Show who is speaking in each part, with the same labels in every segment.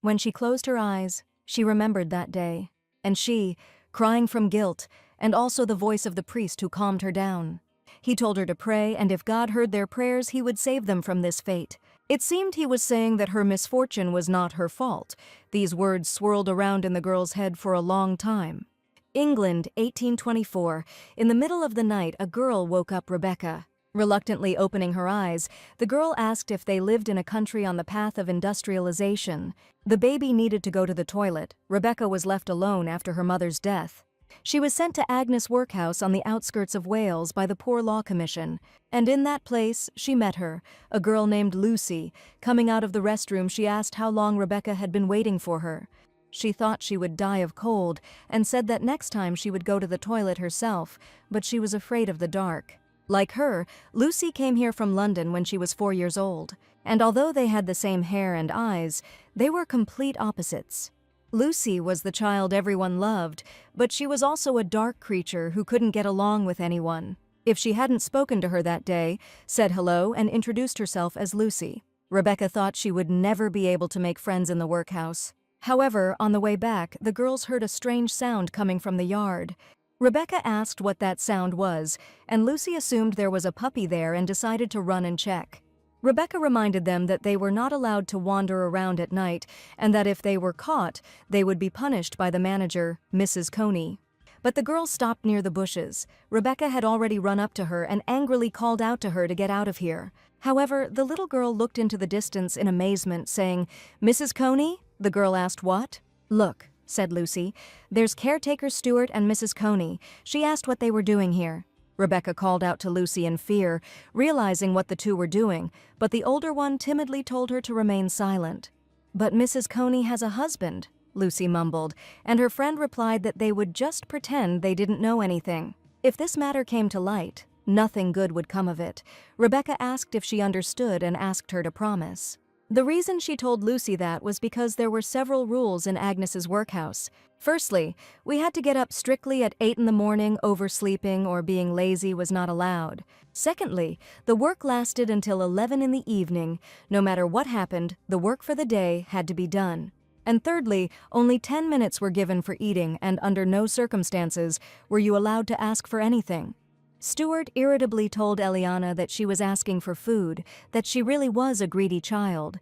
Speaker 1: When she closed her eyes, she remembered that day, and she, crying from guilt, and also the voice of the priest who calmed her down. He told her to pray, and if God heard their prayers, he would save them from this fate. It seemed he was saying that her misfortune was not her fault. These words swirled around in the girl's head for a long time. England, 1824. In the middle of the night, a girl woke up Rebecca. Reluctantly opening her eyes, the girl asked if they lived in a country on the path of industrialization. The baby needed to go to the toilet. Rebecca was left alone after her mother's death. She was sent to Agnes Workhouse on the outskirts of Wales by the Poor Law Commission, and in that place she met her, a girl named Lucy. Coming out of the restroom, she asked how long Rebecca had been waiting for her. She thought she would die of cold and said that next time she would go to the toilet herself, but she was afraid of the dark. Like her, Lucy came here from London when she was 4 years old, and although they had the same hair and eyes, they were complete opposites. Lucy was the child everyone loved, but she was also a dark creature who couldn't get along with anyone. If she hadn't spoken to her that day, said hello, and introduced herself as Lucy, Rebecca thought she would never be able to make friends in the workhouse. However, on the way back, the girls heard a strange sound coming from the yard. Rebecca asked what that sound was, and Lucy assumed there was a puppy there and decided to run and check. Rebecca reminded them that they were not allowed to wander around at night, and that if they were caught, they would be punished by the manager, Mrs. Coney. But the girl stopped near the bushes. Rebecca had already run up to her and angrily called out to her to get out of here. However, the little girl looked into the distance in amazement, saying, "Mrs. Coney?" The girl asked, "What?" "Look," said Lucy. "There's caretaker Stewart and Mrs. Coney. She asked what they were doing here." Rebecca called out to Lucy in fear, realizing what the two were doing, but the older one timidly told her to remain silent. "But Mrs. Coney has a husband," Lucy mumbled, and her friend replied that they would just pretend they didn't know anything. If this matter came to light, nothing good would come of it. Rebecca asked if she understood and asked her to promise. The reason she told Lucy that was because there were several rules in Agnes's workhouse. Firstly, we had to get up strictly at 8 in the morning. Oversleeping or being lazy was not allowed. Secondly, the work lasted until 11 in the evening. No matter what happened, the work for the day had to be done. And thirdly, only 10 minutes were given for eating, and under no circumstances were you allowed to ask for anything. Stewart irritably told Eliana that she was asking for food, that she really was a greedy child.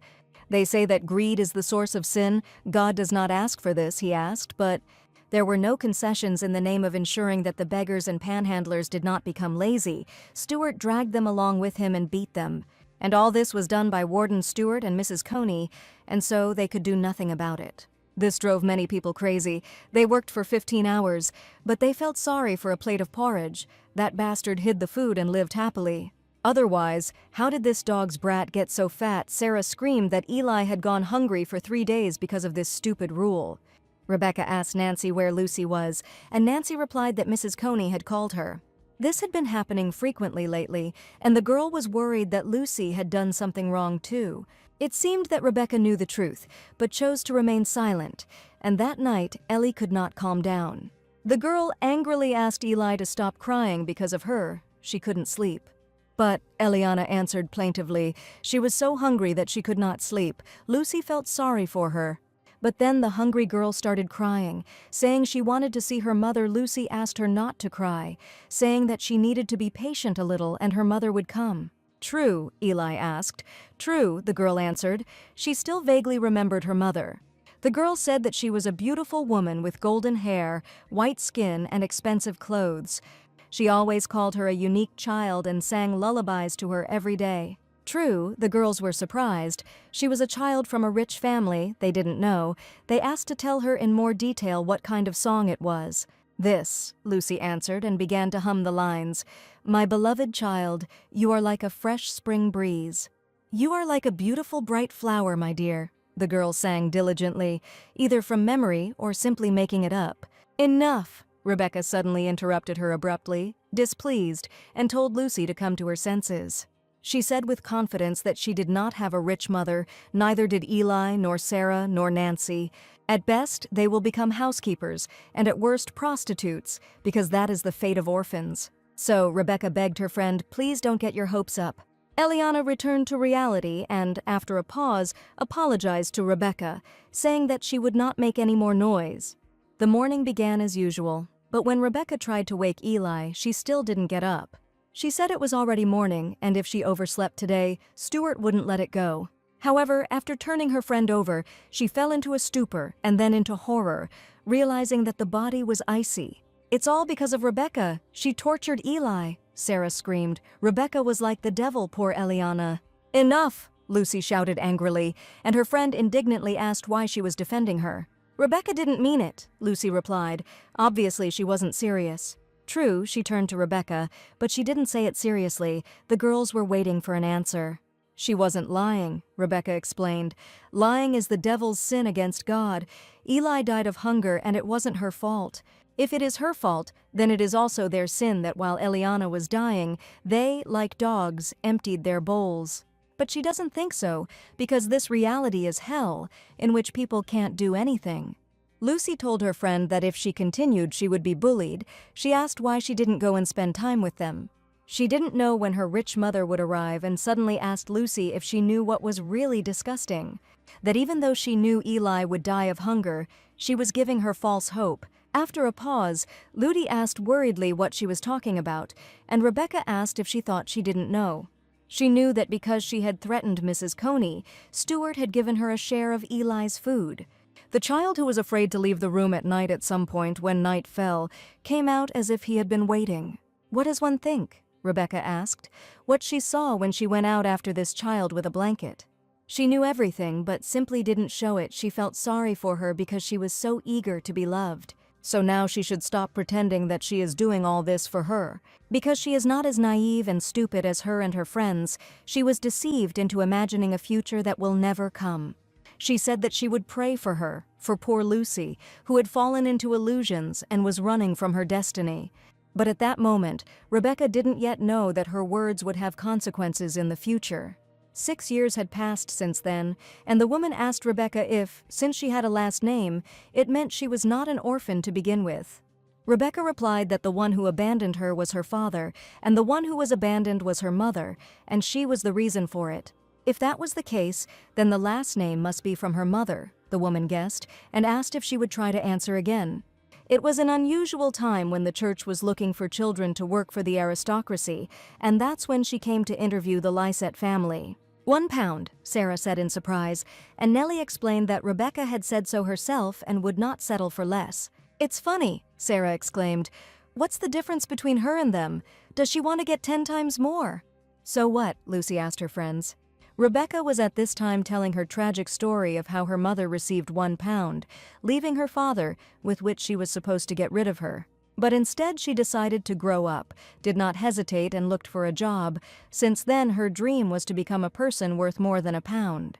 Speaker 1: "They say that greed is the source of sin. God does not ask for this," he asked, but there were no concessions in the name of ensuring that the beggars and panhandlers did not become lazy. Stewart dragged them along with him and beat them. And all this was done by Warden Stewart and Mrs. Coney, and so they could do nothing about it. This drove many people crazy. They worked for 15 hours, but they felt sorry for a plate of porridge. That bastard hid the food and lived happily. Otherwise, how did this dog's brat get so fat? Sarah screamed that Eli had gone hungry for 3 days because of this stupid rule. Rebecca asked Nancy where Lucy was, and Nancy replied that Mrs. Coney had called her. This had been happening frequently lately, and the girl was worried that Lucy had done something wrong too. It seemed that Rebecca knew the truth, but chose to remain silent, and that night Ellie could not calm down. The girl angrily asked Eli to stop crying because of her. She couldn't sleep. But, Eliana answered plaintively, she was so hungry that she could not sleep. Lucy felt sorry for her. But then the hungry girl started crying, saying she wanted to see her mother. Lucy asked her not to cry, saying that she needed to be patient a little and her mother would come. "True?" Eli asked. "True," the girl answered. She still vaguely remembered her mother. The girl said that she was a beautiful woman with golden hair, white skin, and expensive clothes. She always called her a unique child and sang lullabies to her every day. True, the girls were surprised. She was a child from a rich family, they didn't know. They asked to tell her in more detail what kind of song it was. "This," Lucy answered and began to hum the lines. "My beloved child, you are like a fresh spring breeze. You are like a beautiful bright flower, my dear," the girl sang diligently, either from memory or simply making it up. "Enough!" Rebecca suddenly interrupted her abruptly, displeased, and told Lucy to come to her senses. She said with confidence that she did not have a rich mother, neither did Eli, nor Sarah, nor Nancy. At best, they will become housekeepers, and at worst prostitutes, because that is the fate of orphans. So Rebecca begged her friend, "Please don't get your hopes up. Eliana returned to reality and, after a pause, apologized to Rebecca, saying that she would not make any more noise. The morning began as usual, but when Rebecca tried to wake Eli, she still didn't get up. She said it was already morning, and if she overslept today, Stuart wouldn't let it go. However, after turning her friend over, she fell into a stupor and then into horror, realizing that the body was icy. "It's all because of Rebecca. She tortured Eli," Sarah screamed. "Rebecca was like the devil, poor Eliana." "Enough!" Lucy shouted angrily, and her friend indignantly asked why she was defending her. "Rebecca didn't mean it," Lucy replied. Obviously, she wasn't serious. True, she turned to Rebecca, but she didn't say it seriously. The girls were waiting for an answer. "She wasn't lying," Rebecca explained. "Lying is the devil's sin against God. Eli died of hunger, and it wasn't her fault. If it is her fault, then it is also their sin that while Eliana was dying, they, like dogs, emptied their bowls." But she doesn't think so, because this reality is hell, in which people can't do anything. Lucy told her friend that if she continued, she would be bullied. She asked why she didn't go and spend time with them. She didn't know when her rich mother would arrive and suddenly asked Lucy if she knew what was really disgusting. That even though she knew Eli would die of hunger, she was giving her false hope. After a pause, Ludi asked worriedly what she was talking about, and Rebecca asked if she thought she didn't know. She knew that because she had threatened Mrs. Coney, Stuart had given her a share of Eli's food. The child who was afraid to leave the room at night at some point when night fell came out as if he had been waiting. "What does one think?" Rebecca asked. What she saw when she went out after this child with a blanket. She knew everything, but simply didn't show it. She felt sorry for her because she was so eager to be loved. So now she should stop pretending that she is doing all this for her. Because she is not as naive and stupid as her and her friends, she was deceived into imagining a future that will never come. She said that she would pray for her, for poor Lucy, who had fallen into illusions and was running from her destiny. But at that moment, Rebecca didn't yet know that her words would have consequences in the future. 6 years had passed since then, and the woman asked Rebecca if, since she had a last name, it meant she was not an orphan to begin with. Rebecca replied that the one who abandoned her was her father, and the one who was abandoned was her mother, and she was the reason for it. If that was the case, then the last name must be from her mother, the woman guessed, and asked if she would try to answer again. It was an unusual time when the church was looking for children to work for the aristocracy, and that's when she came to interview the Lysette family. £1, Sarah said in surprise, and Nellie explained that Rebecca had said so herself and would not settle for less. "It's funny," Sarah exclaimed. "What's the difference between her and them? Does she want to get 10 times more?" "So what?" Lucy asked her friends. Rebecca was at this time telling her tragic story of how her mother received £1, leaving her father, with which she was supposed to get rid of her. But instead she decided to grow up, did not hesitate and looked for a job. Since then her dream was to become a person worth more than £1.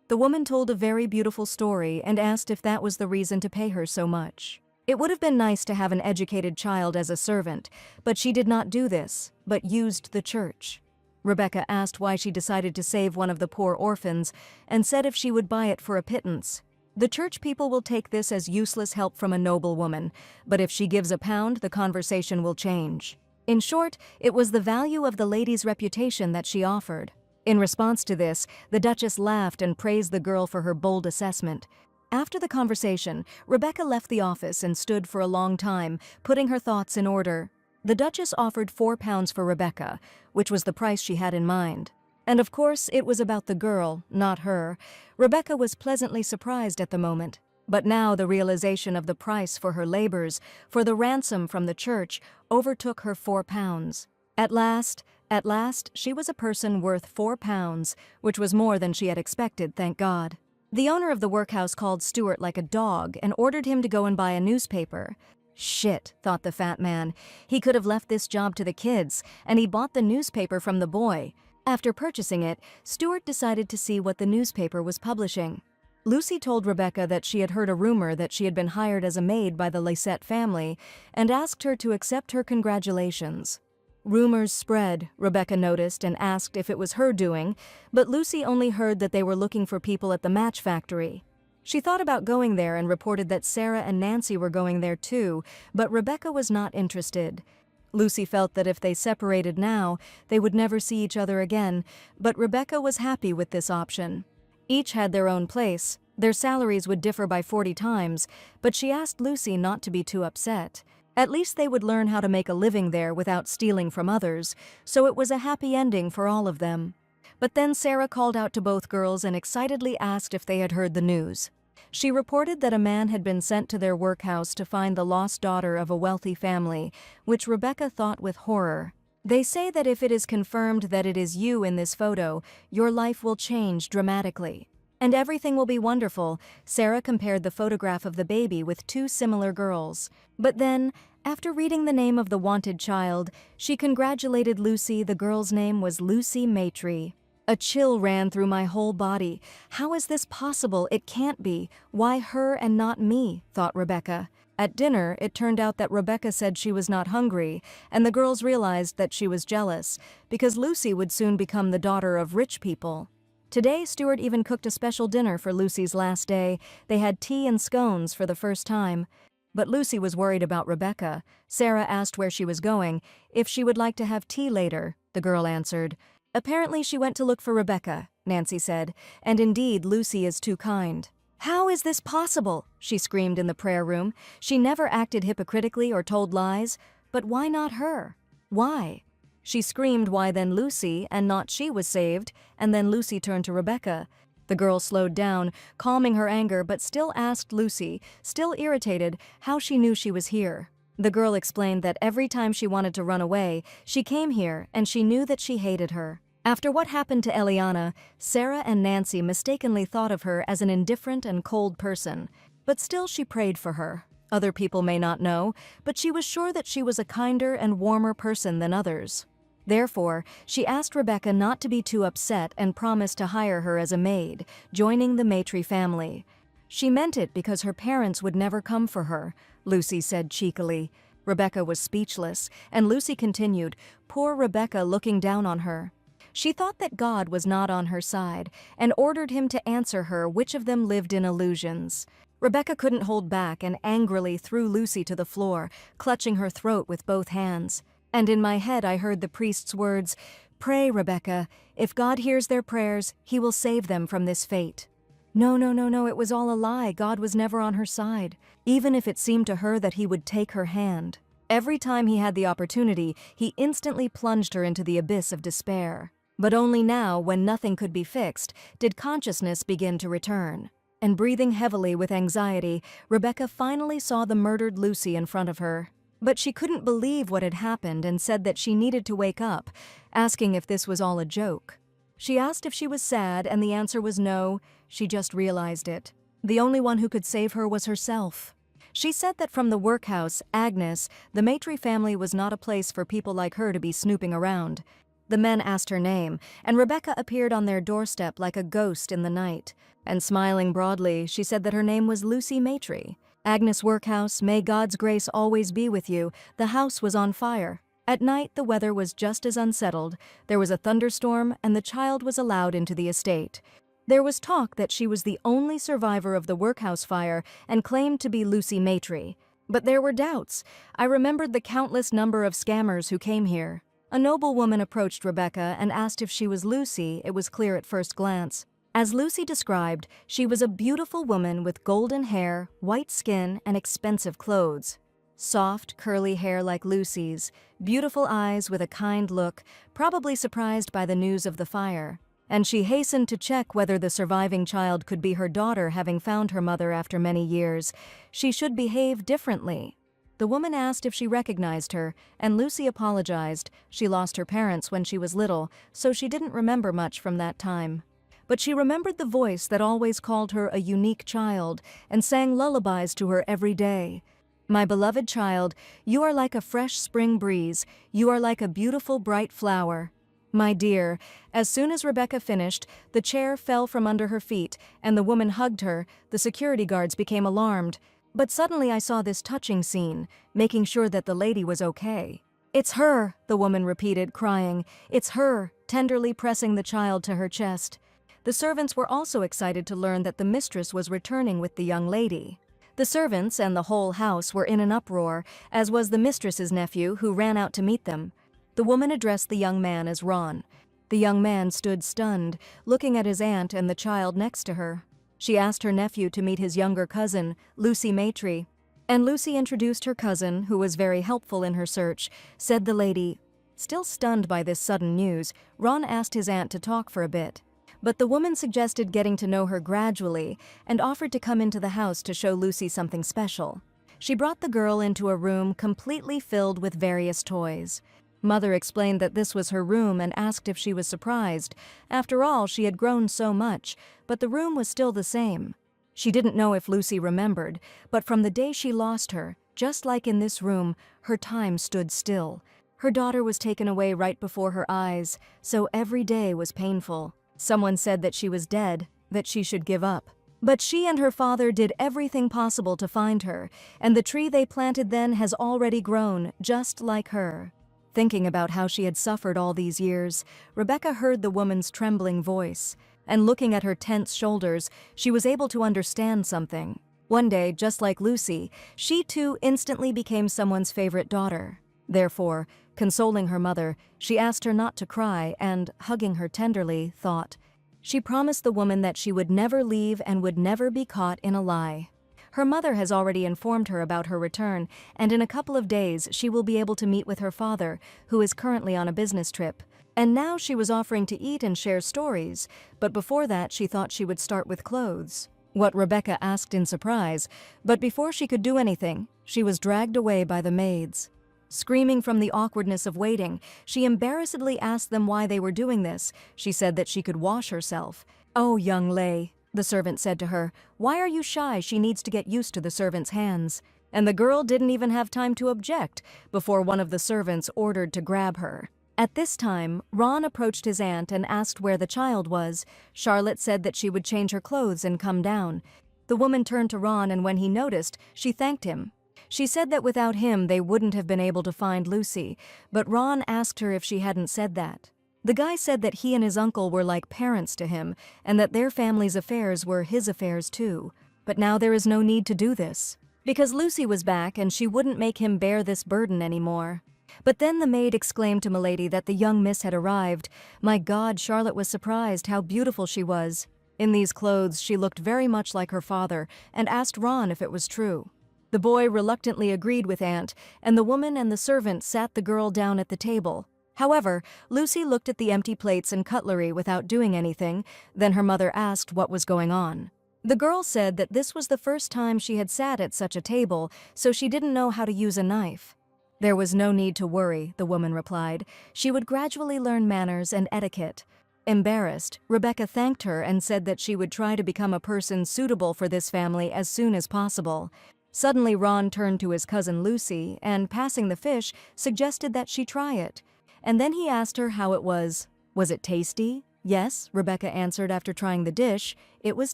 Speaker 1: The woman told a very beautiful story and asked if that was the reason to pay her so much. It would have been nice to have an educated child as a servant, but she did not do this, but used the church. Rebecca asked why she decided to save one of the poor orphans and said if she would buy it for a pittance. The church people will take this as useless help from a noble woman, but if she gives £1, the conversation will change. In short, it was the value of the lady's reputation that she offered. In response to this, the Duchess laughed and praised the girl for her bold assessment. After the conversation, Rebecca left the office and stood for a long time, putting her thoughts in order. The Duchess offered £4 for Rebecca, which was the price she had in mind. And of course, it was about the girl, not her. Rebecca was pleasantly surprised at the moment. But now the realization of the price for her labors, for the ransom from the church, overtook her £4. At last, she was a person worth £4, which was more than she had expected, thank God. The owner of the workhouse called Stuart like a dog and ordered him to go and buy a newspaper. Shit, thought the fat man. He could have left this job to the kids, and he bought the newspaper from the boy. After purchasing it, Stuart decided to see what the newspaper was publishing. Lucy told Rebecca that she had heard a rumor that she had been hired as a maid by the Lysette family and asked her to accept her congratulations. Rumors spread, Rebecca noticed, and asked if it was her doing, but Lucy only heard that they were looking for people at the match factory. She thought about going there and reported that Sarah and Nancy were going there too, but Rebecca was not interested. Lucy felt that if they separated now, they would never see each other again, but Rebecca was happy with this option. Each had their own place. Their salaries would differ by 40 times, but she asked Lucy not to be too upset. At least they would learn how to make a living there without stealing from others, so it was a happy ending for all of them. But then Sarah called out to both girls and excitedly asked if they had heard the news. She reported that a man had been sent to their workhouse to find the lost daughter of a wealthy family, which Rebecca thought with horror. They say that if it is confirmed that it is you in this photo, your life will change dramatically. And everything will be wonderful. Sarah compared the photograph of the baby with two similar girls. But then, after reading the name of the wanted child, she congratulated Lucy. The girl's name was Lucy Maitre. A chill ran through my whole body. How is this possible? It can't be. Why her and not me? Thought Rebecca. At dinner, it turned out that Rebecca said she was not hungry, and the girls realized that she was jealous, because Lucy would soon become the daughter of rich people. Today, Stuart even cooked a special dinner for Lucy's last day. They had tea and scones for the first time. But Lucy was worried about Rebecca. Sarah asked where she was going, if she would like to have tea later. The girl answered. Apparently she went to look for Rebecca, Nancy said, and indeed Lucy is too kind. How is this possible? She screamed in the prayer room. She never acted hypocritically or told lies, but why not her? Why? She screamed why then Lucy and not she was saved, and then Lucy turned to Rebecca. The girl slowed down, calming her anger, but still asked Lucy, still irritated, how she knew she was here. The girl explained that every time she wanted to run away, she came here and she knew that she hated her. After what happened to Eliana, Sarah and Nancy mistakenly thought of her as an indifferent and cold person, but still she prayed for her. Other people may not know, but she was sure that she was a kinder and warmer person than others. Therefore, she asked Rebecca not to be too upset and promised to hire her as a maid, joining the Maitre family. She meant it because her parents would never come for her, Lucy said cheekily. Rebecca was speechless, and Lucy continued, poor Rebecca looking down on her. She thought that God was not on her side, and ordered him to answer her which of them lived in illusions. Rebecca couldn't hold back and angrily threw Lucy to the floor, clutching her throat with both hands. And in my head I heard the priest's words, "Pray, Rebecca. If God hears their prayers, he will save them from this fate." No, it was all a lie. God was never on her side, even if it seemed to her that he would take her hand. Every time he had the opportunity, he instantly plunged her into the abyss of despair. But only now, when nothing could be fixed, did consciousness begin to return. And breathing heavily with anxiety, Rebecca finally saw the murdered Lucy in front of her. But she couldn't believe what had happened and said that she needed to wake up, asking if this was all a joke. She asked if she was sad, and the answer was no. She just realized it. The only one who could save her was herself. She said that from the workhouse, Agnes, the Maitre family was not a place for people like her to be snooping around. The men asked her name, and Rebecca appeared on their doorstep like a ghost in the night. And smiling broadly, she said that her name was Lucy Maitre. Agnes Workhouse, may God's grace always be with you. The house was on fire. At night, the weather was just as unsettled. There was a thunderstorm, and the child was allowed into the estate. There was talk that she was the only survivor of the workhouse fire and claimed to be Lucy Maitre. But there were doubts. I remembered the countless number of scammers who came here. A noblewoman approached Rebecca and asked if she was Lucy. It was clear at first glance. As Lucy described, she was a beautiful woman with golden hair, white skin, and expensive clothes. Soft, curly hair like Lucy's, beautiful eyes with a kind look, probably surprised by the news of the fire. And she hastened to check whether the surviving child could be her daughter, having found her mother after many years. She should behave differently. The woman asked if she recognized her, and Lucy apologized. She lost her parents when she was little, so she didn't remember much from that time. But she remembered the voice that always called her a unique child and sang lullabies to her every day. My beloved child, you are like a fresh spring breeze. You are like a beautiful, bright flower. My dear, as soon as Rebecca finished, the chair fell from under her feet, and the woman hugged her. The security guards became alarmed. But suddenly I saw this touching scene, making sure that the lady was okay. It's her, the woman repeated, crying. It's her, tenderly pressing the child to her chest. The servants were also excited to learn that the mistress was returning with the young lady. The servants and the whole house were in an uproar, as was the mistress's nephew, who ran out to meet them. The woman addressed the young man as Ron. The young man stood stunned, looking at his aunt and the child next to her. She asked her nephew to meet his younger cousin, Lucy Maitre, and Lucy introduced her cousin, who was very helpful in her search, said the lady. Still stunned by this sudden news, Ron asked his aunt to talk for a bit. But the woman suggested getting to know her gradually and offered to come into the house to show Lucy something special. She brought the girl into a room completely filled with various toys. Mother explained that this was her room and asked if she was surprised. After all, she had grown so much, but the room was still the same. She didn't know if Lucy remembered, but from the day she lost her, just like in this room, her time stood still. Her daughter was taken away right before her eyes, so every day was painful. Someone said that she was dead, that she should give up. But she and her father did everything possible to find her, and the tree they planted then has already grown, just like her. Thinking about how she had suffered all these years, Rebecca heard the woman's trembling voice, and looking at her tense shoulders, she was able to understand something. One day, just like Lucy, she too instantly became someone's favorite daughter. Therefore, consoling her mother, she asked her not to cry and, hugging her tenderly, thought. She promised the woman that she would never leave and would never be caught in a lie. Her mother has already informed her about her return, and in a couple of days she will be able to meet with her father, who is currently on a business trip. And now she was offering to eat and share stories, but before that she thought she would start with clothes. What Rebecca asked in surprise, but before she could do anything, she was dragged away by the maids. Screaming from the awkwardness of waiting, she embarrassedly asked them why they were doing this. She said that she could wash herself. "Oh, young lay," the servant said to her, "why are you shy? She needs to get used to the servant's hands." And the girl didn't even have time to object before one of the servants ordered to grab her. At this time, Ron approached his aunt and asked where the child was. Charlotte said that she would change her clothes and come down. The woman turned to Ron, and when he noticed, she thanked him. She said that without him they wouldn't have been able to find Lucy, but Ron asked her if she hadn't said that. The guy said that he and his uncle were like parents to him, and that their family's affairs were his affairs too. But now there is no need to do this, because Lucy was back and she wouldn't make him bear this burden anymore. But then the maid exclaimed to Milady that the young miss had arrived. My God, Charlotte was surprised how beautiful she was. In these clothes she looked very much like her father, and asked Ron if it was true. The boy reluctantly agreed with Aunt, and the woman and the servant sat the girl down at the table. However, Lucy looked at the empty plates and cutlery without doing anything. Then her mother asked what was going on. The girl said that this was the first time she had sat at such a table, so she didn't know how to use a knife. There was no need to worry, the woman replied. She would gradually learn manners and etiquette. Embarrassed, Rebecca thanked her and said that she would try to become a person suitable for this family as soon as possible. Suddenly Ron turned to his cousin Lucy and, passing the fish, suggested that she try it. And then he asked her how it was. Was it tasty? Yes, Rebecca answered after trying the dish. It was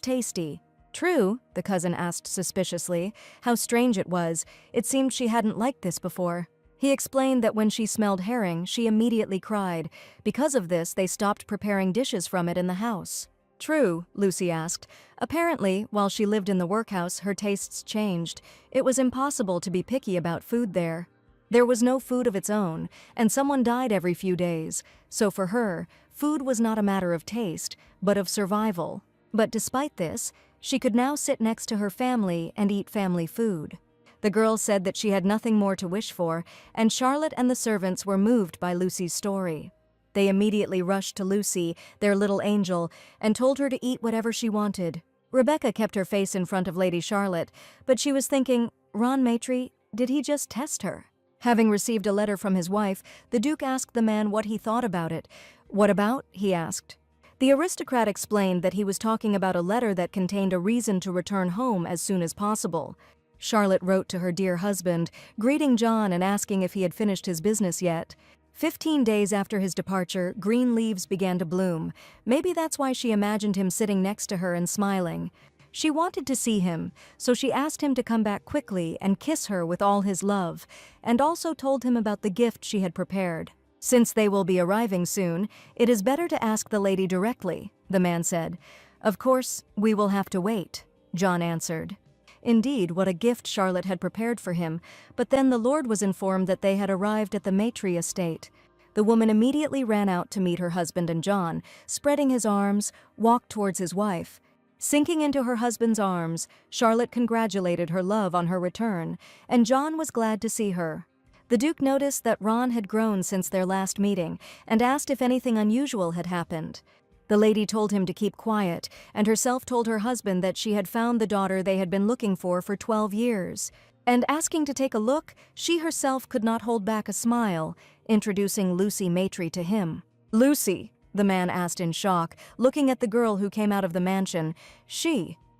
Speaker 1: tasty. True, the cousin asked suspiciously. How strange it was. It seemed she hadn't liked this before. He explained that when she smelled herring, she immediately cried. Because of this, they stopped preparing dishes from it in the house. True, Lucy asked. Apparently, while she lived in the workhouse, her tastes changed. It was impossible to be picky about food there. There was no food of its own, and someone died every few days. So for her, food was not a matter of taste, but of survival. But despite this, she could now sit next to her family and eat family food. The girl said that she had nothing more to wish for, and Charlotte and the servants were moved by Lucy's story. They immediately rushed to Lucy, their little angel, and told her to eat whatever she wanted. Rebecca kept her face in front of Lady Charlotte, but she was thinking, Ron Maitre, did he just test her? Having received a letter from his wife, the Duke asked the man what he thought about it. What about? He asked. The aristocrat explained that he was talking about a letter that contained a reason to return home as soon as possible. Charlotte wrote to her dear husband, greeting John and asking if he had finished his business yet. 15 days after his departure, green leaves began to bloom. Maybe that's why she imagined him sitting next to her and smiling. She wanted to see him, so she asked him to come back quickly and kiss her with all his love, and also told him about the gift she had prepared. Since they will be arriving soon, it is better to ask the lady directly, the man said. Of course, we will have to wait, John answered. Indeed, what a gift Charlotte had prepared for him, but then the Lord was informed that they had arrived at the Maitre estate. The woman immediately ran out to meet her husband, and John, spreading his arms, walked towards his wife. Sinking into her husband's arms, Charlotte congratulated her love on her return, and John was glad to see her. The Duke noticed that Ron had grown since their last meeting and asked if anything unusual had happened. The lady told him to keep quiet, and herself told her husband that she had found the daughter they had been looking for 12 years. And asking to take a look, she herself could not hold back a smile, introducing Lucy Maitre to him. "Lucy?" the man asked in shock, looking at the girl who came out of the mansion.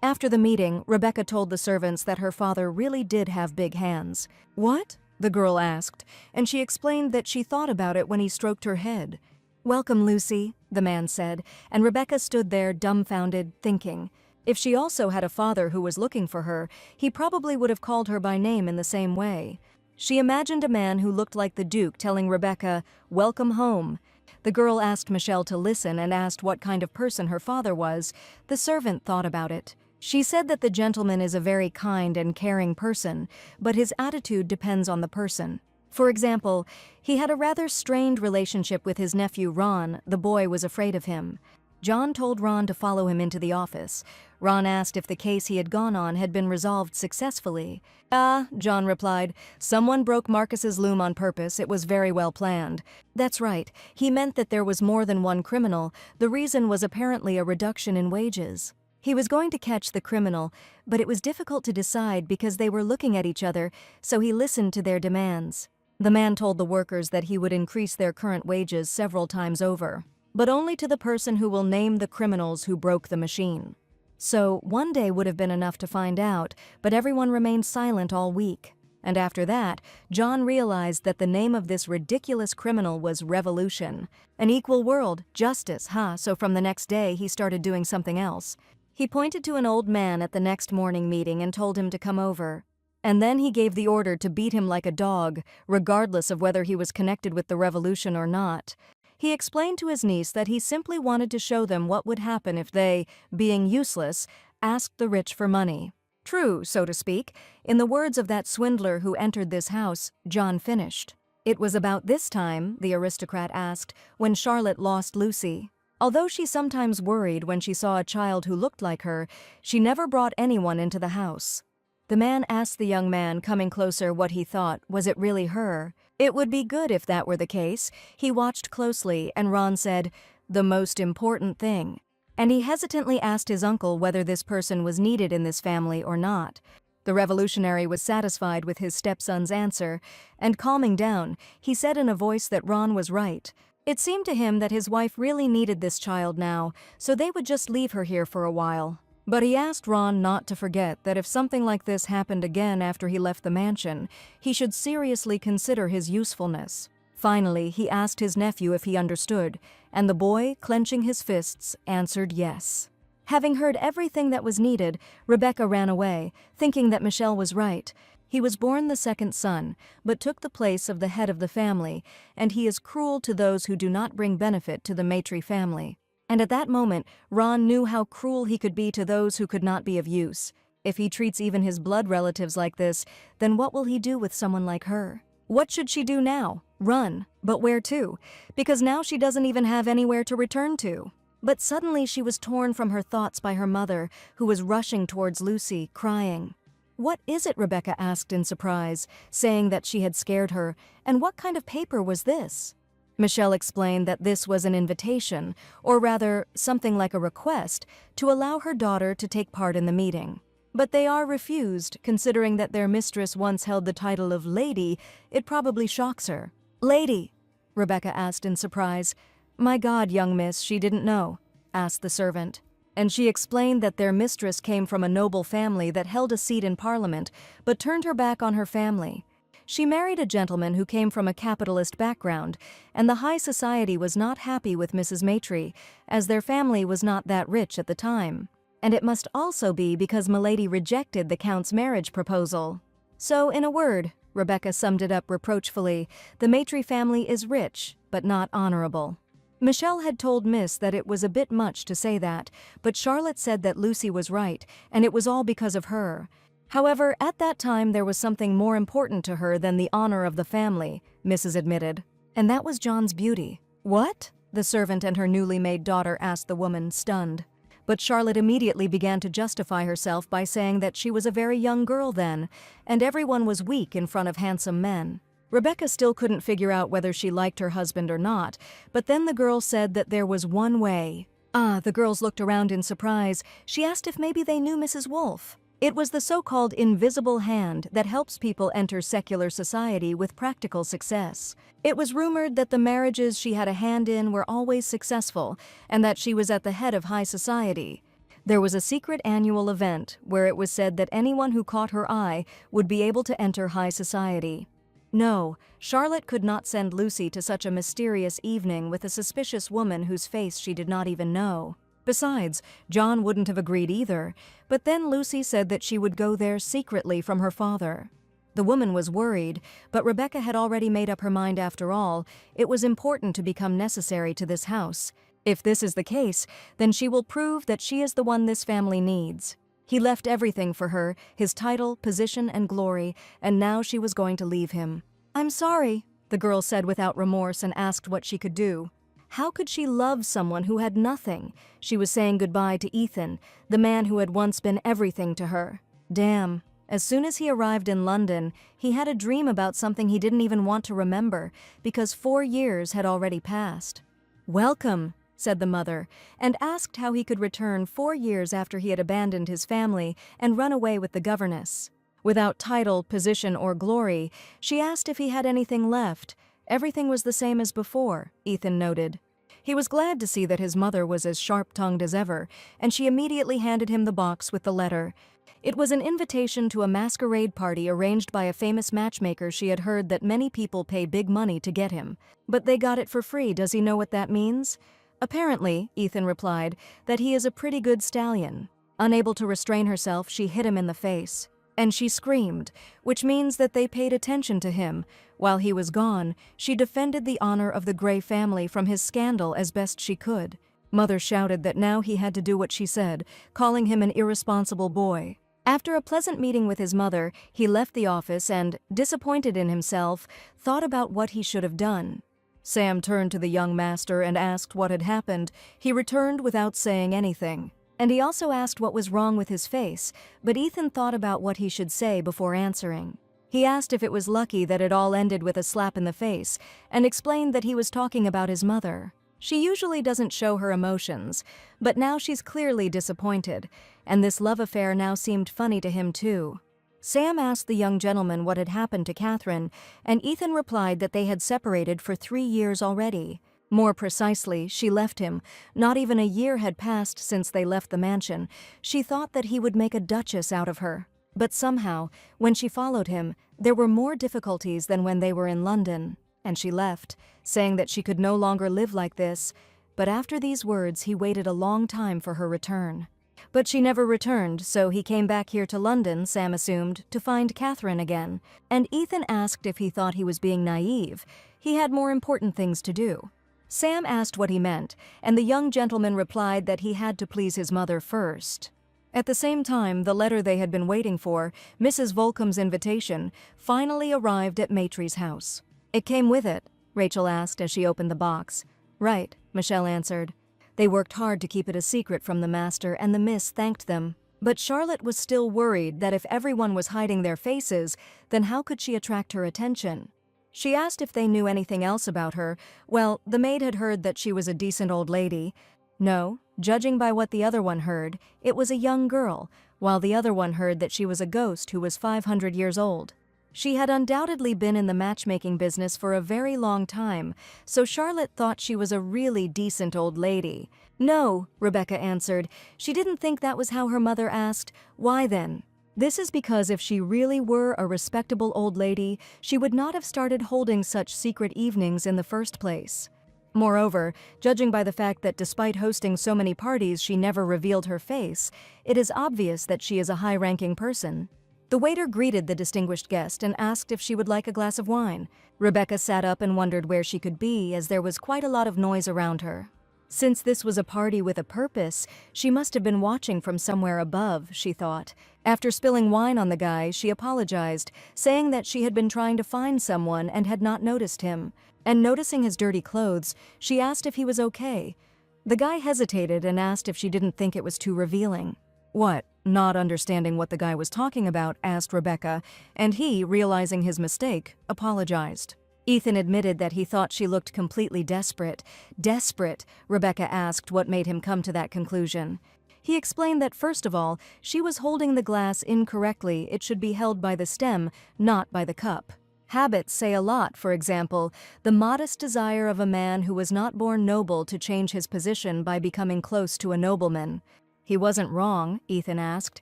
Speaker 1: After the meeting, Rebecca told the servants that her father really did have big hands. "What?" the girl asked, and she explained that she thought about it when he stroked her head. "Welcome, Lucy," the man said, and Rebecca stood there dumbfounded, thinking. If she also had a father who was looking for her, he probably would have called her by name in the same way. She imagined a man who looked like the Duke telling Rebecca, "Welcome home." The girl asked Michelle to listen and asked what kind of person her father was. The servant thought about it. She said that the gentleman is a very kind and caring person, but his attitude depends on the person. For example, he had a rather strained relationship with his nephew Ron. The boy was afraid of him. John told Ron to follow him into the office. Ron asked if the case he had gone on had been resolved successfully. John replied, "Someone broke Marcus's loom on purpose. It was very well planned." That's right. He meant that there was more than one criminal. The reason was apparently a reduction in wages. He was going to catch the criminal, but it was difficult to decide because they were looking at each other, so he listened to their demands. The man told the workers that he would increase their current wages several times over, but only to the person who will name the criminals who broke the machine. So one day would have been enough to find out, but everyone remained silent all week. And after that, John realized that the name of this ridiculous criminal was Revolution. An equal world, justice, So from the next day, he started doing something else. He pointed to an old man at the next morning meeting and told him to come over. And then he gave the order to beat him like a dog, regardless of whether he was connected with the revolution or not. He explained to his niece that he simply wanted to show them what would happen if they, being useless, asked the rich for money. True, so to speak. In the words of that swindler who entered this house, John finished. It was about this time, the aristocrat asked, when Charlotte lost Lucy. Although she sometimes worried when she saw a child who looked like her, she never brought anyone into the house. The man asked the young man, coming closer, what he thought. Was it really her? It would be good if that were the case. He watched closely, and Ron said, "The most important thing." And he hesitantly asked his uncle whether this person was needed in this family or not. The revolutionary was satisfied with his stepson's answer, and calming down, he said in a voice that Ron was right. It seemed to him that his wife really needed this child now, so they would just leave her here for a while. But he asked Ron not to forget that if something like this happened again after he left the mansion, he should seriously consider his usefulness. Finally, he asked his nephew if he understood, and the boy, clenching his fists, answered yes. Having heard everything that was needed, Rebecca ran away, thinking that Michelle was right. He was born the second son, but took the place of the head of the family, and he is cruel to those who do not bring benefit to the Maitre family. And at that moment, Ron knew how cruel he could be to those who could not be of use. If he treats even his blood relatives like this, then what will he do with someone like her? What should she do now? Run. But where to? Because now she doesn't even have anywhere to return to. But suddenly she was torn from her thoughts by her mother, who was rushing towards Lucy, crying. "What is it?" Rebecca asked in surprise, saying that she had scared her. "And what kind of paper was this?" Michelle explained that this was an invitation, or rather, something like a request, to allow her daughter to take part in the meeting. But they are refused, considering that their mistress once held the title of Lady. It probably shocks her. "Lady?" Rebecca asked in surprise. "My God, young miss, she didn't know," asked the servant. And she explained that their mistress came from a noble family that held a seat in Parliament, but turned her back on her family. She married a gentleman who came from a capitalist background, and the high society was not happy with Mrs. Maitre, as their family was not that rich at the time. And it must also be because Milady rejected the Count's marriage proposal. So, in a word, Rebecca summed it up reproachfully, the Maitre family is rich, but not honorable. Michelle had told Miss that it was a bit much to say that, but Charlotte said that Lucy was right, and it was all because of her. However, at that time there was something more important to her than the honor of the family, Mrs. admitted, and that was John's beauty. What? The servant and her newly made daughter asked the woman, stunned. But Charlotte immediately began to justify herself by saying that she was a very young girl then, and everyone was weak in front of handsome men. Rebecca still couldn't figure out whether she liked her husband or not, but then the girl said that there was one way. The girls looked around in surprise. She asked if maybe they knew Mrs. Wolfe. It was the so-called invisible hand that helps people enter secular society with practical success. It was rumored that the marriages she had a hand in were always successful, and that she was at the head of high society. There was a secret annual event where it was said that anyone who caught her eye would be able to enter high society. No, Charlotte could not send Lucy to such a mysterious evening with a suspicious woman whose face she did not even know. Besides, John wouldn't have agreed either, but then Lucy said that she would go there secretly from her father. The woman was worried, but Rebecca had already made up her mind after all. It was important to become necessary to this house. If this is the case, then she will prove that she is the one this family needs. He left everything for her, his title, position, and glory, and now she was going to leave him. "I'm sorry," the girl said without remorse and asked what she could do. How could she love someone who had nothing? She was saying goodbye to Ethan, the man who had once been everything to her. Damn. As soon as he arrived in London, he had a dream about something he didn't even want to remember, because 4 years had already passed. "Welcome," said the mother, and asked how he could return 4 years after he had abandoned his family and run away with the governess. Without title, position, or glory, she asked if he had anything left. Everything was the same as before, Ethan noted. He was glad to see that his mother was as sharp-tongued as ever, and she immediately handed him the box with the letter. It was an invitation to a masquerade party arranged by a famous matchmaker she had heard that many people pay big money to get him. But they got it for free. Does he know what that means? Apparently, Ethan replied, that he is a pretty good stallion. Unable to restrain herself, she hit him in the face. And she screamed, which means that they paid attention to him. While he was gone, she defended the honor of the Grey family from his scandal as best she could. Mother shouted that now he had to do what she said, calling him an irresponsible boy. After a pleasant meeting with his mother, he left the office and, disappointed in himself, thought about what he should have done. Sam turned to the young master and asked what had happened. He returned without saying anything. And he also asked what was wrong with his face, but Ethan thought about what he should say before answering. He asked if it was lucky that it all ended with a slap in the face, and explained that he was talking about his mother. She usually doesn't show her emotions, but now she's clearly disappointed, and this love affair now seemed funny to him too. Sam asked the young gentleman what had happened to Catherine, and Ethan replied that they had separated for 3 years already. More precisely, she left him. Not even a year had passed since they left the mansion. She thought that he would make a duchess out of her. But somehow, when she followed him, there were more difficulties than when they were in London, and she left, saying that she could no longer live like this. But after these words, he waited a long time for her return. But she never returned, so he came back here to London, Sam assumed, to find Catherine again. And Ethan asked if he thought he was being naive. He had more important things to do. Sam asked what he meant, and the young gentleman replied that he had to please his mother first. At the same time, the letter they had been waiting for, Mrs. Volcom's invitation, finally arrived at Maitre's house. "It came with it?" Rachel asked as she opened the box. "Right," Michelle answered. They worked hard to keep it a secret from the master, and the miss thanked them. But Charlotte was still worried that if everyone was hiding their faces, then how could she attract her attention? She asked if they knew anything else about her. Well, the maid had heard that she was a decent old lady. No, judging by what the other one heard, it was a young girl, while the other one heard that she was a ghost who was 500 years old. She had undoubtedly been in the matchmaking business for a very long time, so Charlotte thought she was a really decent old lady. "No," Rebecca answered. She didn't think that was how her mother asked. "Why then?" This is because if she really were a respectable old lady, she would not have started holding such secret evenings in the first place. Moreover, judging by the fact that despite hosting so many parties she never revealed her face, it is obvious that she is a high-ranking person. The waiter greeted the distinguished guest and asked if she would like a glass of wine. Rebecca sat up and wondered where she could be, as there was quite a lot of noise around her. Since this was a party with a purpose, she must have been watching from somewhere above, she thought. After spilling wine on the guy, she apologized, saying that she had been trying to find someone and had not noticed him. And noticing his dirty clothes, she asked if he was okay. The guy hesitated and asked if she didn't think it was too revealing. What? Not understanding what the guy was talking about, asked Rebecca, and he, realizing his mistake, apologized. Ethan admitted that he thought she looked completely desperate. Desperate, Rebecca asked what made him come to that conclusion. He explained that first of all, she was holding the glass incorrectly. It should be held by the stem, not by the cup. Habits say a lot. For example, the modest desire of a man who was not born noble to change his position by becoming close to a nobleman. He wasn't wrong, Ethan asked.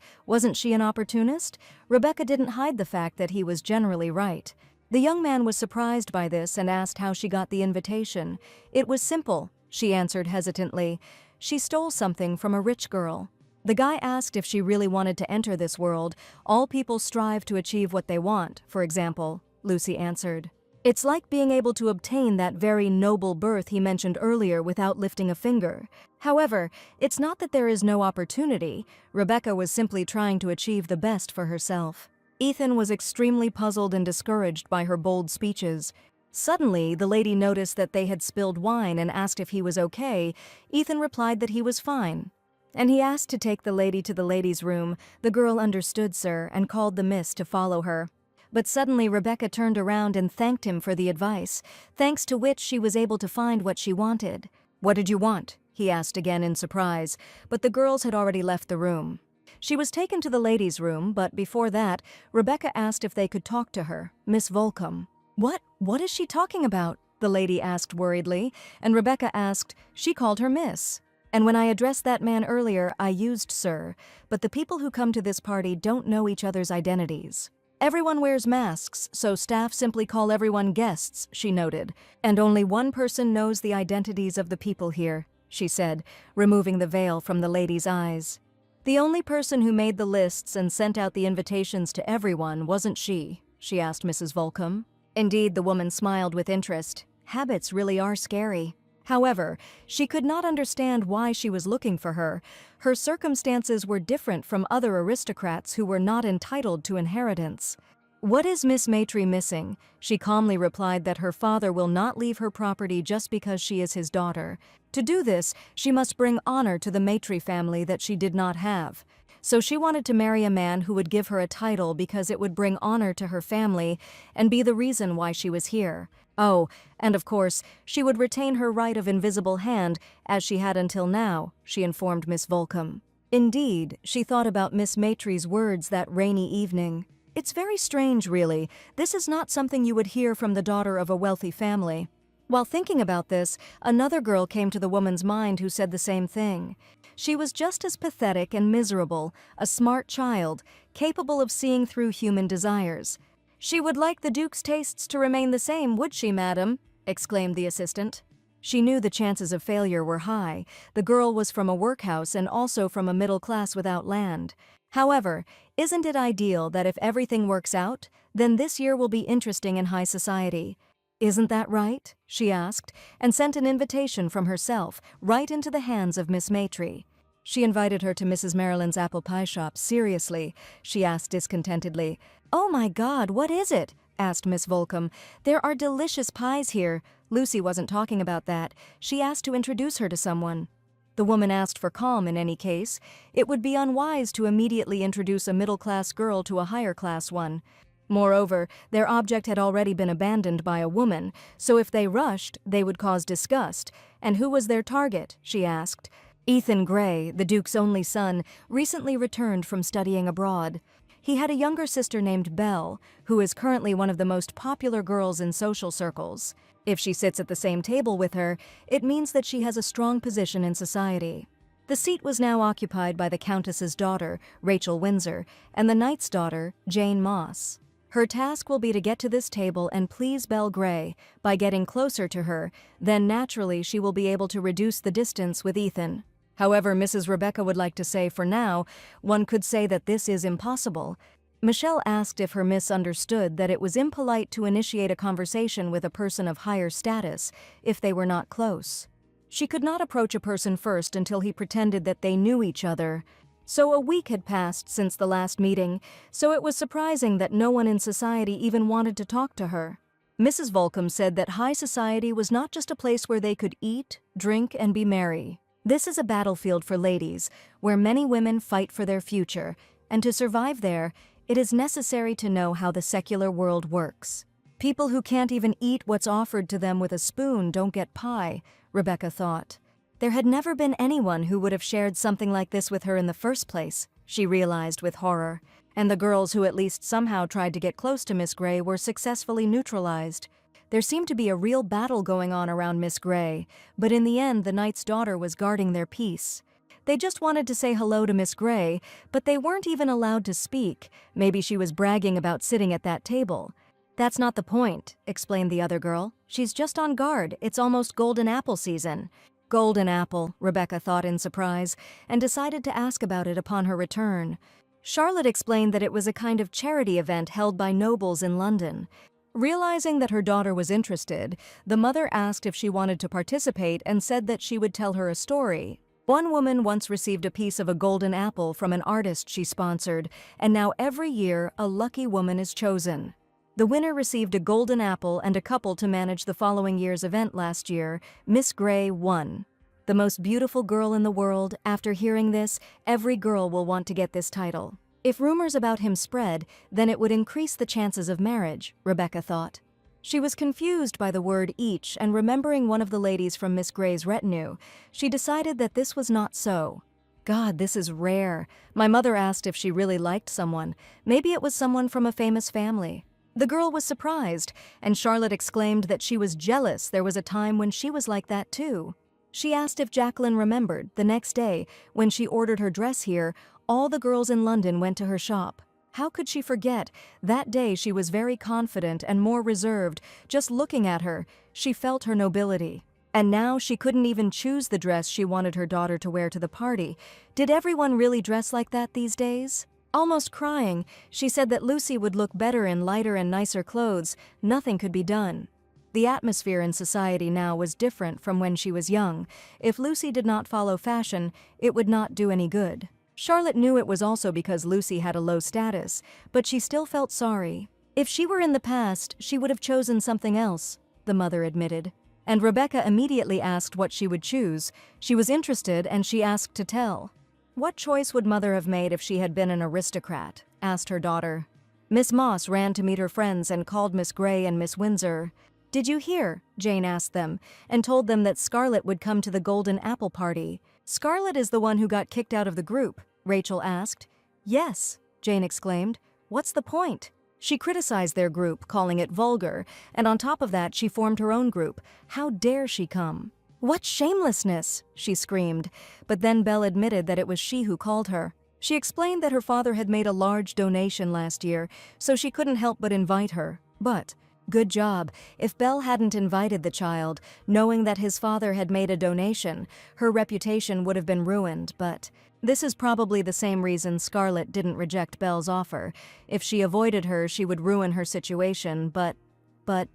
Speaker 1: Wasn't she an opportunist? Rebecca didn't hide the fact that he was generally right. The young man was surprised by this and asked how she got the invitation. It was simple, she answered hesitantly. She stole something from a rich girl. The guy asked if she really wanted to enter this world. All people strive to achieve what they want, for example, Lucy answered. It's like being able to obtain that very noble birth he mentioned earlier without lifting a finger. However, it's not that there is no opportunity. Rebecca was simply trying to achieve the best for herself. Ethan was extremely puzzled and discouraged by her bold speeches. Suddenly, the lady noticed that they had spilled wine and asked if he was okay. Ethan replied that he was fine. And he asked to take the lady to the ladies' room. The girl understood, sir, and called the miss to follow her. But suddenly Rebecca turned around and thanked him for the advice, thanks to which she was able to find what she wanted. What did you want? He asked again in surprise, but the girls had already left the room. She was taken to the ladies' room, but before that, Rebecca asked if they could talk to her, Miss Volcom. What is she talking about? The lady asked worriedly, and Rebecca asked, she called her Miss. And when I addressed that man earlier, I used sir, but the people who come to this party don't know each other's identities. Everyone wears masks, so staff simply call everyone guests, she noted, and only one person knows the identities of the people here, she said, removing the veil from the lady's eyes. The only person who made the lists and sent out the invitations to everyone wasn't she asked Mrs. Volcom. Indeed, the woman smiled with interest. Habits really are scary. However, she could not understand why she was looking for her. Her circumstances were different from other aristocrats who were not entitled to inheritance. What is Miss Maitri missing? She calmly replied that her father will not leave her property just because she is his daughter. To do this, she must bring honor to the Maitri family that she did not have. So she wanted to marry a man who would give her a title because it would bring honor to her family and be the reason why she was here. Oh, and of course, she would retain her right of invisible hand as she had until now, she informed Miss Volcom. Indeed, she thought about Miss Maitri's words that rainy evening. It's very strange, really. This is not something you would hear from the daughter of a wealthy family. While thinking about this, another girl came to the woman's mind who said the same thing. She was just as pathetic and miserable, a smart child, capable of seeing through human desires. She would like the Duke's tastes to remain the same, would she, madam? Exclaimed the assistant. She knew the chances of failure were high. The girl was from a workhouse and also from a middle class without land. However, isn't it ideal that if everything works out, then this year will be interesting in high society? Isn't that right? She asked, and sent an invitation from herself right into the hands of Miss Maitri. She invited her to Mrs. Marilyn's apple pie shop. Seriously? She asked discontentedly. Oh my God, what is it? Asked Miss Volcom. There are delicious pies here. Lucy wasn't talking about that. She asked to introduce her to someone. The woman asked for calm in any case. It would be unwise to immediately introduce a middle-class girl to a higher-class one. Moreover, their object had already been abandoned by a woman, so if they rushed, they would cause disgust. And who was their target? She asked. Ethan Gray, the Duke's only son, recently returned from studying abroad. He had a younger sister named Belle, who is currently one of the most popular girls in social circles. If she sits at the same table with her, it means that she has a strong position in society. The seat was now occupied by the Countess's daughter, Rachel Windsor, and the Knight's daughter, Jane Moss. Her task will be to get to this table and please Belle Gray. By getting closer to her, then naturally she will be able to reduce the distance with Ethan. However, Mrs. Rebecca would like to say, for now, one could say that this is impossible. Michelle asked if her miss understood that it was impolite to initiate a conversation with a person of higher status if they were not close. She could not approach a person first until he pretended that they knew each other. So a week had passed since the last meeting, so it was surprising that no one in society even wanted to talk to her. Mrs. Volcom said that high society was not just a place where they could eat, drink, and be merry. This is a battlefield for ladies, where many women fight for their future, and to survive there, it is necessary to know how the secular world works. People who can't even eat what's offered to them with a spoon don't get pie, Rebecca thought. There had never been anyone who would have shared something like this with her in the first place, she realized with horror, and the girls who at least somehow tried to get close to Miss Gray were successfully neutralized. There seemed to be a real battle going on around Miss Gray, but in the end the knight's daughter was guarding their peace. They just wanted to say hello to Miss Gray, but they weren't even allowed to speak. Maybe she was bragging about sitting at that table. That's not the point, explained the other girl. She's just on guard. It's almost golden apple season. Golden apple, Rebecca thought in surprise, and decided to ask about it upon her return. Charlotte explained that it was a kind of charity event held by nobles in London. Realizing that her daughter was interested, the mother asked if she wanted to participate and said that she would tell her a story. One woman once received a piece of a golden apple from an artist she sponsored, and now every year a lucky woman is chosen. The winner received a golden apple and a couple to manage the following year's event last year. Miss Gray won. The most beautiful girl in the world. After hearing this, every girl will want to get this title. If rumors about him spread, then it would increase the chances of marriage, Rebecca thought. She was confused by the word each, and remembering one of the ladies from Miss Gray's retinue, she decided that this was not so. God, this is rare. My mother asked if she really liked someone. Maybe it was someone from a famous family. The girl was surprised, and Charlotte exclaimed that she was jealous. There was a time when she was like that too. She asked if Jacqueline remembered. The next day, when she ordered her dress here, all the girls in London went to her shop. How could she forget? That day she was very confident and more reserved. Just looking at her, she felt her nobility. And now she couldn't even choose the dress she wanted her daughter to wear to the party. Did everyone really dress like that these days? Almost crying, she said that Lucy would look better in lighter and nicer clothes. Nothing could be done. The atmosphere in society now was different from when she was young. If Lucy did not follow fashion, it would not do any good. Charlotte knew it was also because Lucy had a low status, but she still felt sorry. If she were in the past, she would have chosen something else, the mother admitted. And Rebecca immediately asked what she would choose. She was interested and she asked to tell. What choice would Mother have made if she had been an aristocrat? Asked her daughter. Miss Moss ran to meet her friends and called Miss Gray and Miss Windsor. Did you hear? Jane asked them, and told them that Scarlett would come to the Golden Apple Party. Scarlett is the one who got kicked out of the group, Rachel asked. Yes, Jane exclaimed. What's the point? She criticized their group, calling it vulgar, and on top of that she formed her own group. How dare she come? What shamelessness, she screamed, but then Belle admitted that it was she who called her. She explained that her father had made a large donation last year, so she couldn't help but invite her. But, good job, if Belle hadn't invited the child, knowing that his father had made a donation, her reputation would have been ruined, but this is probably the same reason Scarlett didn't reject Belle's offer. If she avoided her, she would ruin her situation, but what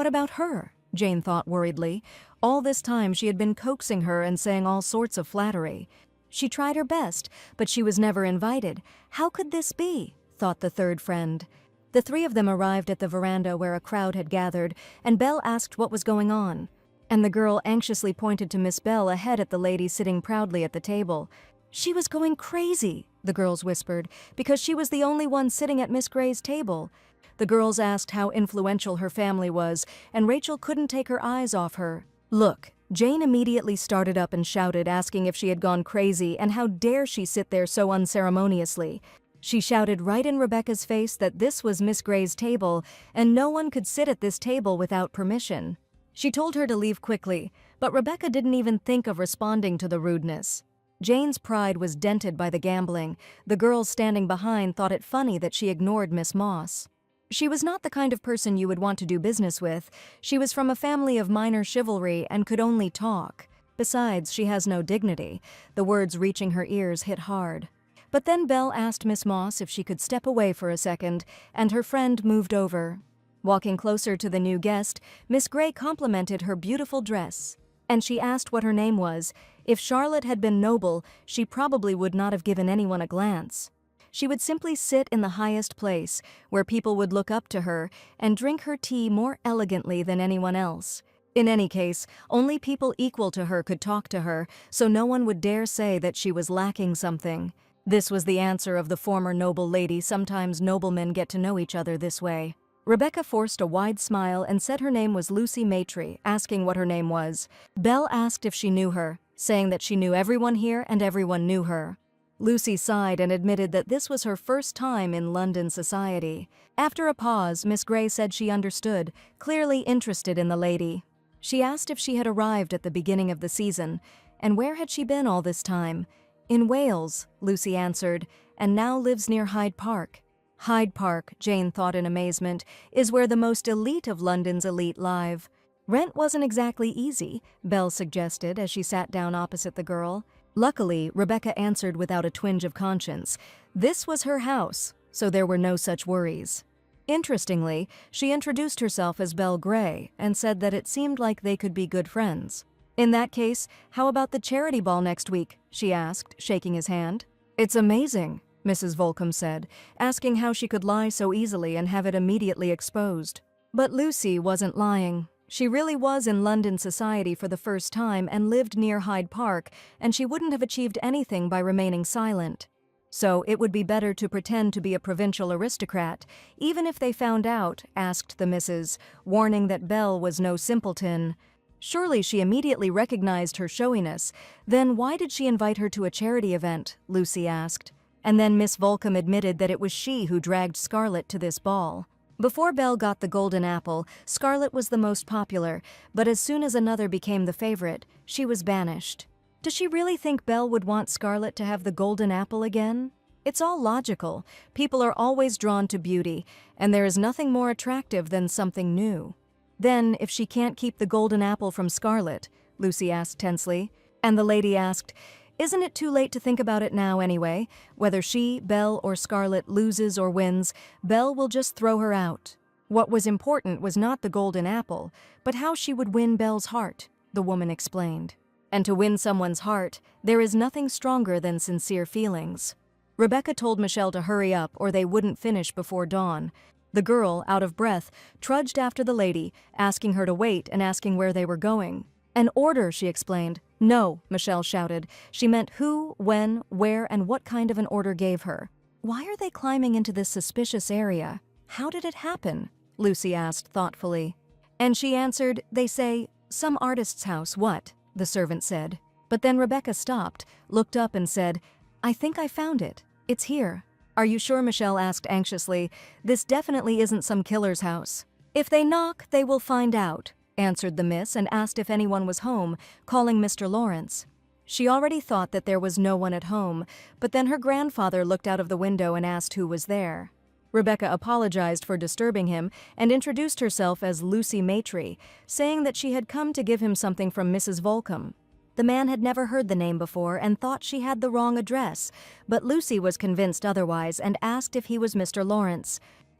Speaker 1: about her? Jane thought worriedly. All this time she had been coaxing her and saying all sorts of flattery. She tried her best, but she was never invited. How could this be? Thought the third friend. The three of them arrived at the veranda where a crowd had gathered, and Belle asked what was going on. And the girl anxiously pointed to Miss Belle ahead at the lady sitting proudly at the table. She was going crazy, the girls whispered, because she was the only one sitting at Miss Gray's table. The girls asked how influential her family was, and Rachel couldn't take her eyes off her. Look, Jane immediately started up and shouted, asking if she had gone crazy and how dare she sit there so unceremoniously. She shouted right in Rebecca's face that this was Miss Gray's table, and no one could sit at this table without permission. She told her to leave quickly, but Rebecca didn't even think of responding to the rudeness. Jane's pride was dented by the gambling. The girls standing behind thought it funny that she ignored Miss Moss. She was not the kind of person you would want to do business with. She was from a family of minor chivalry and could only talk. Besides, she has no dignity. The words reaching her ears hit hard. But then Belle asked Miss Moss if she could step away for a second, and her friend moved over. Walking closer to the new guest, Miss Gray complimented her beautiful dress. and she asked what her name was. If Charlotte had been noble, she probably would not have given anyone a glance. She would simply sit in the highest place, where people would look up to her, and drink her tea more elegantly than anyone else. In any case, only people equal to her could talk to her, so no one would dare say that she was lacking something. This was the answer of the former noble lady. Sometimes noblemen get to know each other this way. Rebecca forced a wide smile and said her name was Lucy Maitre, asking what her name was. Belle asked if she knew her, saying that she knew everyone here and everyone knew her. Lucy sighed and admitted that this was her first time in London society. After a pause, Miss Grey said she understood, clearly interested in the lady. She asked if she had arrived at the beginning of the season, and where had she been all this time? In Wales, Lucy answered, and now lives near Hyde Park. Hyde Park, Jane thought in amazement, is where the most elite of London's elite live. Rent wasn't exactly easy, Belle suggested as she sat down opposite the girl. Luckily, Rebecca answered without a twinge of conscience. This was her house, so there were no such worries. Interestingly, she introduced herself as Belle Grey and said that it seemed like they could be good friends. In that case, how about the charity ball next week? She asked, shaking his hand. It's amazing, Mrs. Volcom said, asking how she could lie so easily and have it immediately exposed. But Lucy wasn't lying. She really was in London society for the first time and lived near Hyde Park, and she wouldn't have achieved anything by remaining silent. So it would be better to pretend to be a provincial aristocrat, even if they found out, asked the missus, warning that Belle was no simpleton. Surely she immediately recognized her showiness. Then why did she invite her to a charity event? Lucy asked. And then Miss Volcom admitted that it was she who dragged Scarlett to this ball. Before Belle got the golden apple, Scarlett was the most popular, but as soon as another became the favorite, she was banished. Does she really think Belle would want Scarlett to have the golden apple again? It's all logical. People are always drawn to beauty, and there is nothing more attractive than something new. Then, if she can't keep the golden apple from Scarlett, Lucy asked tensely, and the lady asked, isn't it too late to think about it now anyway? Whether she, Belle, or Scarlett loses or wins, Belle will just throw her out. What was important was not the golden apple, but how she would win Belle's heart, the woman explained. And to win someone's heart, there is nothing stronger than sincere feelings. Rebecca told Michelle to hurry up or they wouldn't finish before dawn. The girl, out of breath, trudged after the lady, asking her to wait and asking where they were going. An order, she explained. No, Michelle shouted. She meant who, when, where, and what kind of an order gave her. Why are they climbing into this suspicious area? How did it happen? Lucy asked thoughtfully. And she answered, they say, some artist's house, what? The servant said. But then Rebecca stopped, looked up and said, I think I found it. It's here. Are you sure? Michelle asked anxiously. This definitely isn't some killer's house. If they knock, they will find out, answered the miss and asked if anyone was home, calling Mr. Lawrence. She already thought that there was no one at home, but then her grandfather looked out of the window and asked who was there. Rebecca apologized for disturbing him and introduced herself as Lucy Maitre, saying that she had come to give him something from Mrs. Volcom. The man had never heard the name before and thought she had the wrong address, but Lucy was convinced otherwise and asked if he was Mr. Lawrence.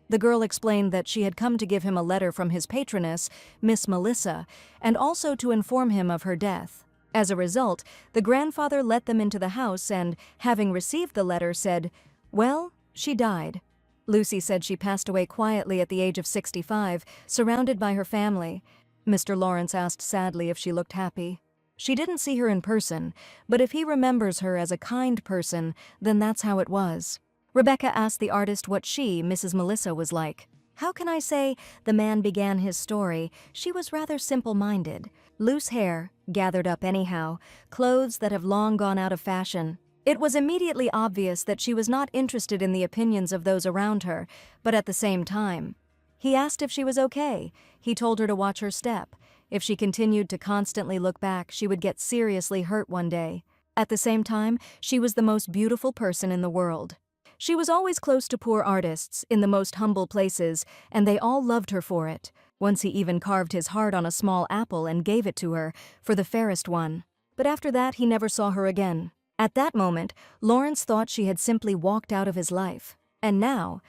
Speaker 1: The girl explained that she had come to give him a letter from his patroness, Miss Melissa, and also to inform him of her death. As a result, the grandfather let them into the house and, having received the letter, said, well, she died. Lucy said she passed away quietly at the age of 65, surrounded by her family. Mr. Lawrence asked sadly if she looked happy. She didn't see her in person, but if he remembers her as a kind person, then that's how it was. Rebecca asked the artist what she, Mrs. Melissa, was like. How can I say? The man began his story. She was rather simple-minded. Loose hair, gathered up anyhow, clothes that have long gone out of fashion. It was immediately obvious that she was not interested in the opinions of those around her, but at the same time. He asked if she was okay. He told her to watch her step. If she continued to constantly look back, she would get seriously hurt one day. At the same time, she was the most beautiful person in the world. She was always close to poor artists, in the most humble places, and they all loved her for it. Once he even carved his heart on a small apple and gave it to her, for the fairest one. But after that, he never saw her again. At that moment, Lawrence thought she had simply walked out of his life. And now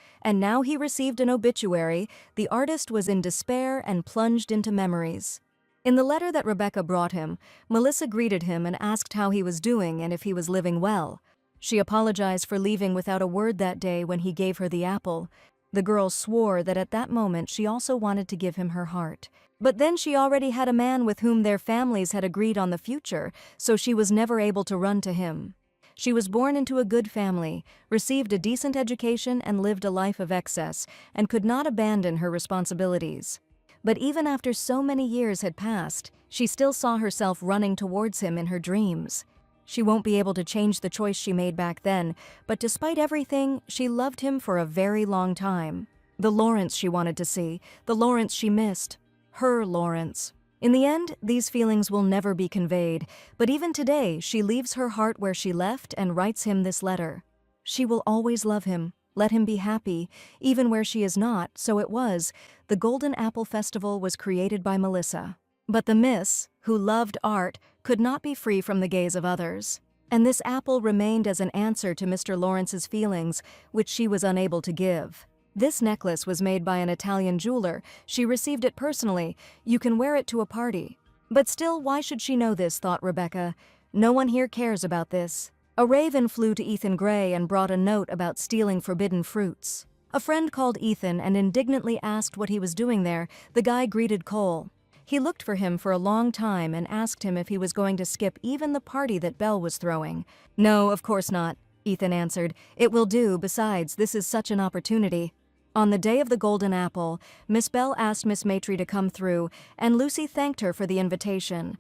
Speaker 1: he received an obituary. The artist was in despair and plunged into memories. In the letter that Rebecca brought him, Melissa greeted him and asked how he was doing and if he was living well. She apologized for leaving without a word that day when he gave her the apple. The girl swore that at that moment she also wanted to give him her heart. But then she already had a man with whom their families had agreed on the future, so she was never able to run to him. She was born into a good family, received a decent education and lived a life of excess, and could not abandon her responsibilities. But even after so many years had passed, she still saw herself running towards him in her dreams. She won't be able to change the choice she made back then, but despite everything, she loved him for a very long time. The Lawrence she wanted to see, the Lawrence she missed. Her Lawrence. In the end, these feelings will never be conveyed, but even today, she leaves her heart where she left and writes him this letter. She will always love him, let him be happy, even where she is not, so it was. The Golden Apple Festival was created by Melissa. But the Miss, who loved art, could not be free from the gaze of others. And this apple remained as an answer to Mr. Lawrence's feelings, which she was unable to give. This necklace was made by an Italian jeweler. She received it personally. You can wear it to a party. But still, why should she know this, thought Rebecca. No one here cares about this. A raven flew to Ethan Gray and brought a note about stealing forbidden fruits. A friend called Ethan and indignantly asked what he was doing there. The guy greeted Cole. He looked for him for a long time and asked him if he was going to skip even the party that Belle was throwing. No, of course not, Ethan answered. It will do, besides, this is such an opportunity. On the day of the Golden Apple, Miss Belle asked Miss Matry to come through, and Lucy thanked her for the invitation.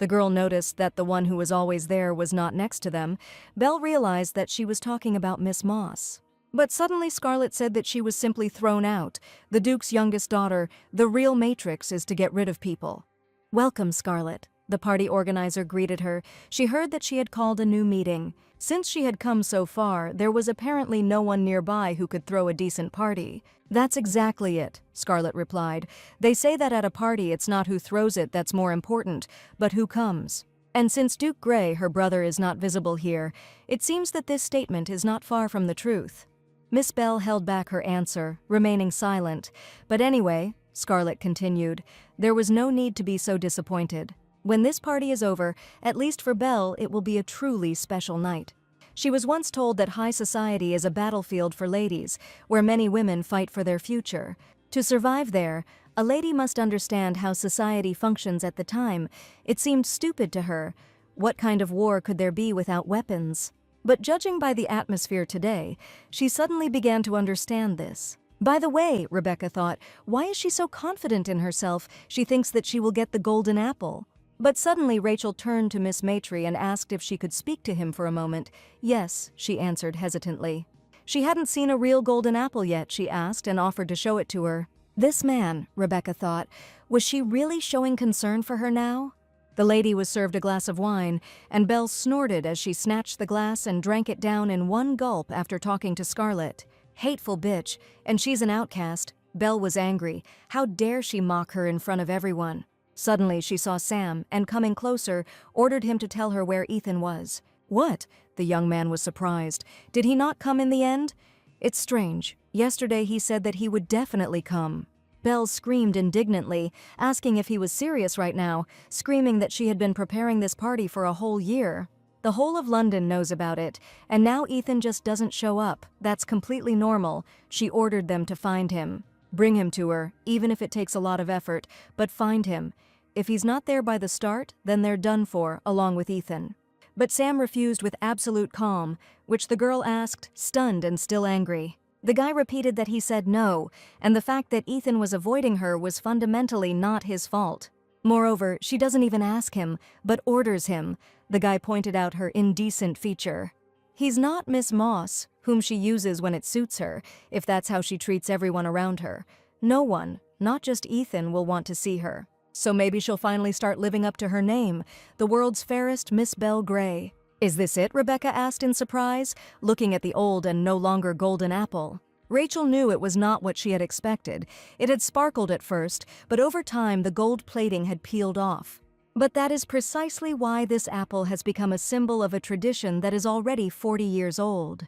Speaker 1: The girl noticed that the one who was always there was not next to them. Belle realized that she was talking about Miss Moss. But suddenly Scarlett said that she was simply thrown out. The Duke's youngest daughter, the real Matrix, is to get rid of people. Welcome, Scarlett. The party organizer greeted her. She heard that she had called a new meeting. Since she had come so far, there was apparently no one nearby who could throw a decent party. That's exactly it, Scarlett replied. They say that at a party it's not who throws it that's more important, but who comes. And since Duke Gray, her brother, is not visible here, it seems that this statement is not far from the truth. Miss Belle held back her answer, remaining silent. But anyway, Scarlett continued, there was no need to be so disappointed. When this party is over, at least for Belle, it will be a truly special night. She was once told that high society is a battlefield for ladies, where many women fight for their future. To survive there, a lady must understand how society functions at the time. It seemed stupid to her. What kind of war could there be without weapons? But judging by the atmosphere today, she suddenly began to understand this. By the way, Rebecca thought, why is she so confident in herself? She thinks that she will get the golden apple. But suddenly Rachel turned to Miss Matry and asked if she could speak to him for a moment. Yes, she answered hesitantly. She hadn't seen a real golden apple yet, she asked, and offered to show it to her. This man, Rebecca thought, was she really showing concern for her now? The lady was served a glass of wine, and Belle snorted as she snatched the glass and drank it down in one gulp after talking to Scarlett. Hateful bitch, and she's an outcast. Belle was angry. How dare she mock her in front of everyone? Suddenly she saw Sam, and coming closer, ordered him to tell her where Ethan was. What? The young man was surprised. Did he not come in the end? It's strange. Yesterday he said that he would definitely come. Belle screamed indignantly, asking if he was serious right now, screaming that she had been preparing this party for a whole year. The whole of London knows about it, and now Ethan just doesn't show up. That's completely normal. She ordered them to find him. Bring him to her, even if it takes a lot of effort, but find him. If he's not there by the start, then they're done for, along with Ethan. But Sam refused with absolute calm, which the girl asked, stunned and still angry. The guy repeated that he said no, and the fact that Ethan was avoiding her was fundamentally not his fault. Moreover, she doesn't even ask him, but orders him. The guy pointed out her indecent feature. He's not Miss Moss, whom she uses when it suits her, if that's how she treats everyone around her. No one, not just Ethan, will want to see her. So maybe she'll finally start living up to her name, the world's fairest Miss Belle Gray. Is this it? Rebecca asked in surprise, looking at the old and no longer golden apple. Rachel knew it was not what she had expected. It had sparkled at first, but over time the gold plating had peeled off. But that is precisely why this apple has become a symbol of a tradition that is already 40 years old.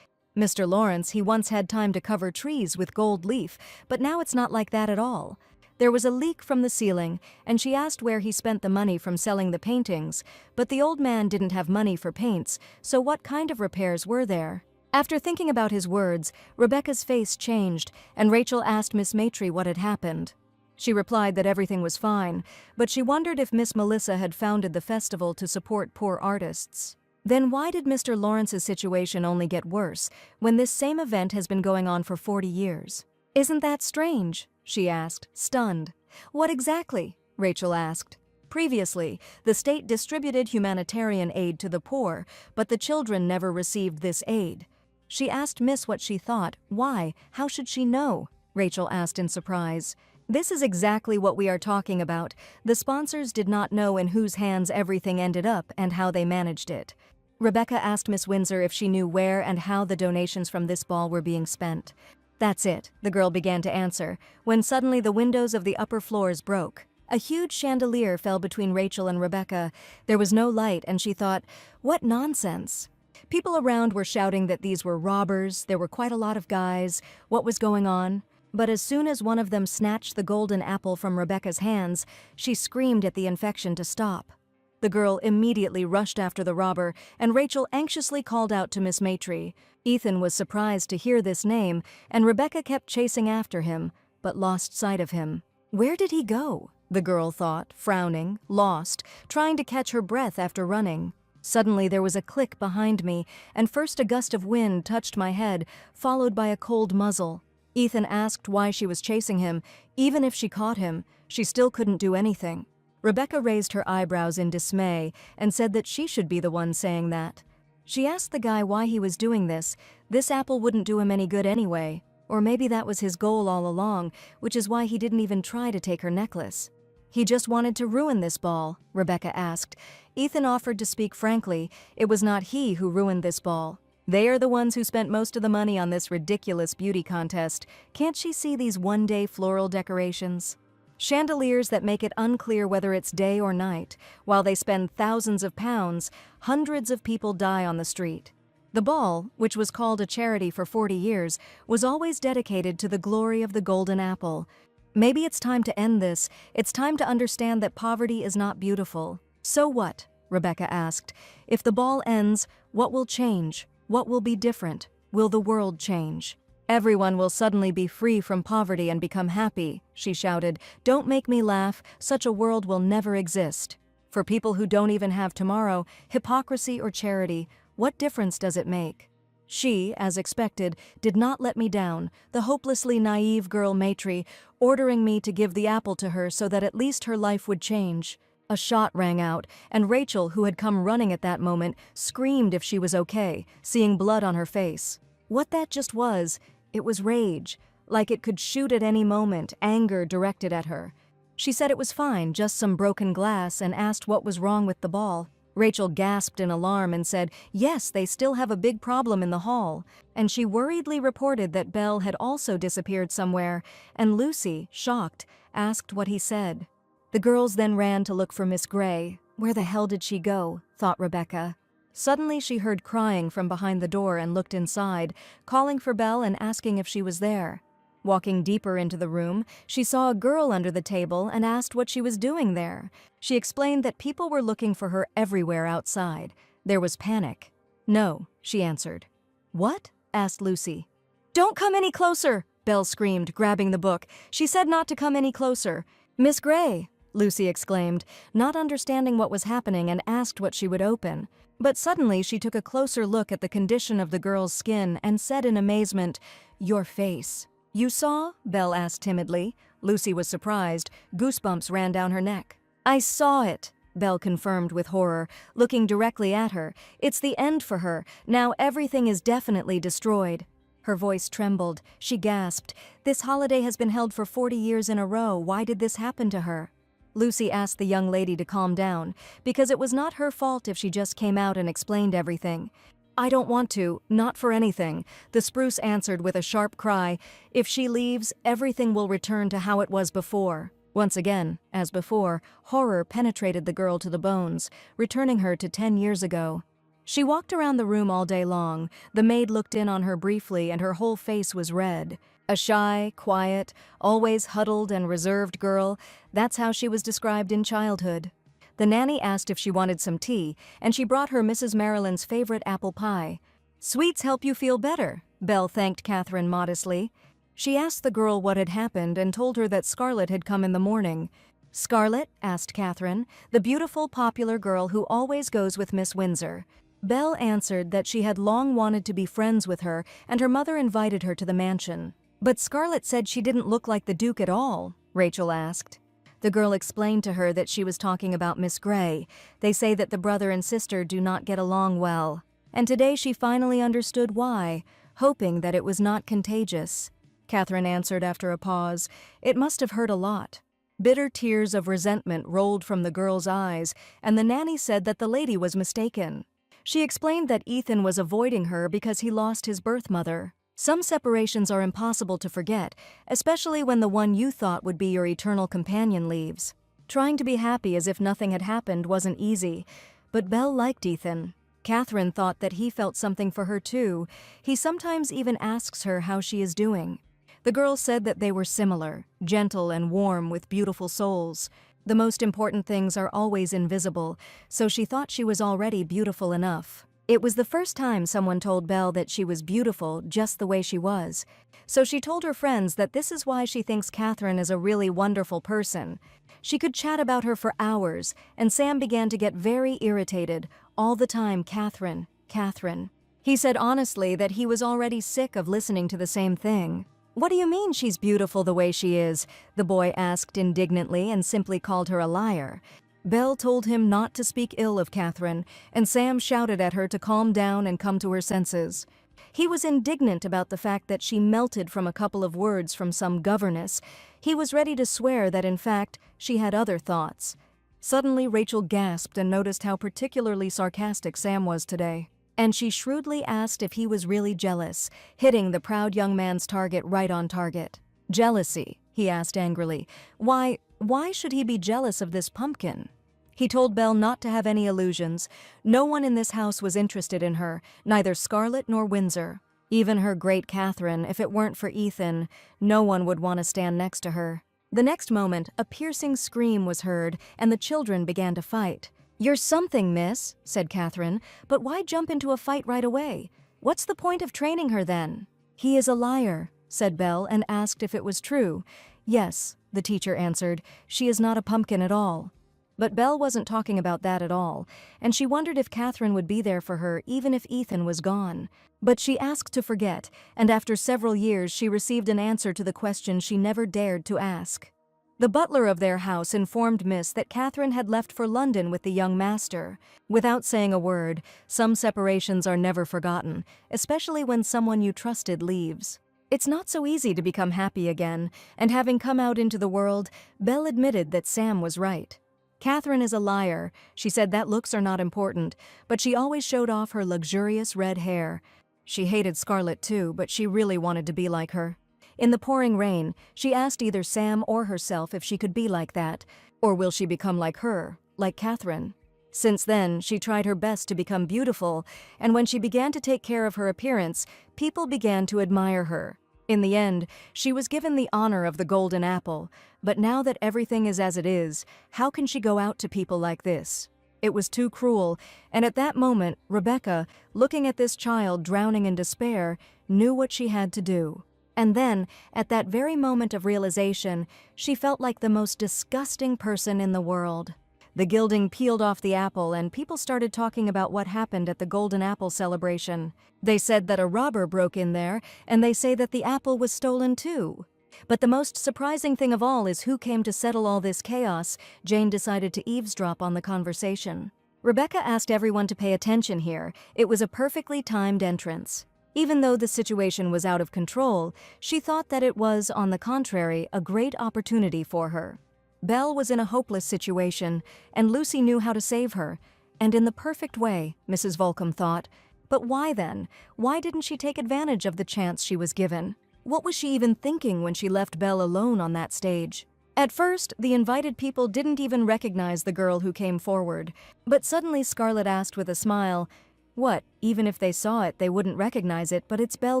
Speaker 1: Mr. Lawrence, he once had time to cover trees with gold leaf, but now it's not like that at all. There was a leak from the ceiling, and she asked where he spent the money from selling the paintings, but the old man didn't have money for paints, so what kind of repairs were there? After thinking about his words, Rebecca's face changed, and Rachel asked Miss Matry what had happened. She replied that everything was fine, but she wondered if Miss Melissa had founded the festival to support poor artists. Then why did Mr. Lawrence's situation only get worse, when this same event has been going on for 40 years? "Isn't that strange?" she asked, stunned. "What exactly?" Rachel asked. Previously, the state distributed humanitarian aid to the poor, but the children never received this aid. She asked Miss what she thought. Why? How should she know? Rachel asked in surprise. This is exactly what we are talking about. The sponsors did not know in whose hands everything ended up and how they managed it. Rebecca asked Miss Windsor if she knew where and how the donations from this ball were being spent. "That's it," the girl began to answer, when suddenly the windows of the upper floors broke. A huge chandelier fell between Rachel and Rebecca. There was no light, and she thought, what nonsense. People around were shouting that these were robbers, there were quite a lot of guys, what was going on? But as soon as one of them snatched the golden apple from Rebecca's hands, she screamed at the infection to stop. The girl immediately rushed after the robber, and Rachel anxiously called out to Miss Matry. Ethan was surprised to hear this name, and Rebecca kept chasing after him, but lost sight of him. Where did he go? The girl thought, frowning, lost, trying to catch her breath after running. Suddenly there was a click behind me, and first a gust of wind touched my head, followed by a cold muzzle. Ethan asked why she was chasing him. Even if she caught him, she still couldn't do anything. Rebecca raised her eyebrows in dismay and said that she should be the one saying that. She asked the guy why he was doing this. This apple wouldn't do him any good anyway. Or maybe that was his goal all along, which is why he didn't even try to take her necklace. He just wanted to ruin this ball, Rebecca asked. Ethan offered to speak frankly. It was not he who ruined this ball. They are the ones who spent most of the money on this ridiculous beauty contest. Can't she see these one-day floral decorations? Chandeliers that make it unclear whether it's day or night. While they spend thousands of pounds, hundreds of people die on the street. The ball, which was called a charity for 40 years, was always dedicated to the glory of the golden apple. Maybe it's time to end this. It's time to understand that poverty is not beautiful. So what? Rebecca asked. If the ball ends, what will change? What will be different? Will the world change? Everyone will suddenly be free from poverty and become happy, she shouted. Don't make me laugh. Such a world will never exist. For people who don't even have tomorrow, hypocrisy or charity, what difference does it make? She, as expected, did not let me down, the hopelessly naive girl Matry, ordering me to give the apple to her so that at least her life would change. A shot rang out, and Rachel, who had come running at that moment, screamed if she was okay, seeing blood on her face. What that just was, it was rage, like it could shoot at any moment, anger directed at her. She said it was fine, just some broken glass, and asked what was wrong with the ball. Rachel gasped in alarm and said, yes, they still have a big problem in the hall. And she worriedly reported that Belle had also disappeared somewhere, and Lucy, shocked, asked what he said. The girls then ran to look for Miss Gray. Where the hell did she go? Thought Rebecca. Suddenly she heard crying from behind the door and looked inside, calling for Belle and asking if she was there. Walking deeper into the room, she saw a girl under the table and asked what she was doing there. She explained that people were looking for her everywhere outside. There was panic. No, she answered. What? Asked Lucy. Don't come any closer, Belle screamed, grabbing the book. She said not to come any closer. Miss Gray, Lucy exclaimed, not understanding what was happening, and asked what she would open. But suddenly she took a closer look at the condition of the girl's skin and said in amazement, your face. You saw? Belle asked timidly. Lucy was surprised. Goosebumps ran down her neck. I saw it, Belle confirmed with horror, looking directly at her. It's the end for her. Now everything is definitely destroyed. Her voice trembled. She gasped. This holiday has been held for 40 years in a row. Why did this happen to her? Lucy asked the young lady to calm down, because it was not her fault if she just came out and explained everything. I don't want to, not for anything, the spruce answered with a sharp cry. If she leaves, everything will return to how it was before. Once again, as before, horror penetrated the girl to the bones, returning her to 10 years ago. She walked around the room all day long. The maid looked in on her briefly and her whole face was red. A shy, quiet, always huddled and reserved girl, that's how she was described in childhood. The nanny asked if she wanted some tea, and she brought her Mrs. Marilyn's favorite apple pie. "Sweets help you feel better," Belle thanked Catherine modestly. She asked the girl what had happened and told her that Scarlett had come in the morning. "Scarlett?" asked Catherine, "the beautiful, popular girl who always goes with Miss Windsor." Belle answered that she had long wanted to be friends with her and her mother invited her to the mansion. "But Scarlett said she didn't look like the Duke at all," Rachel asked. The girl explained to her that she was talking about Miss Grey. They say that the brother and sister do not get along well. And today she finally understood why, hoping that it was not contagious. Catherine answered after a pause. It must have hurt a lot. Bitter tears of resentment rolled from the girl's eyes, and the nanny said that the lady was mistaken. She explained that Ethan was avoiding her because he lost his birth mother. Some separations are impossible to forget, especially when the one you thought would be your eternal companion leaves. Trying to be happy as if nothing had happened wasn't easy, but Belle liked Ethan. Catherine thought that he felt something for her too. He sometimes even asks her how she is doing. The girl said that they were similar, gentle and warm with beautiful souls. The most important things are always invisible, so she thought she was already beautiful enough. It was the first time someone told Belle that she was beautiful just the way she was. So she told her friends that this is why she thinks Catherine is a really wonderful person. She could chat about her for hours, and Sam began to get very irritated, all the time, "Catherine, Catherine." He said honestly that he was already sick of listening to the same thing. "What do you mean she's beautiful the way she is?" the boy asked indignantly and simply called her a liar. Belle told him not to speak ill of Catherine, and Sam shouted at her to calm down and come to her senses. He was indignant about the fact that she melted from a couple of words from some governess. He was ready to swear that, in fact, she had other thoughts. Suddenly, Rachel gasped and noticed how particularly sarcastic Sam was today. And she shrewdly asked if he was really jealous, hitting the proud young man's target right on target. "Jealousy?" he asked angrily. Why should he be jealous of this pumpkin?" He told Belle not to have any illusions. No one in this house was interested in her, neither Scarlett nor Windsor. Even her great Catherine, if it weren't for Ethan, no one would want to stand next to her. The next moment, a piercing scream was heard, and the children began to fight. "You're something, miss," said Catherine, "but why jump into a fight right away? What's the point of training her then?" "He is a liar," said Belle, and asked if it was true. "Yes," the teacher answered, "she is not a pumpkin at all." But Belle wasn't talking about that at all, and she wondered if Catherine would be there for her even if Ethan was gone. But she asked to forget, and after several years she received an answer to the question she never dared to ask. The butler of their house informed Miss that Catherine had left for London with the young master. Without saying a word, some separations are never forgotten, especially when someone you trusted leaves. It's not so easy to become happy again, and having come out into the world, Belle admitted that Sam was right. Catherine is a liar. She said that looks are not important, but she always showed off her luxurious red hair. She hated Scarlett too, but she really wanted to be like her. In the pouring rain, she asked either Sam or herself if she could be like that, or will she become like her, like Catherine? Since then, she tried her best to become beautiful, and when she began to take care of her appearance, people began to admire her. In the end, she was given the honor of the golden apple, but now that everything is as it is, how can she go out to people like this? It was too cruel, and at that moment, Rebecca, looking at this child drowning in despair, knew what she had to do. And then, at that very moment of realization, she felt like the most disgusting person in the world. The gilding peeled off the apple, and people started talking about what happened at the Golden Apple celebration. They said that a robber broke in there, and they say that the apple was stolen too. But the most surprising thing of all is who came to settle all this chaos. Jane decided to eavesdrop on the conversation. Rebecca asked everyone to pay attention here. It was a perfectly timed entrance. Even though the situation was out of control, she thought that it was, on the contrary, a great opportunity for her. Belle was in a hopeless situation, and Lucy knew how to save her. And in the perfect way, Mrs. Volcom thought. But why then? Why didn't she take advantage of the chance she was given? What was she even thinking when she left Belle alone on that stage? At first, the invited people didn't even recognize the girl who came forward. But suddenly Scarlett asked with a smile, "What, even if they saw it, they wouldn't recognize it, but it's Belle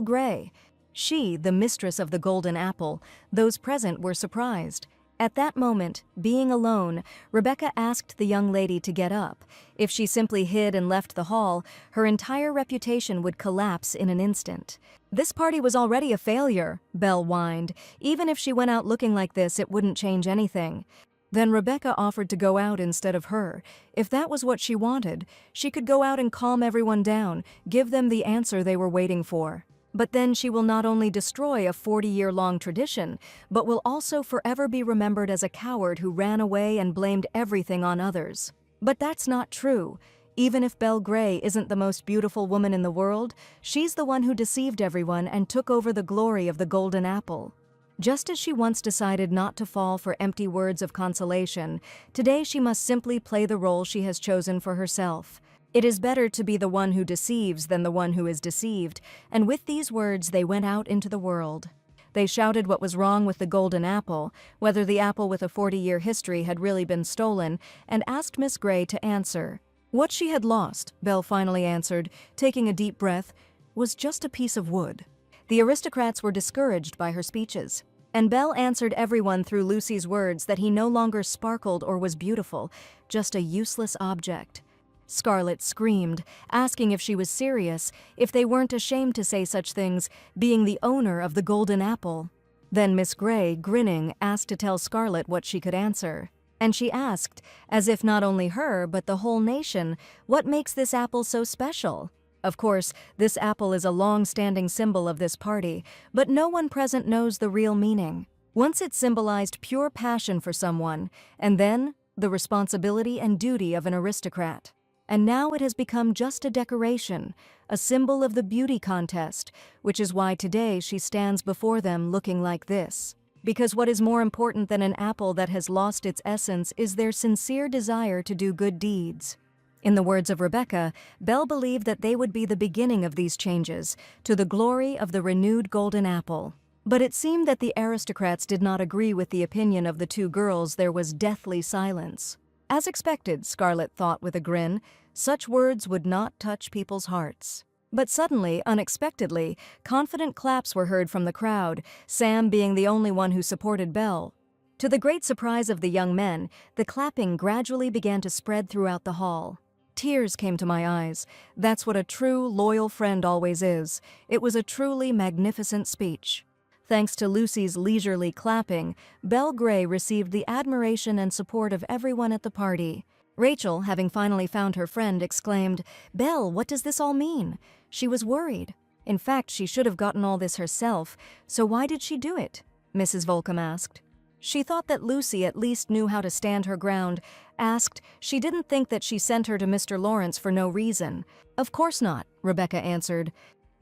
Speaker 1: Grey." She, the mistress of the golden apple, those present were surprised. At that moment, being alone, Rebecca asked the young lady to get up. If she simply hid and left the hall, her entire reputation would collapse in an instant. This party was already a failure, Belle whined. Even if she went out looking like this, it wouldn't change anything. Then Rebecca offered to go out instead of her. If that was what she wanted, she could go out and calm everyone down, give them the answer they were waiting for. But then she will not only destroy a 40-year-long tradition, but will also forever be remembered as a coward who ran away and blamed everything on others. But that's not true. Even if Belle Gray isn't the most beautiful woman in the world, she's the one who deceived everyone and took over the glory of the golden apple. Just as she once decided not to fall for empty words of consolation, today she must simply play the role she has chosen for herself. It is better to be the one who deceives than the one who is deceived, and with these words they went out into the world. They shouted what was wrong with the golden apple, whether the apple with a 40-year history had really been stolen, and asked Miss Gray to answer. What she had lost, Belle finally answered, taking a deep breath, was just a piece of wood. The aristocrats were discouraged by her speeches, and Belle answered everyone through Lucy's words that he no longer sparkled or was beautiful, just a useless object. Scarlet screamed, asking if she was serious, if they weren't ashamed to say such things, being the owner of the golden apple. Then Miss Gray, grinning, asked to tell Scarlet what she could answer. And she asked, as if not only her but the whole nation, what makes this apple so special? Of course, this apple is a long-standing symbol of this party, but no one present knows the real meaning. Once it symbolized pure passion for someone, and then the responsibility and duty of an aristocrat. And now it has become just a decoration, a symbol of the beauty contest, which is why today she stands before them looking like this. Because what is more important than an apple that has lost its essence is their sincere desire to do good deeds. In the words of Rebecca, Belle believed that they would be the beginning of these changes, to the glory of the renewed golden apple. But it seemed that the aristocrats did not agree with the opinion of the two girls. There was deathly silence. As expected, Scarlet thought with a grin, such words would not touch people's hearts. But suddenly, unexpectedly, confident claps were heard from the crowd, Sam being the only one who supported Belle. To the great surprise of the young men, the clapping gradually began to spread throughout the hall. Tears came to my eyes. That's what a true, loyal friend always is. It was a truly magnificent speech. Thanks to Lucy's leisurely clapping, Belle Gray received the admiration and support of everyone at the party. Rachel, having finally found her friend, exclaimed, "Belle, what does this all mean?" She was worried. In fact, she should have gotten all this herself, so why did she do it? Mrs. Volcom asked. She thought that Lucy at least knew how to stand her ground, asked, she didn't think that she sent her to Mr. Lawrence for no reason. Of course not, Rebecca answered.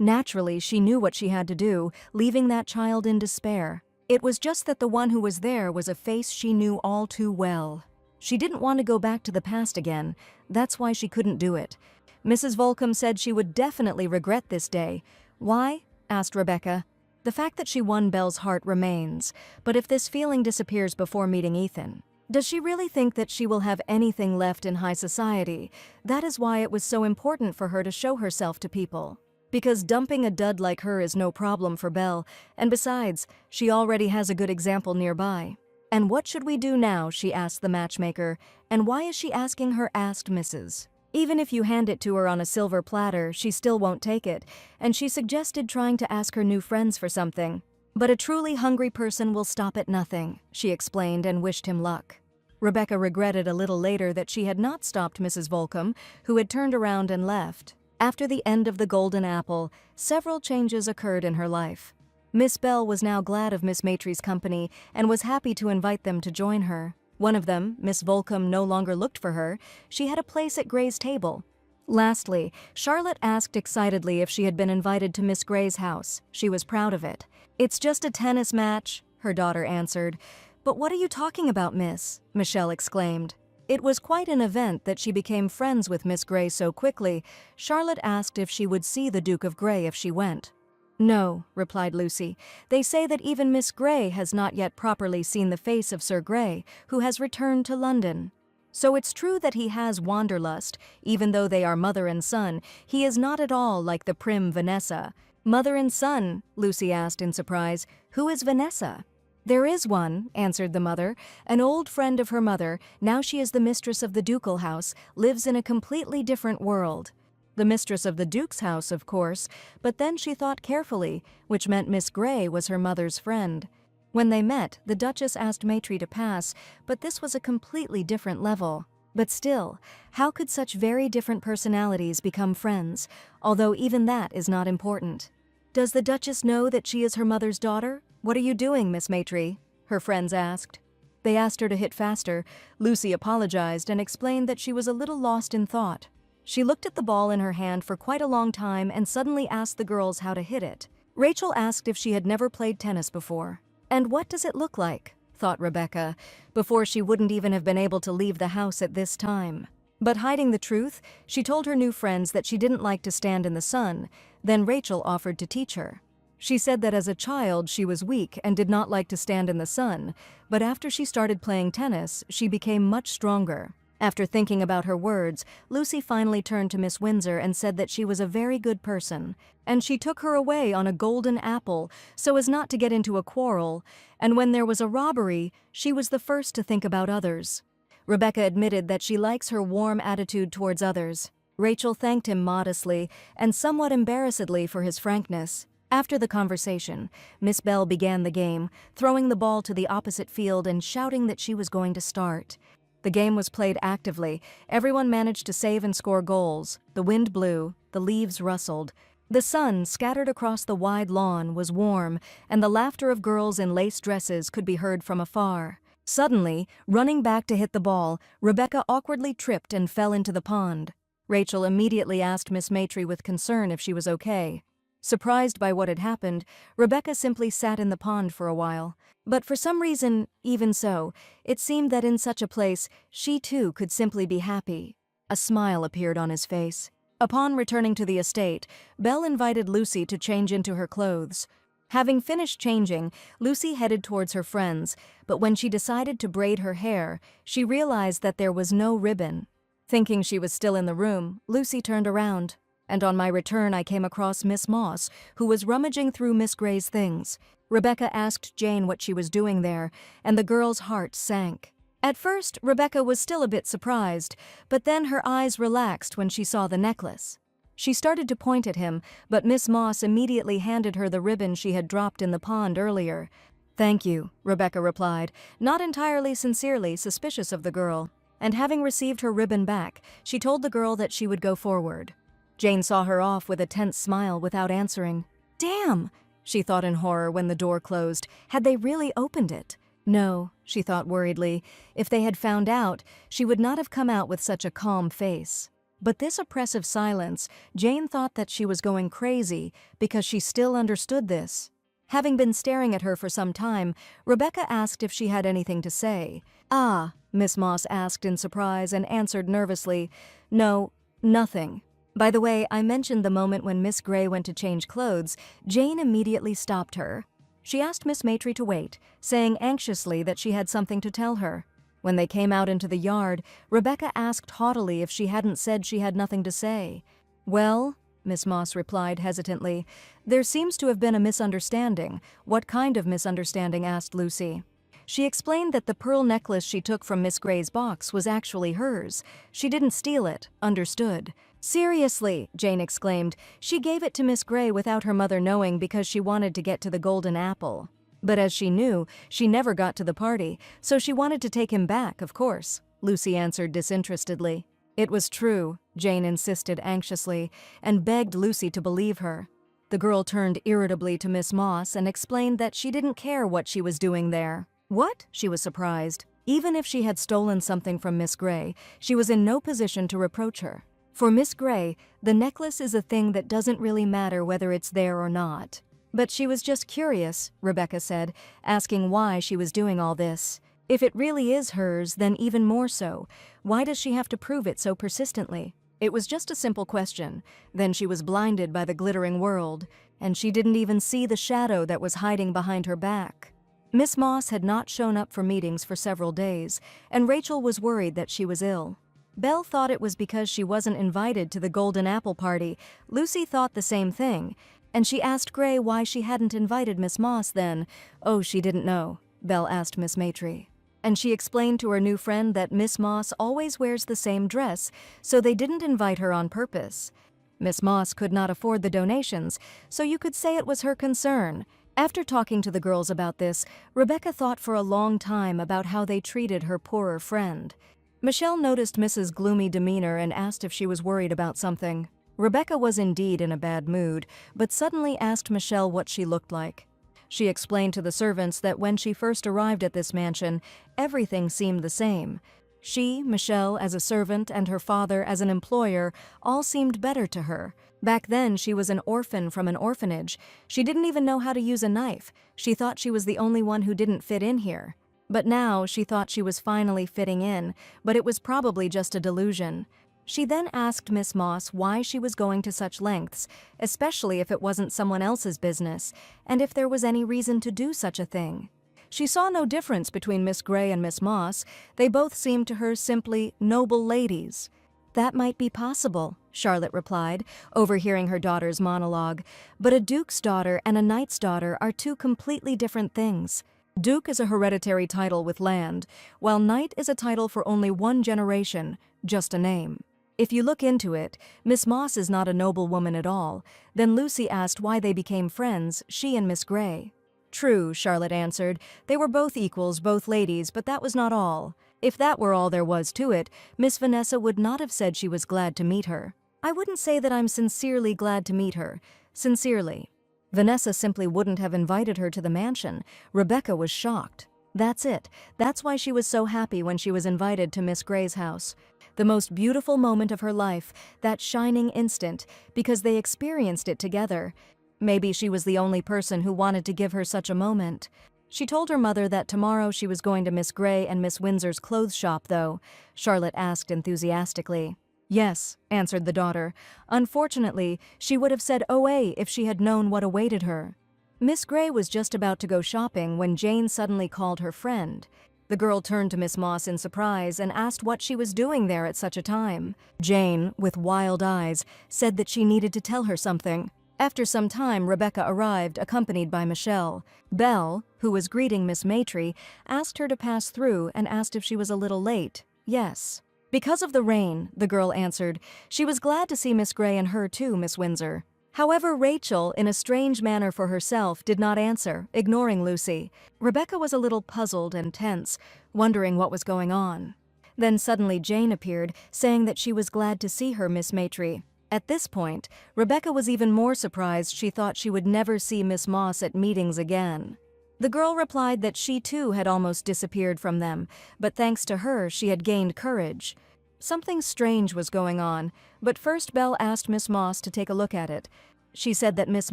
Speaker 1: Naturally, she knew what she had to do, leaving that child in despair. It was just that the one who was there was a face she knew all too well. She didn't want to go back to the past again. That's why she couldn't do it. Mrs. Volcom said she would definitely regret this day. Why? Asked Rebecca. The fact that she won Belle's heart remains, but if this feeling disappears before meeting Ethan, does she really think that she will have anything left in high society? That is why it was so important for her to show herself to people. Because dumping a dud like her is no problem for Belle, and besides, she already has a good example nearby. And what should we do now, she asked the matchmaker, and why is she asking her, asked Mrs. Even if you hand it to her on a silver platter, she still won't take it, and she suggested trying to ask her new friends for something. But a truly hungry person will stop at nothing, she explained and wished him luck. Rebecca regretted a little later that she had not stopped Mrs. Volcom, who had turned around and left. After the end of the golden apple, several changes occurred in her life. Miss Belle was now glad of Miss Maitry's company and was happy to invite them to join her. One of them, Miss Volcom, no longer looked for her. She had a place at Gray's table. Lastly, Charlotte asked excitedly if she had been invited to Miss Gray's house. She was proud of it. "It's just a tennis match," her daughter answered. "But what are you talking about, miss?" Michelle exclaimed. It was quite an event that she became friends with Miss Gray so quickly. Charlotte asked if she would see the Duke of Gray if she went. "No," replied Lucy. "They say that even Miss Gray has not yet properly seen the face of Sir Gray, who has returned to London. So it's true that he has wanderlust. Even though they are mother and son, he is not at all like the prim Vanessa. "Mother and son," Lucy asked in surprise. "Who is Vanessa?" "There is one," answered the mother, "an old friend of her mother. Now she is the mistress of the ducal house, lives in a completely different world." The mistress of the Duke's house, of course, but then she thought carefully, which meant Miss Grey was her mother's friend. When they met, the Duchess asked Maitri to pass, but this was a completely different level. But still, how could such very different personalities become friends, although even that is not important? "Does the Duchess know that she is her mother's daughter? What are you doing, Miss Maitri?" her friends asked. They asked her to hit faster. Lucy apologized and explained that she was a little lost in thought. She looked at the ball in her hand for quite a long time and suddenly asked the girls how to hit it. Rachel asked if she had never played tennis before. "And what does it look like?" thought Rebecca, before she wouldn't even have been able to leave the house at this time. But hiding the truth, she told her new friends that she didn't like to stand in the sun. Then Rachel offered to teach her. She said that as a child she was weak and did not like to stand in the sun, but after she started playing tennis, she became much stronger. After thinking about her words, Lucy finally turned to Miss Windsor and said that she was a very good person, and she took her away on a golden apple so as not to get into a quarrel, and when there was a robbery, she was the first to think about others. Rebecca admitted that she likes her warm attitude towards others. Rachel thanked him modestly and somewhat embarrassedly for his frankness. After the conversation, Miss Bell began the game, throwing the ball to the opposite field and shouting that she was going to start. The game was played actively. Everyone managed to save and score goals. The wind blew, the leaves rustled. The sun, scattered across the wide lawn, was warm, and the laughter of girls in lace dresses could be heard from afar. Suddenly, running back to hit the ball, Rebecca awkwardly tripped and fell into the pond. Rachel immediately asked Miss Maitri with concern if she was okay. Surprised by what had happened, Rebecca simply sat in the pond for a while. But for some reason, even so, it seemed that in such a place, she too could simply be happy. A smile appeared on his face. Upon returning to the estate, Belle invited Lucy to change into her clothes. Having finished changing, Lucy headed towards her friends, but when she decided to braid her hair, she realized that there was no ribbon. Thinking she was still in the room, Lucy turned around, and on my return I came across Miss Moss, who was rummaging through Miss Grey's things. Rebecca asked Jane what she was doing there, and the girl's heart sank. At first, Rebecca was still a bit surprised, but then her eyes relaxed when she saw the necklace. She started to point at him, but Miss Moss immediately handed her the ribbon she had dropped in the pond earlier. "Thank you," Rebecca replied, not entirely sincerely suspicious of the girl. And having received her ribbon back, she told the girl that she would go forward. Jane saw her off with a tense smile without answering. "Damn!" she thought in horror when the door closed. Had they really opened it? No, she thought worriedly. If they had found out, she would not have come out with such a calm face. But this oppressive silence, Jane thought that she was going crazy because she still understood this. Having been staring at her for some time, Rebecca asked if she had anything to say. "Ah," Miss Moss asked in surprise and answered nervously, "No, nothing." By the way, I mentioned the moment when Miss Grey went to change clothes. Jane immediately stopped her. She asked Miss Maitri to wait, saying anxiously that she had something to tell her. When they came out into the yard, Rebecca asked haughtily if she hadn't said she had nothing to say. "Well," Miss Moss replied hesitantly, "there seems to have been a misunderstanding." "What kind of misunderstanding?" asked Lucy. She explained that the pearl necklace she took from Miss Grey's box was actually hers. She didn't steal it, understood. "Seriously," Jane exclaimed, "she gave it to Miss Grey without her mother knowing because she wanted to get to the golden apple. But as she knew, she never got to the party, so she wanted to take him back, of course," Lucy answered disinterestedly. It was true, Jane insisted anxiously, and begged Lucy to believe her. The girl turned irritably to Miss Moss and explained that she didn't care what she was doing there. What? She was surprised. Even if she had stolen something from Miss Grey, she was in no position to reproach her. For Miss Grey, the necklace is a thing that doesn't really matter whether it's there or not. But she was just curious, Rebecca said, asking why she was doing all this. If it really is hers, then even more so. Why does she have to prove it so persistently? It was just a simple question. Then she was blinded by the glittering world, and she didn't even see the shadow that was hiding behind her back. Miss Moss had not shown up for meetings for several days, and Rachel was worried that she was ill. Belle thought it was because she wasn't invited to the Golden Apple party. Lucy thought the same thing. And she asked Gray why she hadn't invited Miss Moss then. Oh, she didn't know, Belle asked Miss Matry. And she explained to her new friend that Miss Moss always wears the same dress, so they didn't invite her on purpose. Miss Moss could not afford the donations, so you could say it was her concern. After talking to the girls about this, Rebecca thought for a long time about how they treated her poorer friend. Michelle noticed Mrs. gloomy demeanor and asked if she was worried about something. Rebecca was indeed in a bad mood, but suddenly asked Michelle what she looked like. She explained to the servants that when she first arrived at this mansion, everything seemed the same. She, Michelle, as a servant, and her father, as an employer, all seemed better to her. Back then, she was an orphan from an orphanage. She didn't even know how to use a knife. She thought she was the only one who didn't fit in here. But now, she thought she was finally fitting in, but it was probably just a delusion. She then asked Miss Moss why she was going to such lengths, especially if it wasn't someone else's business, and if there was any reason to do such a thing. She saw no difference between Miss Gray and Miss Moss. They both seemed to her simply noble ladies. That might be possible, Charlotte replied, overhearing her daughter's monologue, but a duke's daughter and a knight's daughter are two completely different things. Duke is a hereditary title with land, while knight is a title for only one generation, just a name. If you look into it, Miss Moss is not a noble woman at all. Then Lucy asked why they became friends, she and Miss Gray. True, Charlotte answered. They were both equals, both ladies, but that was not all. If that were all there was to it, Miss Vanessa would not have said she was glad to meet her. I wouldn't say that I'm sincerely glad to meet her. Sincerely. Vanessa simply wouldn't have invited her to the mansion. Rebecca was shocked. That's it. That's why she was so happy when she was invited to Miss Gray's house. The most beautiful moment of her life, that shining instant, because they experienced it together. Maybe she was the only person who wanted to give her such a moment. She told her mother that tomorrow she was going to Miss Gray and Miss Windsor's clothes shop, though, Charlotte asked enthusiastically. Yes, answered the daughter. Unfortunately, she would have said OA if she had known what awaited her. Miss Gray was just about to go shopping when Jane suddenly called her friend. The girl turned to Miss Moss in surprise and asked what she was doing there at such a time. Jane, with wild eyes, said that she needed to tell her something. After some time, Rebecca arrived, accompanied by Michelle. Belle, who was greeting Miss Matry, asked her to pass through and asked if she was a little late. Yes. Because of the rain, the girl answered. She was glad to see Miss Gray and her too, Miss Windsor. However, Rachel, in a strange manner for herself, did not answer, ignoring Lucy. Rebecca was a little puzzled and tense, wondering what was going on. Then suddenly Jane appeared, saying that she was glad to see her, Miss Matry. At this point, Rebecca was even more surprised. She thought she would never see Miss Moss at meetings again. The girl replied that she too had almost disappeared from them, but thanks to her she had gained courage. Something strange was going on, but first Belle asked Miss Moss to take a look at it. She said that Miss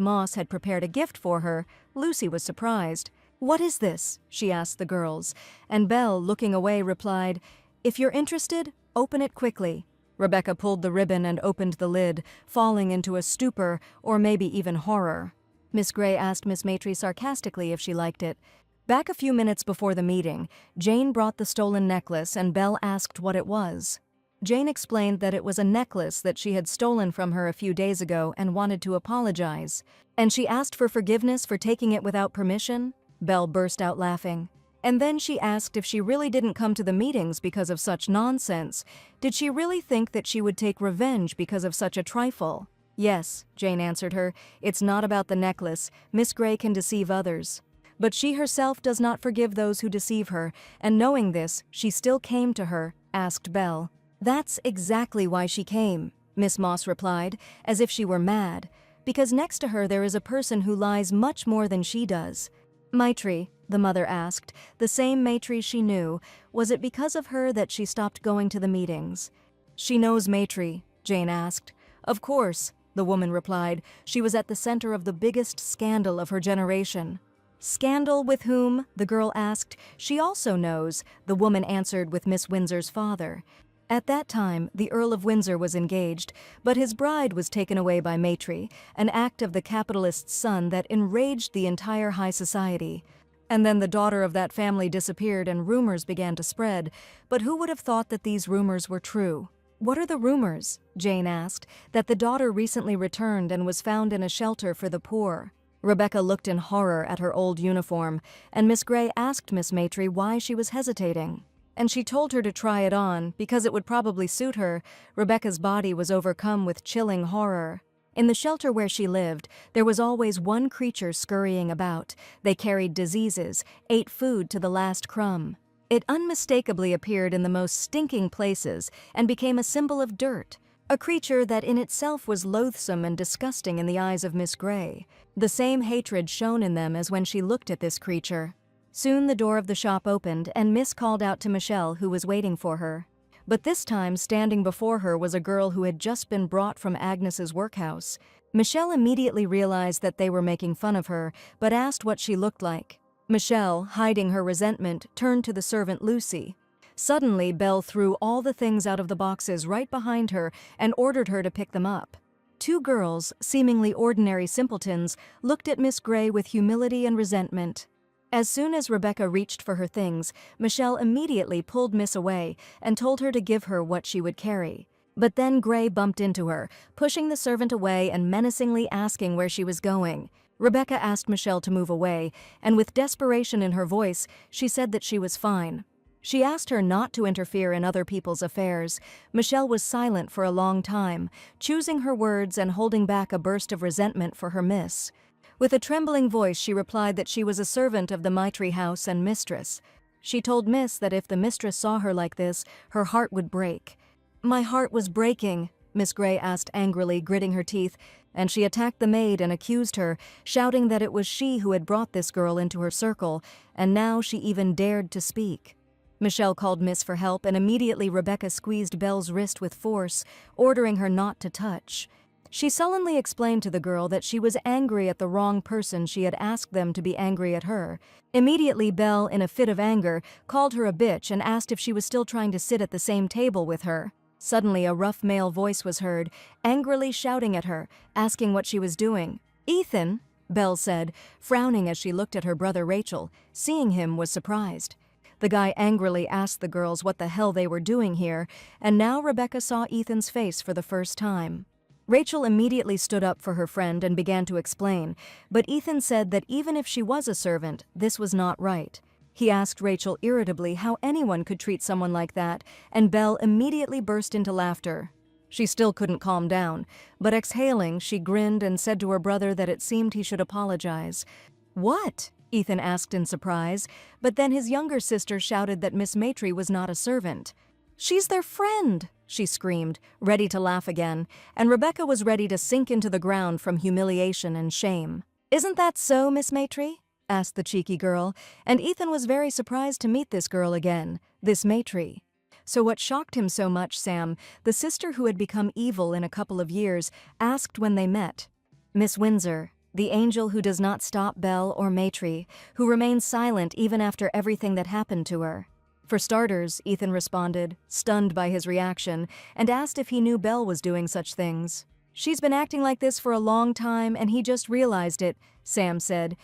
Speaker 1: Moss had prepared a gift for her. Lucy was surprised. "What is this?" she asked the girls, and Belle, looking away, replied, "If you're interested, open it quickly." Rebecca pulled the ribbon and opened the lid, falling into a stupor or maybe even horror. Miss Gray asked Miss Matry sarcastically if she liked it. Back a few minutes before the meeting, Jane brought the stolen necklace and Belle asked what it was. Jane explained that it was a necklace that she had stolen from her a few days ago and wanted to apologize. And she asked for forgiveness for taking it without permission? Belle burst out laughing. And then she asked if she really didn't come to the meetings because of such nonsense. Did she really think that she would take revenge because of such a trifle? Yes, Jane answered her. It's not about the necklace. Miss Gray can deceive others. But she herself does not forgive those who deceive her, and knowing this, she still came to her, asked Belle. That's exactly why she came, Miss Moss replied, as if she were mad, because next to her there is a person who lies much more than she does. Matry, the mother asked, the same Matry she knew. Was it because of her that she stopped going to the meetings? She knows Matry, Jane asked. Of course, the woman replied. She was at the center of the biggest scandal of her generation. Scandal with whom? The girl asked. She also knows, the woman answered, with Miss Windsor's father. At that time, the Earl of Windsor was engaged, but his bride was taken away by Matry, an act of the capitalist's son that enraged the entire high society. And then the daughter of that family disappeared and rumors began to spread, but who would have thought that these rumors were true? "What are the rumors?" Jane asked, "that the daughter recently returned and was found in a shelter for the poor." Rebecca looked in horror at her old uniform, and Miss Gray asked Miss Matry why she was hesitating. And she told her to try it on, because it would probably suit her. Rebecca's body was overcome with chilling horror. In the shelter where she lived, there was always one creature scurrying about. They carried diseases, ate food to the last crumb. It unmistakably appeared in the most stinking places and became a symbol of dirt, a creature that in itself was loathsome and disgusting in the eyes of Miss Gray. The same hatred shone in them as when she looked at this creature. Soon the door of the shop opened, and Miss called out to Michelle, who was waiting for her. But this time, standing before her was a girl who had just been brought from Agnes's workhouse. Michelle immediately realized that they were making fun of her, but asked what she looked like. Michelle, hiding her resentment, turned to the servant Lucy. Suddenly, Belle threw all the things out of the boxes right behind her and ordered her to pick them up. Two girls, seemingly ordinary simpletons, looked at Miss Gray with humility and resentment. As soon as Rebecca reached for her things, Michelle immediately pulled Miss away and told her to give her what she would carry. But then Gray bumped into her, pushing the servant away and menacingly asking where she was going. Rebecca asked Michelle to move away, and with desperation in her voice, she said that she was fine. She asked her not to interfere in other people's affairs. Michelle was silent for a long time, choosing her words and holding back a burst of resentment for her miss. With a trembling voice, she replied that she was a servant of the Mitry house and mistress. She told Miss that if the mistress saw her like this, her heart would break. "My heart was breaking," Miss Gray asked angrily, gritting her teeth, and she attacked the maid and accused her, shouting that it was she who had brought this girl into her circle, and now she even dared to speak. Michelle called Miss for help, and immediately Rebecca squeezed Belle's wrist with force, ordering her not to touch. She sullenly explained to the girl that she was angry at the wrong person. She had asked them to be angry at her. Immediately, Belle, in a fit of anger, called her a bitch and asked if she was still trying to sit at the same table with her. Suddenly, a rough male voice was heard, angrily shouting at her, asking what she was doing. "Ethan," Belle said, frowning as she looked at her brother Rachel. Seeing him was surprised. The guy angrily asked the girls what the hell they were doing here, and now Rebecca saw Ethan's face for the first time. Rachel immediately stood up for her friend and began to explain, but Ethan said that even if she was a servant, this was not right. He asked Rachel irritably how anyone could treat someone like that, and Belle immediately burst into laughter. She still couldn't calm down, but exhaling, she grinned and said to her brother that it seemed he should apologize. "What?" Ethan asked in surprise, but then his younger sister shouted that Miss Matry was not a servant. "She's their friend!" she screamed, ready to laugh again, and Rebecca was ready to sink into the ground from humiliation and shame. "Isn't that so, Miss Matry?" asked the cheeky girl, and Ethan was very surprised to meet this girl again, this Matry. So what shocked him so much, Sam, the sister who had become evil in a couple of years, asked when they met. "Miss Windsor, the angel who does not stop Belle or Matry, who remains silent even after everything that happened to her." "For starters," Ethan responded, stunned by his reaction, and asked if he knew Belle was doing such things. "She's been acting like this for a long time, and he just realized it," Sam said.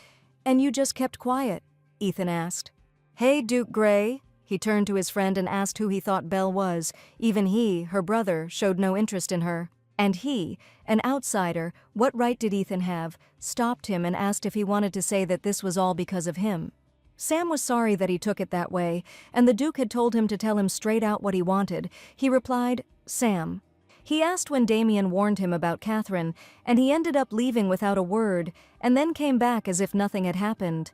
Speaker 1: "And you just kept quiet?" Ethan asked. "Hey, Duke Gray." He turned to his friend and asked who he thought Belle was. Even he, her brother, showed no interest in her. And he, an outsider, what right did Ethan have, stopped him and asked if he wanted to say that this was all because of him. Sam was sorry that he took it that way, and the Duke had told him to tell him straight out what he wanted. He replied, "Sam." He asked when Damien warned him about Catherine, and he ended up leaving without a word, and then came back as if nothing had happened.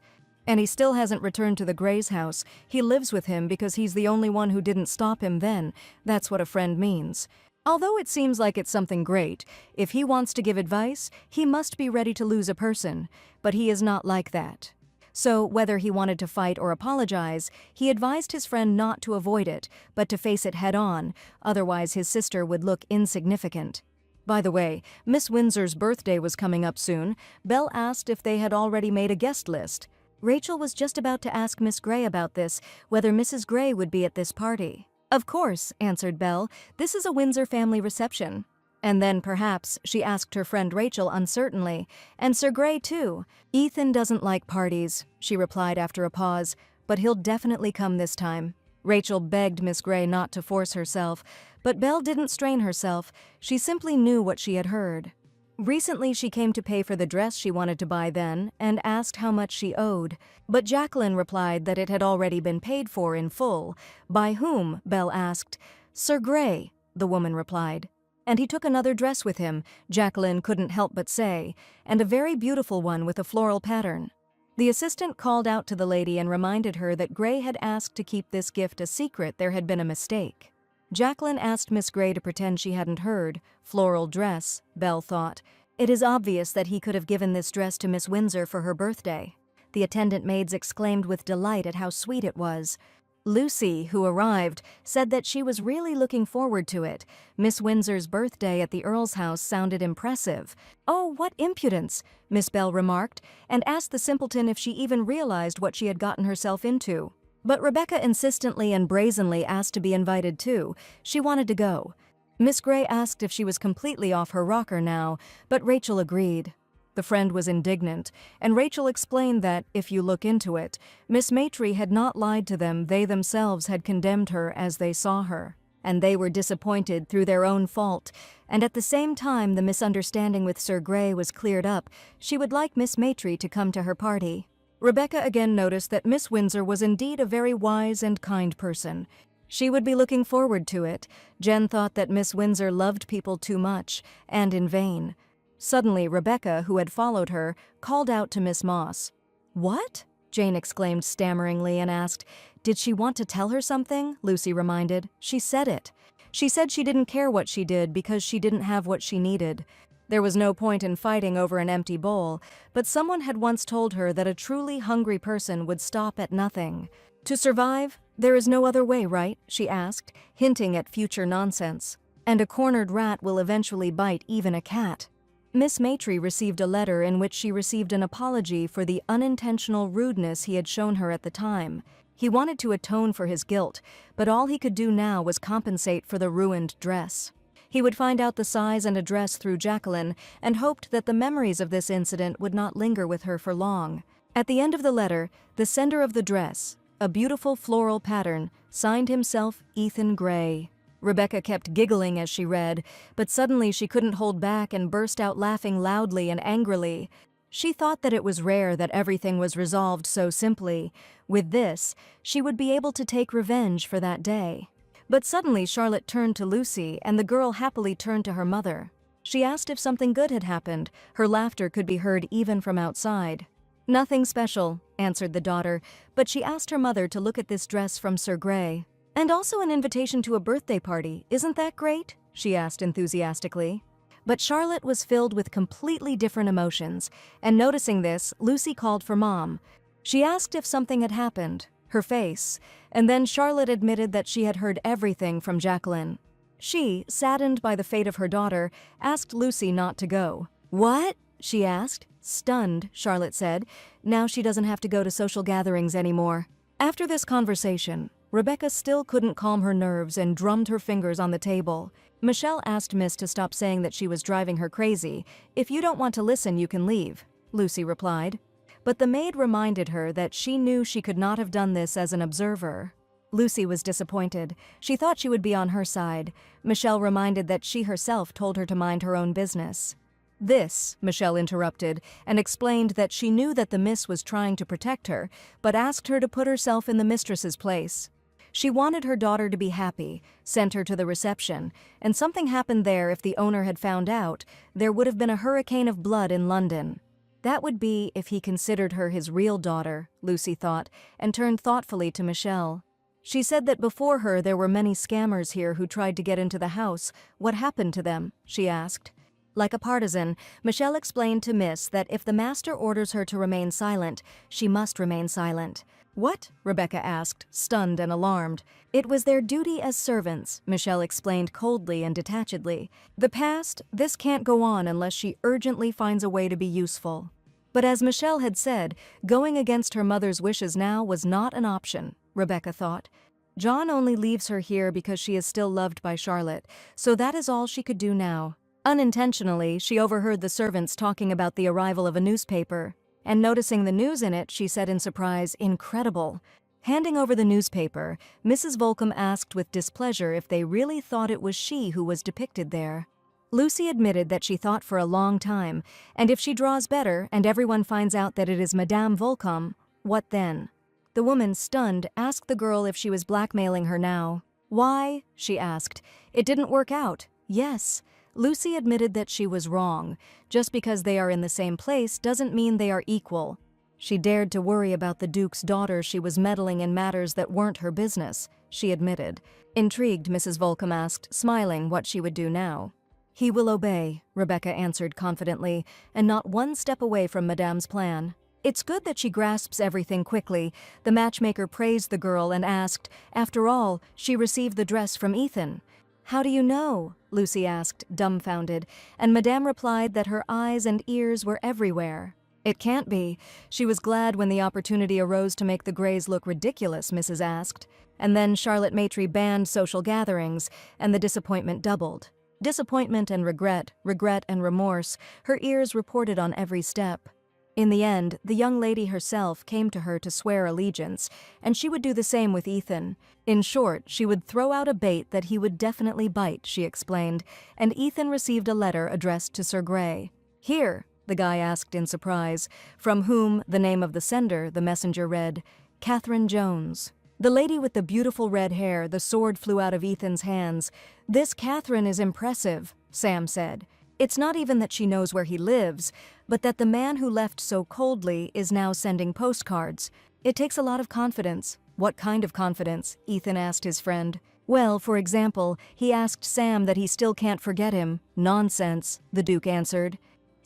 Speaker 1: And he still hasn't returned to the Gray's house. He lives with him because he's the only one who didn't stop him then. That's what a friend means. Although it seems like it's something great, if he wants to give advice, he must be ready to lose a person, but he is not like that. So, whether he wanted to fight or apologize, he advised his friend not to avoid it, but to face it head-on, otherwise his sister would look insignificant. By the way, Miss Windsor's birthday was coming up soon. Belle asked if they had already made a guest list. Rachel was just about to ask Miss Gray about this, whether Mrs. Gray would be at this party. "Of course," answered Belle. "This is a Windsor family reception." And then, perhaps, she asked her friend Rachel uncertainly, "And Sir Gray, too?" "Ethan doesn't like parties," she replied after a pause, "but he'll definitely come this time." Rachel begged Miss Gray not to force herself, but Belle didn't strain herself. She simply knew what she had heard. Recently she came to pay for the dress she wanted to buy then and asked how much she owed, but Jacqueline replied that it had already been paid for in full. By whom? Belle asked. Sir Gray, the woman replied. And he took another dress with him, Jacqueline couldn't help but say, and a very beautiful one with a floral pattern. The assistant called out to the lady and reminded her that Gray had asked to keep this gift a secret. There had been a mistake. Jacqueline asked Miss Gray to pretend she hadn't heard. Floral dress, Belle thought. It is obvious that he could have given this dress to Miss Windsor for her birthday. The attendant maids exclaimed with delight at how sweet it was. Lucy, who arrived, said that she was really looking forward to it. Miss Windsor's birthday at the Earl's house sounded impressive. Oh, what impudence, Miss Bell remarked, and asked the simpleton if she even realized what she had gotten herself into. But Rebecca insistently and brazenly asked to be invited too. She wanted to go. Miss Gray asked if she was completely off her rocker now, but Rachel agreed. The friend was indignant, and Rachel explained that, if you look into it, Miss Maitry had not lied to them. They themselves had condemned her as they saw her, and they were disappointed through their own fault, and at the same time the misunderstanding with Sir Gray was cleared up. She would like Miss Maitry to come to her party. Rebecca again noticed that Miss Windsor was indeed a very wise and kind person. She would be looking forward to it. Jen thought that Miss Windsor loved people too much, and in vain. Suddenly, Rebecca, who had followed her, called out to Miss Moss. "What?" Jane exclaimed stammeringly and asked, "Did she want to tell her something?" Lucy reminded. "She said it. She said she didn't care what she did because she didn't have what she needed. There was no point in fighting over an empty bowl, but someone had once told her that a truly hungry person would stop at nothing. To survive, there is no other way, right?" she asked, hinting at future nonsense. "And a cornered rat will eventually bite even a cat." Miss Maitry received a letter in which she received an apology for the unintentional rudeness he had shown her at the time. He wanted to atone for his guilt, but all he could do now was compensate for the ruined dress. He would find out the size and address through Jacqueline and hoped that the memories of this incident would not linger with her for long. At the end of the letter, the sender of the dress, a beautiful floral pattern, signed himself Ethan Gray. Rebecca kept giggling as she read, but suddenly she couldn't hold back and burst out laughing loudly and angrily. She thought that it was rare that everything was resolved so simply. With this, she would be able to take revenge for that day. But suddenly Charlotte turned to Lucy, and the girl happily turned to her mother. She asked if something good had happened. Her laughter could be heard even from outside. "Nothing special," answered the daughter, but she asked her mother to look at this dress from Sir Gray. "And also an invitation to a birthday party. Isn't that great?" she asked enthusiastically. But Charlotte was filled with completely different emotions, and noticing this, Lucy called for Mom. She asked if something had happened, her face, and then Charlotte admitted that she had heard everything from Jacqueline. She, saddened by the fate of her daughter, asked Lucy not to go. "What?" she asked. Stunned, Charlotte said. Now she doesn't have to go to social gatherings anymore. After this conversation, Rebecca still couldn't calm her nerves and drummed her fingers on the table. Michelle asked Miss to stop saying that she was driving her crazy. "If you don't want to listen, you can leave," Lucy replied. But the maid reminded her that she knew she could not have done this as an observer. Lucy was disappointed. She thought she would be on her side. Michelle reminded that she herself told her to mind her own business. This, Michelle interrupted, and explained that she knew that the miss was trying to protect her, but asked her to put herself in the mistress's place. She wanted her daughter to be happy, sent her to the reception, and something happened there. If the owner had found out, there would have been a hurricane of blood in London. That would be if he considered her his real daughter, Lucy thought, and turned thoughtfully to Michelle. She said that before her there were many scammers here who tried to get into the house. What happened to them? She asked. Like a partisan, Michelle explained to Miss that if the master orders her to remain silent, she must remain silent. "What?" Rebecca asked, stunned and alarmed. "It was their duty as servants," Michelle explained coldly and detachedly. "The past, this can't go on unless she urgently finds a way to be useful." But as Michelle had said, going against her mother's wishes now was not an option, Rebecca thought. John only leaves her here because she is still loved by Charlotte, so that is all she could do now. Unintentionally, she overheard the servants talking about the arrival of a newspaper, and noticing the news in it, she said in surprise, "Incredible." Handing over the newspaper, Mrs. Volcom asked with displeasure if they really thought it was she who was depicted there. Lucy admitted that she thought for a long time, and if she draws better and everyone finds out that it is Madame Volcom, what then? The woman, stunned, asked the girl if she was blackmailing her now. Why? She asked. It didn't work out. Yes. Lucy admitted that she was wrong. Just because they are in the same place doesn't mean they are equal. She dared to worry about the Duke's daughter. She was meddling in matters that weren't her business, she admitted. Intrigued, Mrs. Volcom asked, smiling, what she would do now. He will obey, Rebecca answered confidently, and not one step away from Madame's plan. It's good that she grasps everything quickly. The matchmaker praised the girl and asked, after all, she received the dress from Ethan. How do you know? Lucy asked, dumbfounded, and Madame replied that her eyes and ears were everywhere. It can't be. She was glad when the opportunity arose to make the Greys look ridiculous, Mrs. asked. And then Charlotte Maitre banned social gatherings, and the disappointment doubled. Disappointment and regret and remorse, her ears reported on every step. In the end, the young lady herself came to her to swear allegiance, and she would do the same with Ethan. In short, she would throw out a bait that he would definitely bite, she explained, and Ethan received a letter addressed to Sir Grey. Here, the guy asked in surprise, from whom, the name of the sender, the messenger read, Catherine Jones. The lady with the beautiful red hair, the sword flew out of Ethan's hands. This Catherine is impressive, Sam said. It's not even that she knows where he lives, but that the man who left so coldly is now sending postcards. It takes a lot of confidence. What kind of confidence? Ethan asked his friend. Well, for example, he asked Sam that he still can't forget him. Nonsense, the Duke answered.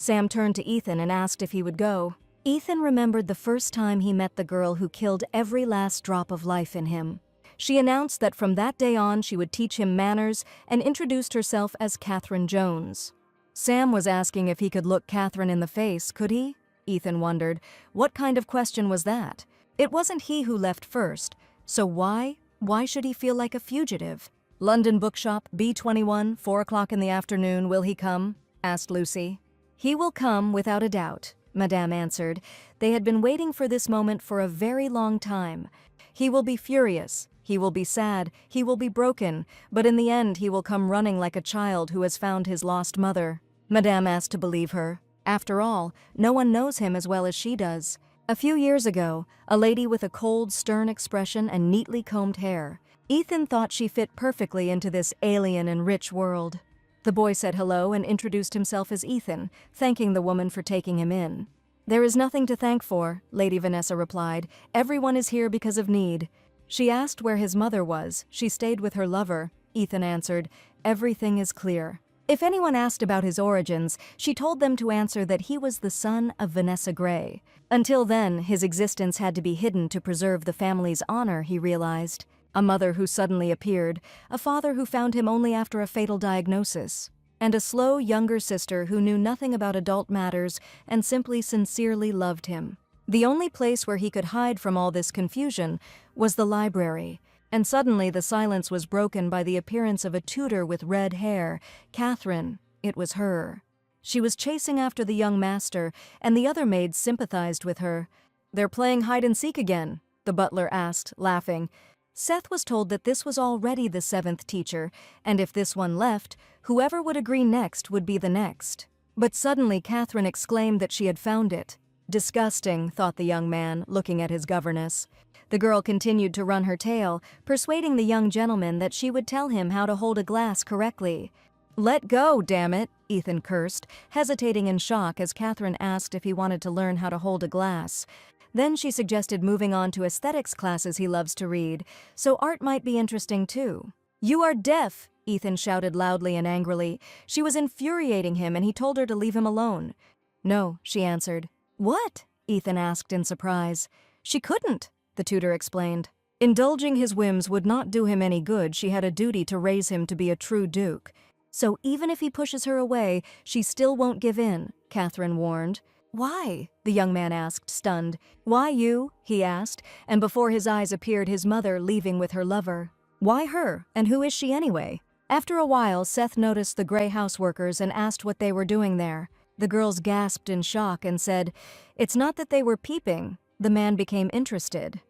Speaker 1: Sam turned to Ethan and asked if he would go. Ethan remembered the first time he met the girl who killed every last drop of life in him. She announced that from that day on she would teach him manners and introduced herself as Catherine Jones. Sam was asking if he could look Catherine in the face, could he? Ethan wondered. What kind of question was that? It wasn't he who left first, so why? Why should he feel like a fugitive? London Bookshop, B21, 4 o'clock in the afternoon, will he come? Asked Lucy. He will come, without a doubt, Madame answered. They had been waiting for this moment for a very long time. He will be furious. He will be sad, he will be broken, but in the end he will come running like a child who has found his lost mother. Madame asked to believe her. After all, no one knows him as well as she does. A few years ago, a lady with a cold, stern expression and neatly combed hair. Ethan thought she fit perfectly into this alien and rich world. The boy said hello and introduced himself as Ethan, thanking the woman for taking him in. There is nothing to thank for, Lady Vanessa replied. Everyone is here because of need. She asked where his mother was. She stayed with her lover. Ethan answered, everything is clear. If anyone asked about his origins, she told them to answer that he was the son of Vanessa Grey. Until then, his existence had to be hidden to preserve the family's honor, he realized. A mother who suddenly appeared, a father who found him only after a fatal diagnosis, and a slow younger sister who knew nothing about adult matters and simply sincerely loved him. The only place where he could hide from all this confusion was the library, and suddenly the silence was broken by the appearance of a tutor with red hair. Catherine, it was her. She was chasing after the young master, and the other maids sympathized with her. They're playing hide-and-seek again, the butler asked, laughing. Seth was told that this was already the 7th teacher, and if this one left, whoever would agree next would be the next. But suddenly Catherine exclaimed that she had found it. Disgusting, thought the young man, looking at his governess. The girl continued to run her tale, persuading the young gentleman that she would tell him how to hold a glass correctly. Let go, damn it, Ethan cursed, hesitating in shock as Catherine asked if he wanted to learn how to hold a glass. Then she suggested moving on to aesthetics classes he loves to read, so art might be interesting too. You are deaf, Ethan shouted loudly and angrily. She was infuriating him and he told her to leave him alone. No, she answered. What? Ethan asked in surprise. She couldn't, the tutor explained. Indulging his whims would not do him any good. She had a duty to raise him to be a true duke. So even if he pushes her away, she still won't give in, Catherine warned. Why? The young man asked, stunned. Why you? He asked, and before his eyes appeared his mother leaving with her lover. Why her? And who is she anyway? After a while, Seth noticed the Grey houseworkers and asked what they were doing there. The girls gasped in shock and said, It's not that they were peeping. The man became interested.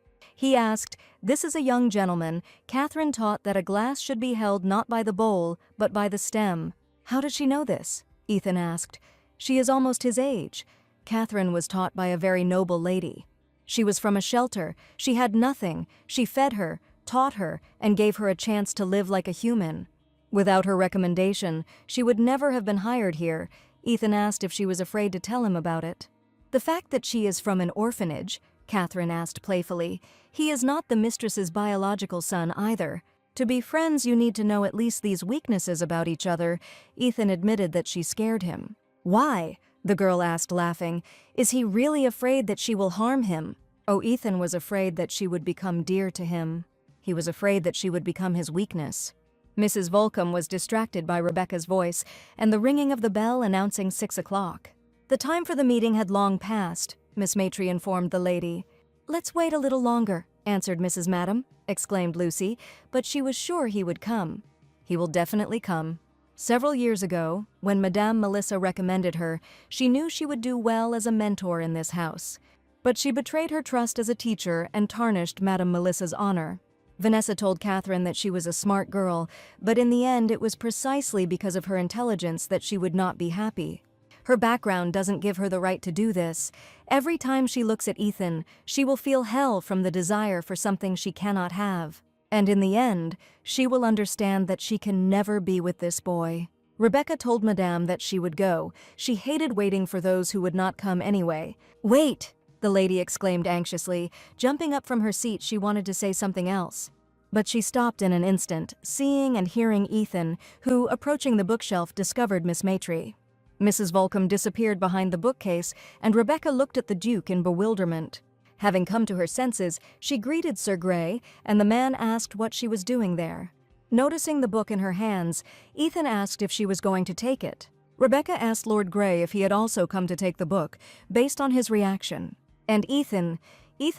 Speaker 1: He asked, "This is a young gentleman." Catherine taught that a glass should be held not by the bowl, but by the stem. "How does she know this?" Ethan asked. "She is almost his age." Catherine was taught by a very noble lady. She was from a shelter. She had nothing. She fed her, taught her, and gave her a chance to live like a human. Without her recommendation, she would never have been hired here. Ethan asked if she was afraid to tell him about it. "The fact that she is from an orphanage," Catherine asked playfully. "He is not the mistress's biological son either. To be friends, you need to know at least these weaknesses about each other." Ethan admitted that she scared him. "Why?" the girl asked, laughing. "Is he really afraid that she will harm him?" Oh, Ethan was afraid that she would become dear to him. He was afraid that she would become his weakness. Mrs. Volcom was distracted by Rebecca's voice and the ringing of the bell announcing 6 o'clock. The time for the meeting had long passed, Miss Matry informed the lady. "Let's wait a little longer," answered Mrs. Madam, exclaimed Lucy, but she was sure he would come. He will definitely come. Several years ago, when Madame Melissa recommended her, she knew she would do well as a mentor in this house. But she betrayed her trust as a teacher and tarnished Madame Melissa's honor. Vanessa told Catherine that she was a smart girl, but in the end it was precisely because of her intelligence that she would not be happy. Her background doesn't give her the right to do this. Every time she looks at Ethan, she will feel hell from the desire for something she cannot have. And in the end, she will understand that she can never be with this boy. Rebecca told Madame that she would go. She hated waiting for those who would not come anyway. "Wait!" the lady exclaimed anxiously. Jumping up from her seat, she wanted to say something else. But she stopped in an instant, seeing and hearing Ethan, who, approaching the bookshelf, discovered Miss Matry. Mrs. Volcom disappeared behind the bookcase, and Rebecca looked at the Duke in bewilderment. Having come to her senses, she greeted Sir Grey, and the man asked what she was doing there. Noticing the book in her hands, Ethan asked if she was going to take it. Rebecca asked Lord Grey if he had also come to take the book, based on his reaction. And Ethan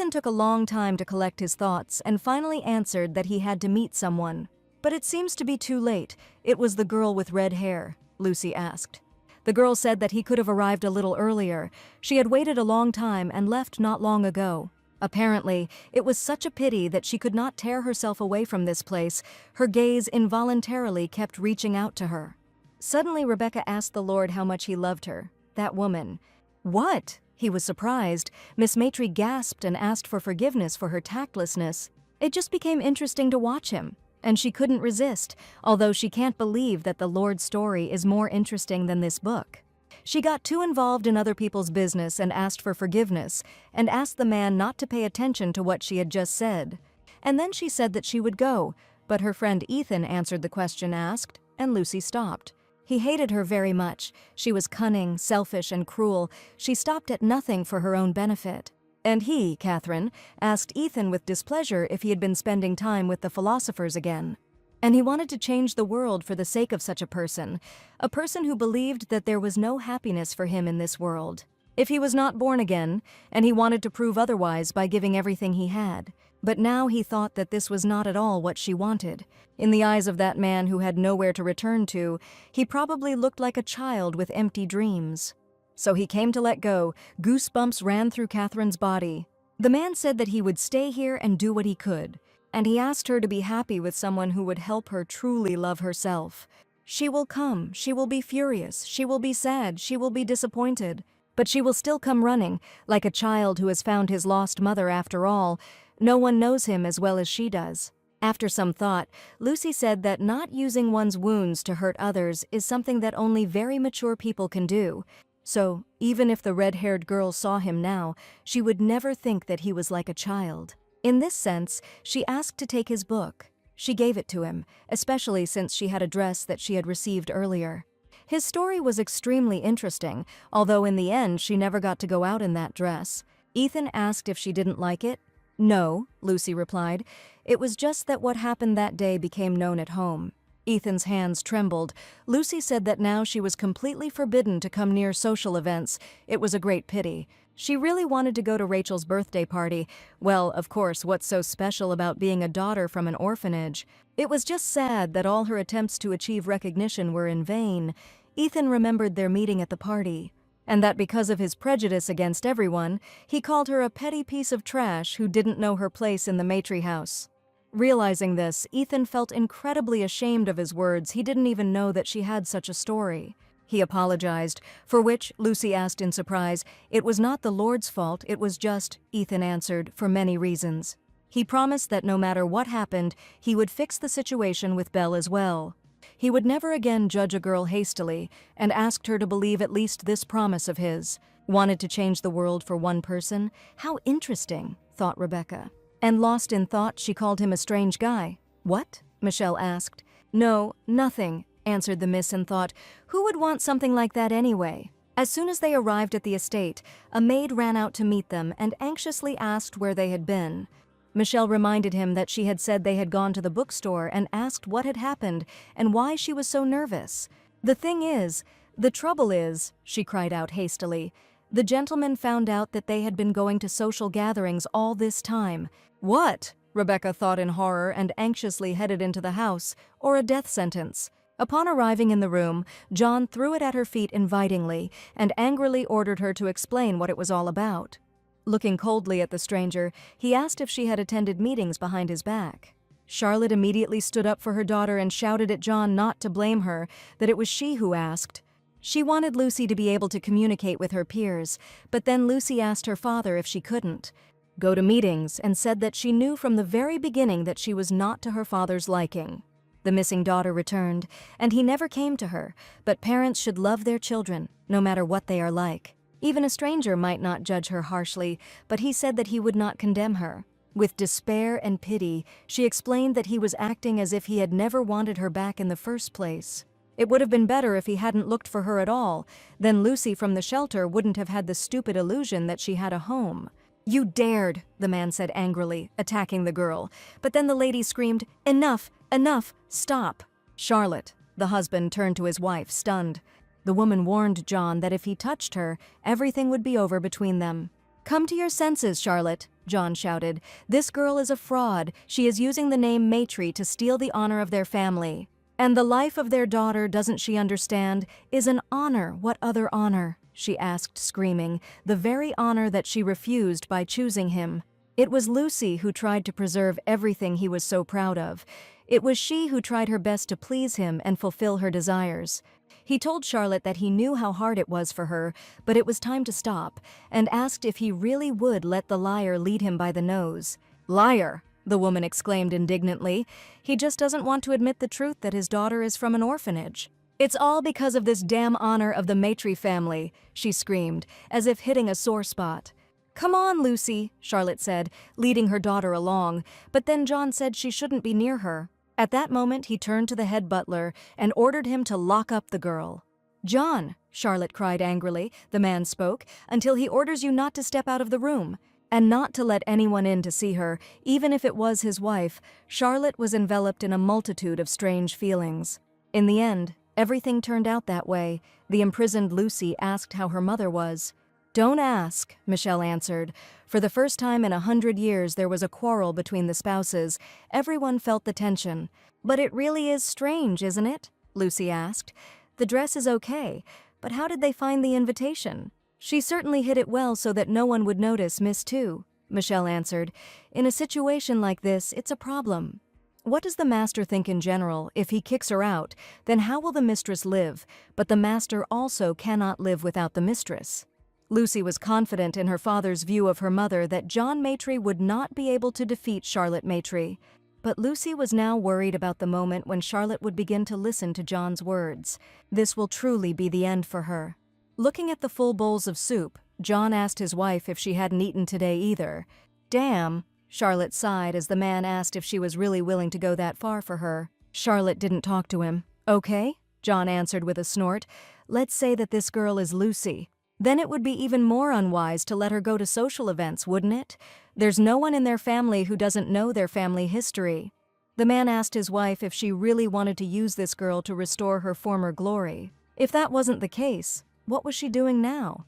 Speaker 1: took a long time to collect his thoughts and finally answered that he had to meet someone. "But it seems to be too late. It was the girl with red hair," Lucy asked. The girl said that he could have arrived a little earlier. She had waited a long time and left not long ago. Apparently, it was such a pity that she could not tear herself away from this place. Her gaze involuntarily kept reaching out to her. Suddenly, Rebecca asked the Lord how much he loved her. That woman. "What?" He was surprised. Miss Matry gasped and asked for forgiveness for her tactlessness. It just became interesting to watch him, and she couldn't resist, although she can't believe that the Lord's story is more interesting than this book. She got too involved in other people's business and asked for forgiveness, and asked the man not to pay attention to what she had just said. And then she said that she would go, but her friend Ethan answered the question asked, and Lucy stopped. He hated her very much. She was cunning, selfish, and cruel. She stopped at nothing for her own benefit. And he, Catherine, asked Ethan with displeasure if he had been spending time with the philosophers again. And he wanted to change the world for the sake of such a person who believed that there was no happiness for him in this world. If he was not born again, and he wanted to prove otherwise by giving everything he had. But now he thought that this was not at all what she wanted. In the eyes of that man who had nowhere to return to, he probably looked like a child with empty dreams. So he came to let go. Goosebumps ran through Catherine's body. The man said that he would stay here and do what he could, and he asked her to be happy with someone who would help her truly love herself. She will come, she will be furious, she will be sad, she will be disappointed, but she will still come running, like a child who has found his lost mother after all. No one knows him as well as she does. After some thought, Lucy said that not using one's wounds to hurt others is something that only very mature people can do. So, even if the red-haired girl saw him now, she would never think that he was like a child. In this sense, she asked to take his book. She gave it to him, especially since she had a dress that she had received earlier. His story was extremely interesting, although in the end she never got to go out in that dress. Ethan asked if she didn't like it. "No," Lucy replied. "It was just that what happened that day became known at home." Ethan's hands trembled. Lucy said that now she was completely forbidden to come near social events. It was a great pity. She really wanted to go to Rachel's birthday party. Well, of course, what's so special about being a daughter from an orphanage? It was just sad that all her attempts to achieve recognition were in vain. Ethan remembered their meeting at the party. and that because of his prejudice against everyone, he called her a petty piece of trash who didn't know her place in the Maitre house. Realizing this, Ethan felt incredibly ashamed of his words. He didn't even know that she had such a story. He apologized, for which, Lucy asked in surprise, it was not the Lord's fault, it was just, Ethan answered, for many reasons. He promised that no matter what happened, he would fix the situation with Belle as well. He would never again judge a girl hastily, and asked her to believe at least this promise of his. Wanted to change the world for one person? How interesting, thought Rebecca. And lost in thought, she called him a strange guy. What? Michelle asked. No, nothing, answered the miss and thought, who would want something like that anyway? As soon as they arrived at the estate, a maid ran out to meet them and anxiously asked where they had been. Michelle reminded him that she had said they had gone to the bookstore and asked what had happened and why she was so nervous. The trouble is, she cried out hastily, the gentleman found out that they had been going to social gatherings all this time. What? Rebecca thought in horror and anxiously headed into the house, or a death sentence. Upon arriving in the room, John threw it at her feet invitingly and angrily ordered her to explain what it was all about. Looking coldly at the stranger, he asked if she had attended meetings behind his back. Charlotte immediately stood up for her daughter and shouted at John not to blame her, that it was she who asked. She wanted Lucy to be able to communicate with her peers, but then Lucy asked her father if she couldn't go to meetings and said that she knew from the very beginning that she was not to her father's liking. The missing daughter returned, and he never came to her, but parents should love their children, no matter what they are like. Even a stranger might not judge her harshly, but he said that he would not condemn her. With despair and pity, she explained that he was acting as if he had never wanted her back in the first place. It would have been better if he hadn't looked for her at all. Then Lucy from the shelter wouldn't have had the stupid illusion that she had a home. You dared, the man said angrily, attacking the girl. But then the lady screamed, Enough, enough, stop. Charlotte, the husband, turned to his wife, stunned. The woman warned John that if he touched her, everything would be over between them. Come to your senses, Charlotte, John shouted. This girl is a fraud. She is using the name Maitre to steal the honor of their family. And the life of their daughter, doesn't she understand, is an honor. What other honor? She asked, screaming, the very honor that she refused by choosing him. It was Lucy who tried to preserve everything he was so proud of. It was she who tried her best to please him and fulfill her desires. He told Charlotte that he knew how hard it was for her, but it was time to stop, and asked if he really would let the liar lead him by the nose. Liar, the woman exclaimed indignantly. He just doesn't want to admit the truth that his daughter is from an orphanage. It's all because of this damn honor of the Maitre family, she screamed, as if hitting a sore spot. Come on, Lucy, Charlotte said, leading her daughter along, but then John said she shouldn't be near her. At that moment, he turned to the head butler and ordered him to lock up the girl. John, Charlotte cried angrily, the man spoke, until he orders you not to step out of the room, and not to let anyone in to see her, even if it was his wife. Charlotte was enveloped in a multitude of strange feelings. In the end, everything turned out that way. The imprisoned Lucy asked how her mother was. Don't ask, Michelle answered. For the first time in 100 years, there was a quarrel between the spouses. Everyone felt the tension. But it really is strange, isn't it? Lucy asked. The dress is okay, but how did they find the invitation? She certainly hid it well so that no one would notice Miss Two, Michelle answered. In a situation like this, it's a problem. What does the master think in general? If he kicks her out, then how will the mistress live? But the master also cannot live without the mistress. Lucy was confident in her father's view of her mother that John Maitre would not be able to defeat Charlotte Maitre. But Lucy was now worried about the moment when Charlotte would begin to listen to John's words. This will truly be the end for her. Looking at the full bowls of soup, John asked his wife if she hadn't eaten today either. Damn, Charlotte sighed as the man asked if she was really willing to go that far for her. Charlotte didn't talk to him. Okay, John answered with a snort. Let's say that this girl is Lucy. Then it would be even more unwise to let her go to social events, wouldn't it? There's no one in their family who doesn't know their family history. The man asked his wife if she really wanted to use this girl to restore her former glory. If that wasn't the case, what was she doing now?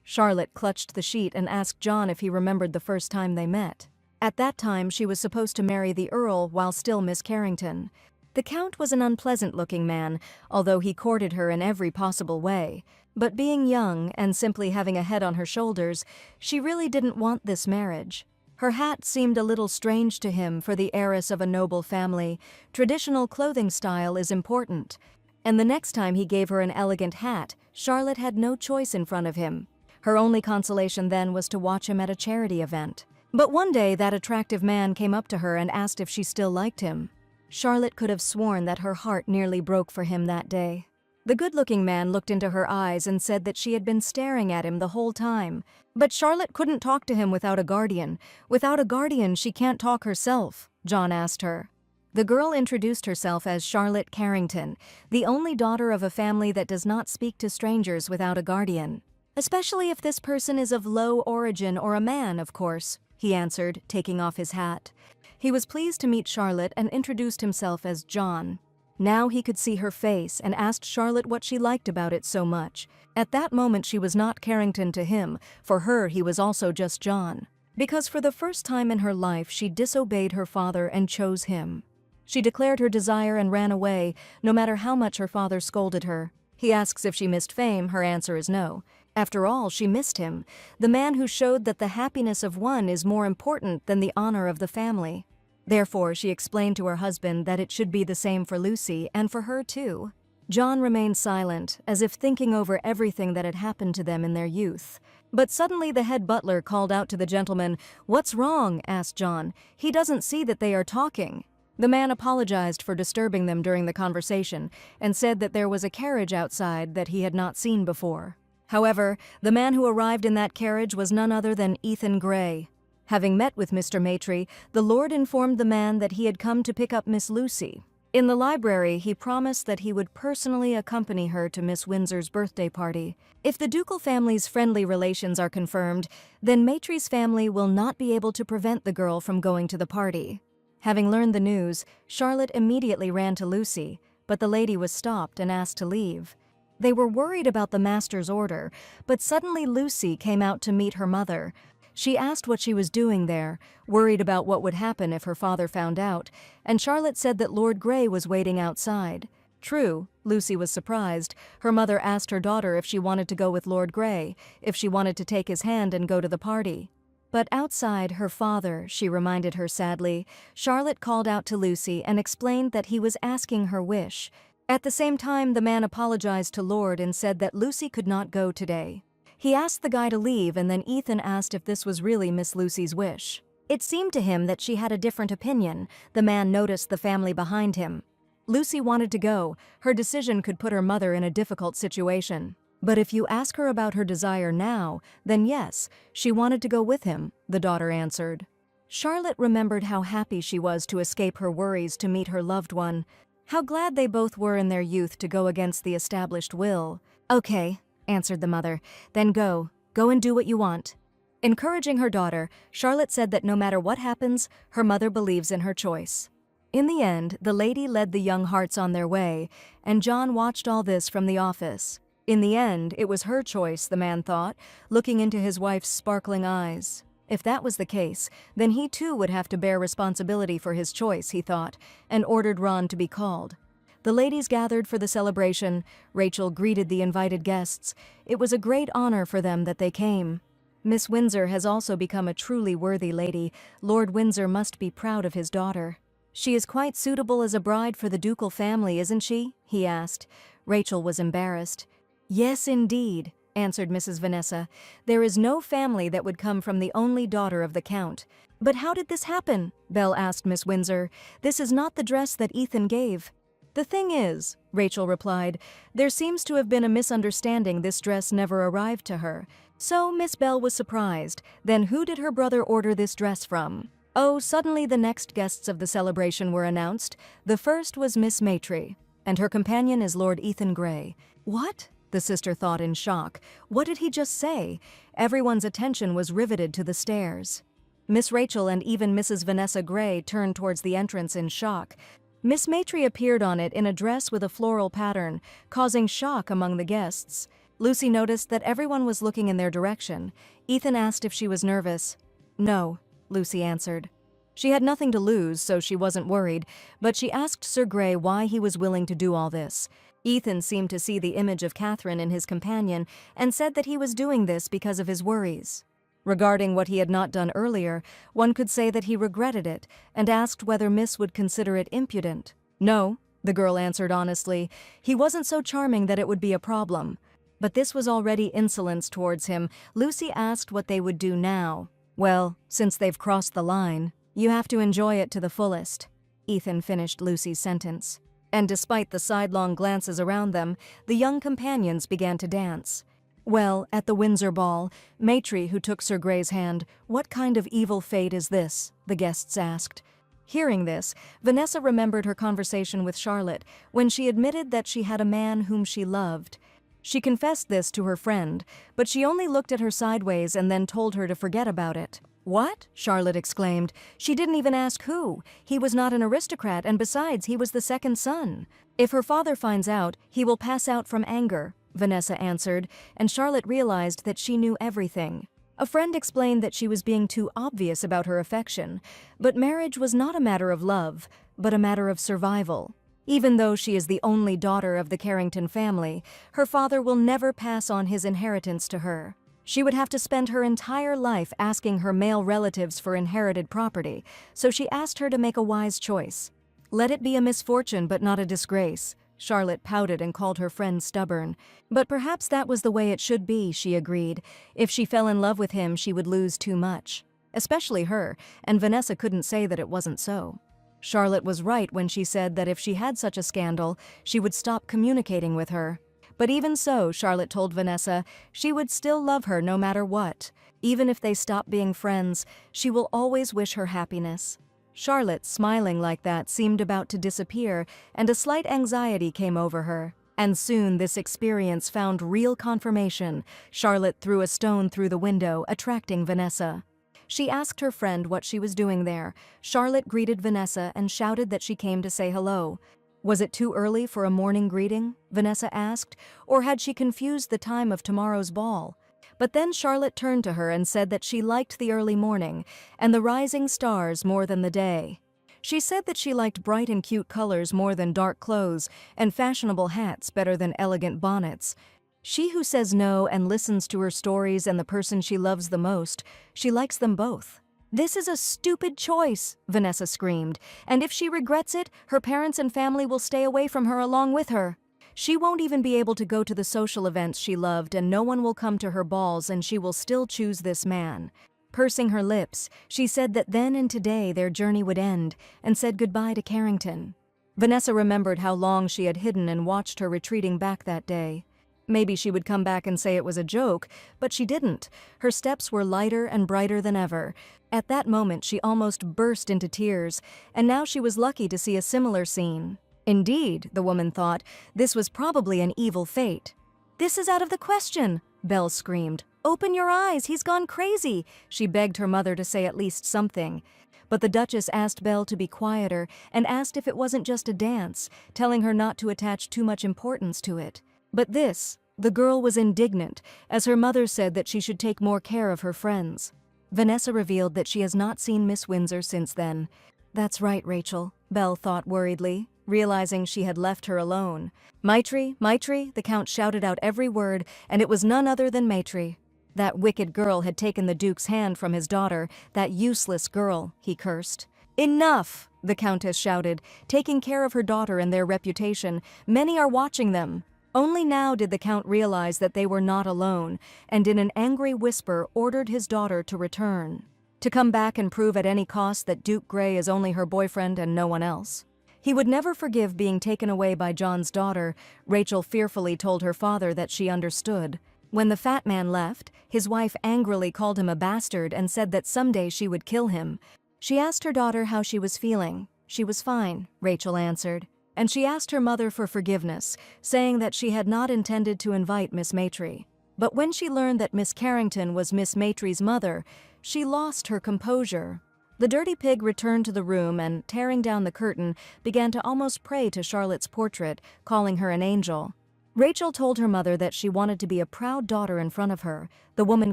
Speaker 1: Charlotte clutched the sheet and asked John if he remembered the first time they met. At that time, she was supposed to marry the Earl while still Miss Carrington. The Count was an unpleasant-looking man, although he courted her in every possible way. But being young and simply having a head on her shoulders, she really didn't want this marriage. Her hat seemed a little strange to him. For the heiress of a noble family, traditional clothing style is important. And the next time he gave her an elegant hat, Charlotte had no choice in front of him. Her only consolation then was to watch him at a charity event. But one day that attractive man came up to her and asked if she still liked him. Charlotte could have sworn that her heart nearly broke for him that day. The good-looking man looked into her eyes and said that she had been staring at him the whole time. But Charlotte couldn't talk to him without a guardian. Without a guardian, she can't talk herself, John asked her. The girl introduced herself as Charlotte Carrington, the only daughter of a family that does not speak to strangers without a guardian. Especially if this person is of low origin or a man, of course, he answered, taking off his hat. He was pleased to meet Charlotte and introduced himself as John. Now he could see her face and asked Charlotte what she liked about it so much. At that moment she was not Carrington to him. For her he was also just John. Because for the first time in her life she disobeyed her father and chose him. She declared her desire and ran away, no matter how much her father scolded her. He asks if she missed fame. Her answer is no. After all, she missed him, the man who showed that the happiness of one is more important than the honor of the family. Therefore, she explained to her husband that it should be the same for Lucy and for her too. John remained silent, as if thinking over everything that had happened to them in their youth. But suddenly the head butler called out to the gentleman. "What's wrong?" asked John. "He doesn't see that they are talking." The man apologized for disturbing them during the conversation and said that there was a carriage outside that he had not seen before. However, the man who arrived in that carriage was none other than Ethan Gray. Having met with Mr. Maitre, the lord informed the man that he had come to pick up Miss Lucy. In the library, he promised that he would personally accompany her to Miss Windsor's birthday party. If the ducal family's friendly relations are confirmed, then Maitre's family will not be able to prevent the girl from going to the party. Having learned the news, Charlotte immediately ran to Lucy, but the lady was stopped and asked to leave. They were worried about the master's order, but suddenly Lucy came out to meet her mother. She asked what she was doing there, worried about what would happen if her father found out, and Charlotte said that Lord Gray was waiting outside. True, Lucy was surprised. Her mother asked her daughter if she wanted to go with Lord Gray, if she wanted to take his hand and go to the party. But outside, her father, she reminded her sadly. Charlotte called out to Lucy and explained that he was asking her wish. At the same time, the man apologized to Lord and said that Lucy could not go today. He asked the guy to leave, and then Ethan asked if this was really Miss Lucy's wish. It seemed to him that she had a different opinion. The man noticed the family behind him. Lucy wanted to go. Her decision could put her mother in a difficult situation. But if you ask her about her desire now, then yes, she wanted to go with him, the daughter answered. Charlotte remembered how happy she was to escape her worries to meet her loved one. How glad they both were in their youth to go against the established will. "Okay," answered the mother. "Then go. Go and do what you want." Encouraging her daughter, Charlotte said that no matter what happens, her mother believes in her choice. In the end, the lady led the young hearts on their way, and John watched all this from the office. In the end, it was her choice, the man thought, looking into his wife's sparkling eyes. If that was the case, then he too would have to bear responsibility for his choice, he thought, and ordered Ron to be called. The ladies gathered for the celebration. Rachel greeted the invited guests. It was a great honor for them that they came. Miss Windsor has also become a truly worthy lady. Lord Windsor must be proud of his daughter. "She is quite suitable as a bride for the ducal family, isn't she?" he asked. Rachel was embarrassed. "Yes, indeed," answered Mrs. Vanessa. "There is no family that would come from the only daughter of the Count." "But how did this happen?" Belle asked Miss Windsor. "This is not the dress that Ethan gave." "The thing is," Rachel replied, "there seems to have been a misunderstanding. This dress never arrived to her." So Miss Belle was surprised. Then who did her brother order this dress from? Oh, suddenly the next guests of the celebration were announced. The first was Miss Maitre, and her companion is Lord Ethan Gray. "What?" the sister thought in shock. What did he just say? Everyone's attention was riveted to the stairs. Miss Rachel and even Mrs. Vanessa Gray turned towards the entrance in shock. Miss Maitre appeared on it in a dress with a floral pattern, causing shock among the guests. Lucy noticed that everyone was looking in their direction. Ethan asked if she was nervous. "No," Lucy answered. She had nothing to lose, so she wasn't worried, but she asked Sir Gray why he was willing to do all this. Ethan seemed to see the image of Catherine in his companion and said that he was doing this because of his worries. Regarding what he had not done earlier, one could say that he regretted it and asked whether Miss would consider it impudent. No, the girl answered honestly. He wasn't so charming that it would be a problem. But this was already insolence towards him. Lucy asked what they would do now. Well, since they've crossed the line, you have to enjoy it to the fullest. Ethan finished Lucy's sentence. And despite the sidelong glances around them, the young companions began to dance. Well, at the Windsor ball, Maitri, who took Sir Grey's hand, "What kind of evil fate is this?" the guests asked. Hearing this, Vanessa remembered her conversation with Charlotte when she admitted that she had a man whom she loved. She confessed this to her friend, but she only looked at her sideways and then told her to forget about it. "What?" Charlotte exclaimed. "She didn't even ask who. He was not an aristocrat, and besides, he was the second son. If her father finds out, he will pass out from anger," Vanessa answered, and Charlotte realized that she knew everything. A friend explained that she was being too obvious about her affection, but marriage was not a matter of love, but a matter of survival. Even though she is the only daughter of the Carrington family, her father will never pass on his inheritance to her. She would have to spend her entire life asking her male relatives for inherited property, so she asked her to make a wise choice. "Let it be a misfortune but not a disgrace." Charlotte pouted and called her friend stubborn. But perhaps that was the way it should be, she agreed. If she fell in love with him, she would lose too much. Especially her, and Vanessa couldn't say that it wasn't so. Charlotte was right when she said that if she had such a scandal, she would stop communicating with her. But even so, Charlotte told Vanessa, she would still love her no matter what. Even if they stop being friends, she will always wish her happiness. Charlotte, smiling like that, seemed about to disappear, and a slight anxiety came over her. And soon this experience found real confirmation. Charlotte threw a stone through the window, attracting Vanessa. She asked her friend what she was doing there. Charlotte greeted Vanessa and shouted that she came to say hello. Was it too early for a morning greeting? Vanessa asked, or had she confused the time of tomorrow's ball? But then Charlotte turned to her and said that she liked the early morning and the rising stars more than the day. She said that she liked bright and cute colors more than dark clothes and fashionable hats better than elegant bonnets. She who says no and listens to her stories and the person she loves the most, she likes them both. "This is a stupid choice," Vanessa screamed, "and if she regrets it, her parents and family will stay away from her along with her. She won't even be able to go to the social events she loved, and no one will come to her balls, and she will still choose this man." Pursing her lips, she said that then and today their journey would end, and said goodbye to Carrington. Vanessa remembered how long she had hidden and watched her retreating back that day. Maybe she would come back and say it was a joke, but she didn't. Her steps were lighter and brighter than ever. At that moment she almost burst into tears, and now she was lucky to see a similar scene. Indeed, the woman thought, this was probably an evil fate. "This is out of the question," Belle screamed. "Open your eyes, he's gone crazy." She begged her mother to say at least something. But the Duchess asked Belle to be quieter and asked if it wasn't just a dance, telling her not to attach too much importance to it. But this, the girl was indignant, as her mother said that she should take more care of her friends. Vanessa revealed that she has not seen Miss Windsor since then. "That's right, Rachel," Belle thought worriedly, realizing she had left her alone. "Maitri, Maitri," the Count shouted out every word, and it was none other than Maitri. That wicked girl had taken the Duke's hand from his daughter, that useless girl, he cursed. "Enough," the Countess shouted, taking care of her daughter and their reputation. "Many are watching them." Only now did the Count realize that they were not alone, and in an angry whisper ordered his daughter to return. To come back and prove at any cost that Duke Grey is only her boyfriend and no one else. He would never forgive being taken away by John's daughter. Rachel fearfully told her father that she understood. When the fat man left, his wife angrily called him a bastard and said that someday she would kill him. She asked her daughter how she was feeling. She was fine, Rachel answered. And she asked her mother for forgiveness, saying that she had not intended to invite Miss Maitri. But when she learned that Miss Carrington was Miss Maitri's mother, she lost her composure. The dirty pig returned to the room and, tearing down the curtain, began to almost pray to Charlotte's portrait, calling her an angel. Rachel told her mother that she wanted to be a proud daughter in front of her. The woman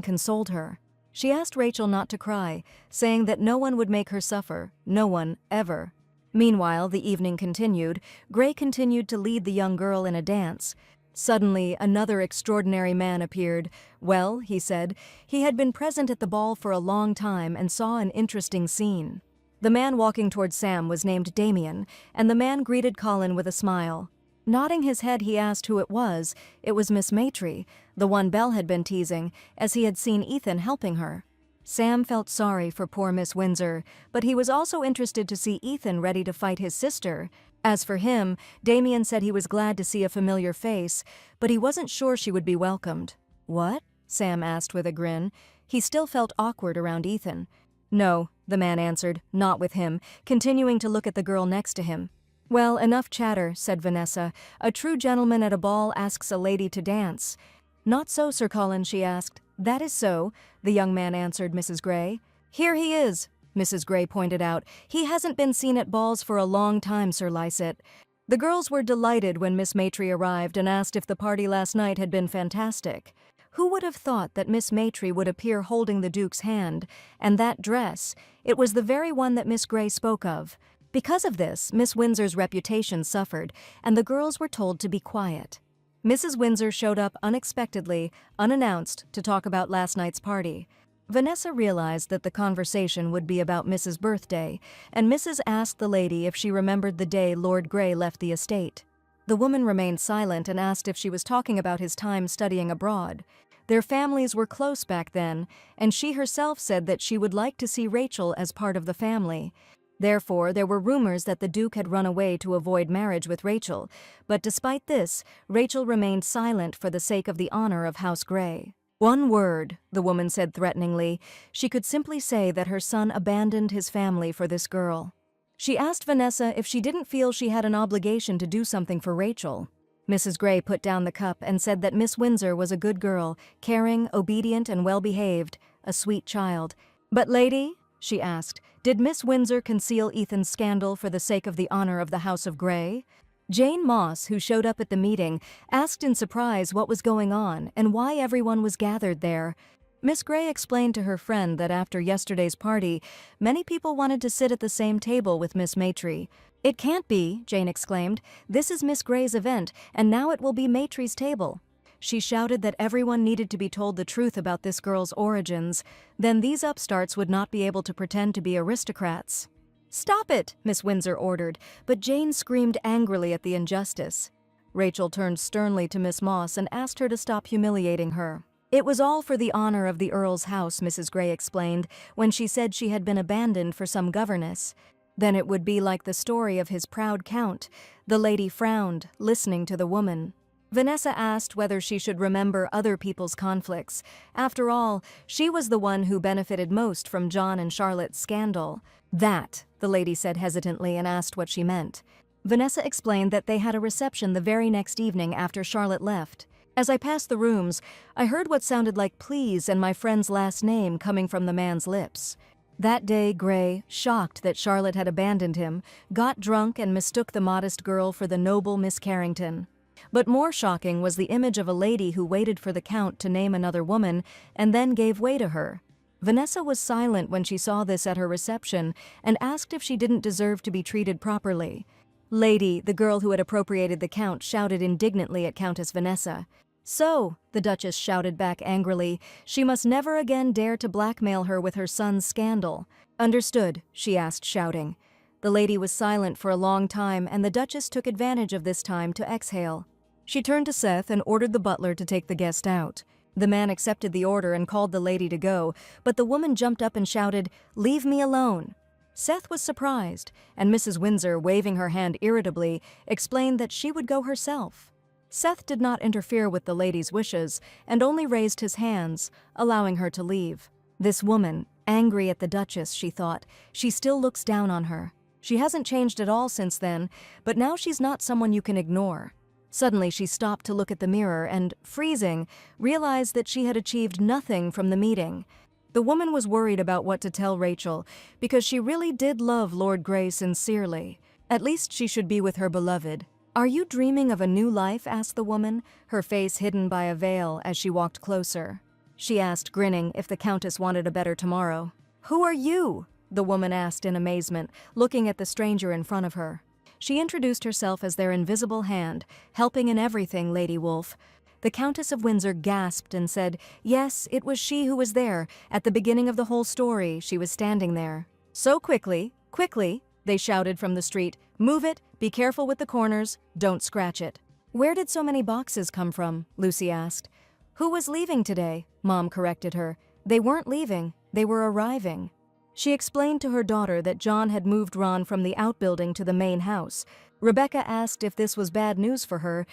Speaker 1: consoled her. She asked Rachel not to cry, saying that no one would make her suffer, no one, ever. Meanwhile, the evening continued. Gray continued to lead the young girl in a dance. Suddenly, another extraordinary man appeared. Well, he said, he had been present at the ball for a long time and saw an interesting scene. The man walking towards Sam was named Damien, and the man greeted Colin with a smile. Nodding his head, he asked who it was. It was Miss Matry, the one Belle had been teasing, as he had seen Ethan helping her. Sam felt sorry for poor Miss Windsor, but he was also interested to see Ethan ready to fight his sister. As for him, Damien said he was glad to see a familiar face, but he wasn't sure she would be welcomed. "What?" Sam asked with a grin. He still felt awkward around Ethan. "No," the man answered, "not with him," continuing to look at the girl next to him. "Well, enough chatter," said Vanessa. "A true gentleman at a ball asks a lady to dance." "Not so, Sir Colin," she asked. "That is so," the young man answered Mrs. Gray. "Here he is," Mrs. Gray pointed out. "He hasn't been seen at balls for a long time, Sir Lycett." The girls were delighted when Miss Matry arrived and asked if the party last night had been fantastic. Who would have thought that Miss Matry would appear holding the Duke's hand? And that dress, it was the very one that Miss Gray spoke of. Because of this, Miss Windsor's reputation suffered, and the girls were told to be quiet. Mrs. Windsor showed up unexpectedly, unannounced, to talk about last night's party. Vanessa realized that the conversation would be about Mrs. Birthday, and Mrs. asked the lady if she remembered the day Lord Gray left the estate. The woman remained silent and asked if she was talking about his time studying abroad. Their families were close back then, and she herself said that she would like to see Rachel as part of the family. Therefore, there were rumors that the Duke had run away to avoid marriage with Rachel, but despite this, Rachel remained silent for the sake of the honor of House Gray. "One word," the woman said threateningly. She could simply say that her son abandoned his family for this girl. She asked Vanessa if she didn't feel she had an obligation to do something for Rachel. Mrs. Gray put down the cup and said that Miss Windsor was a good girl, caring, obedient, and well-behaved, a sweet child. "But lady," she asked, "did Miss Windsor conceal Ethan's scandal for the sake of the honor of the House of Gray?" Jane Moss, who showed up at the meeting, asked in surprise what was going on and why everyone was gathered there. Miss Gray explained to her friend that after yesterday's party, many people wanted to sit at the same table with Miss Matry. "It can't be," Jane exclaimed. "This is Miss Gray's event, and now it will be Matry's table." She shouted that everyone needed to be told the truth about this girl's origins. Then these upstarts would not be able to pretend to be aristocrats. "Stop it," Miss Windsor ordered, but Jane screamed angrily at the injustice. Rachel turned sternly to Miss Moss and asked her to stop humiliating her. "It was all for the honor of the Earl's house," Mrs. Gray explained, when she said she had been abandoned for some governess. "Then it would be like the story of his proud count." The lady frowned, listening to the woman. Vanessa asked whether she should remember other people's conflicts. After all, she was the one who benefited most from John and Charlotte's scandal. "That," the lady said hesitantly and asked what she meant. Vanessa explained that they had a reception the very next evening after Charlotte left. "As I passed the rooms, I heard what sounded like please and my friend's last name coming from the man's lips." That day, Gray, shocked that Charlotte had abandoned him, got drunk and mistook the modest girl for the noble Miss Carrington. But more shocking was the image of a lady who waited for the Count to name another woman and then gave way to her. Vanessa was silent when she saw this at her reception and asked if she didn't deserve to be treated properly. "Lady," the girl who had appropriated the Count shouted indignantly at Countess Vanessa. "So," the Duchess shouted back angrily, "she must never again dare to blackmail her with her son's scandal." "Understood?" she asked, shouting. The lady was silent for a long time, and the Duchess took advantage of this time to exhale. She turned to Seth and ordered the butler to take the guest out. The man accepted the order and called the lady to go, but the woman jumped up and shouted, "Leave me alone." Seth was surprised, and Mrs. Windsor, waving her hand irritably, explained that she would go herself. Seth did not interfere with the lady's wishes and only raised his hands, allowing her to leave. This woman, angry at the Duchess, she thought, she still looks down on her. She hasn't changed at all since then, but now she's not someone you can ignore. Suddenly she stopped to look at the mirror and, freezing, realized that she had achieved nothing from the meeting. The woman was worried about what to tell Rachel, because she really did love Lord Gray sincerely. At least she should be with her beloved. "Are you dreaming of a new life?" asked the woman, her face hidden by a veil as she walked closer. She asked, grinning, if the Countess wanted a better tomorrow. "Who are you?" the woman asked in amazement, looking at the stranger in front of her. She introduced herself as their invisible hand, helping in everything, Lady Wolf. The Countess of Windsor gasped and said, yes, it was she who was there. At the beginning of the whole story, she was standing there. So quickly, they shouted from the street. Move it, be careful with the corners, don't scratch it. Where did so many boxes come from? Lucy asked. Who was leaving today? Mom corrected her. They weren't leaving, they were arriving. She explained to her daughter that John had moved Ron from the outbuilding to the main house. Rebecca asked if this was bad news for her.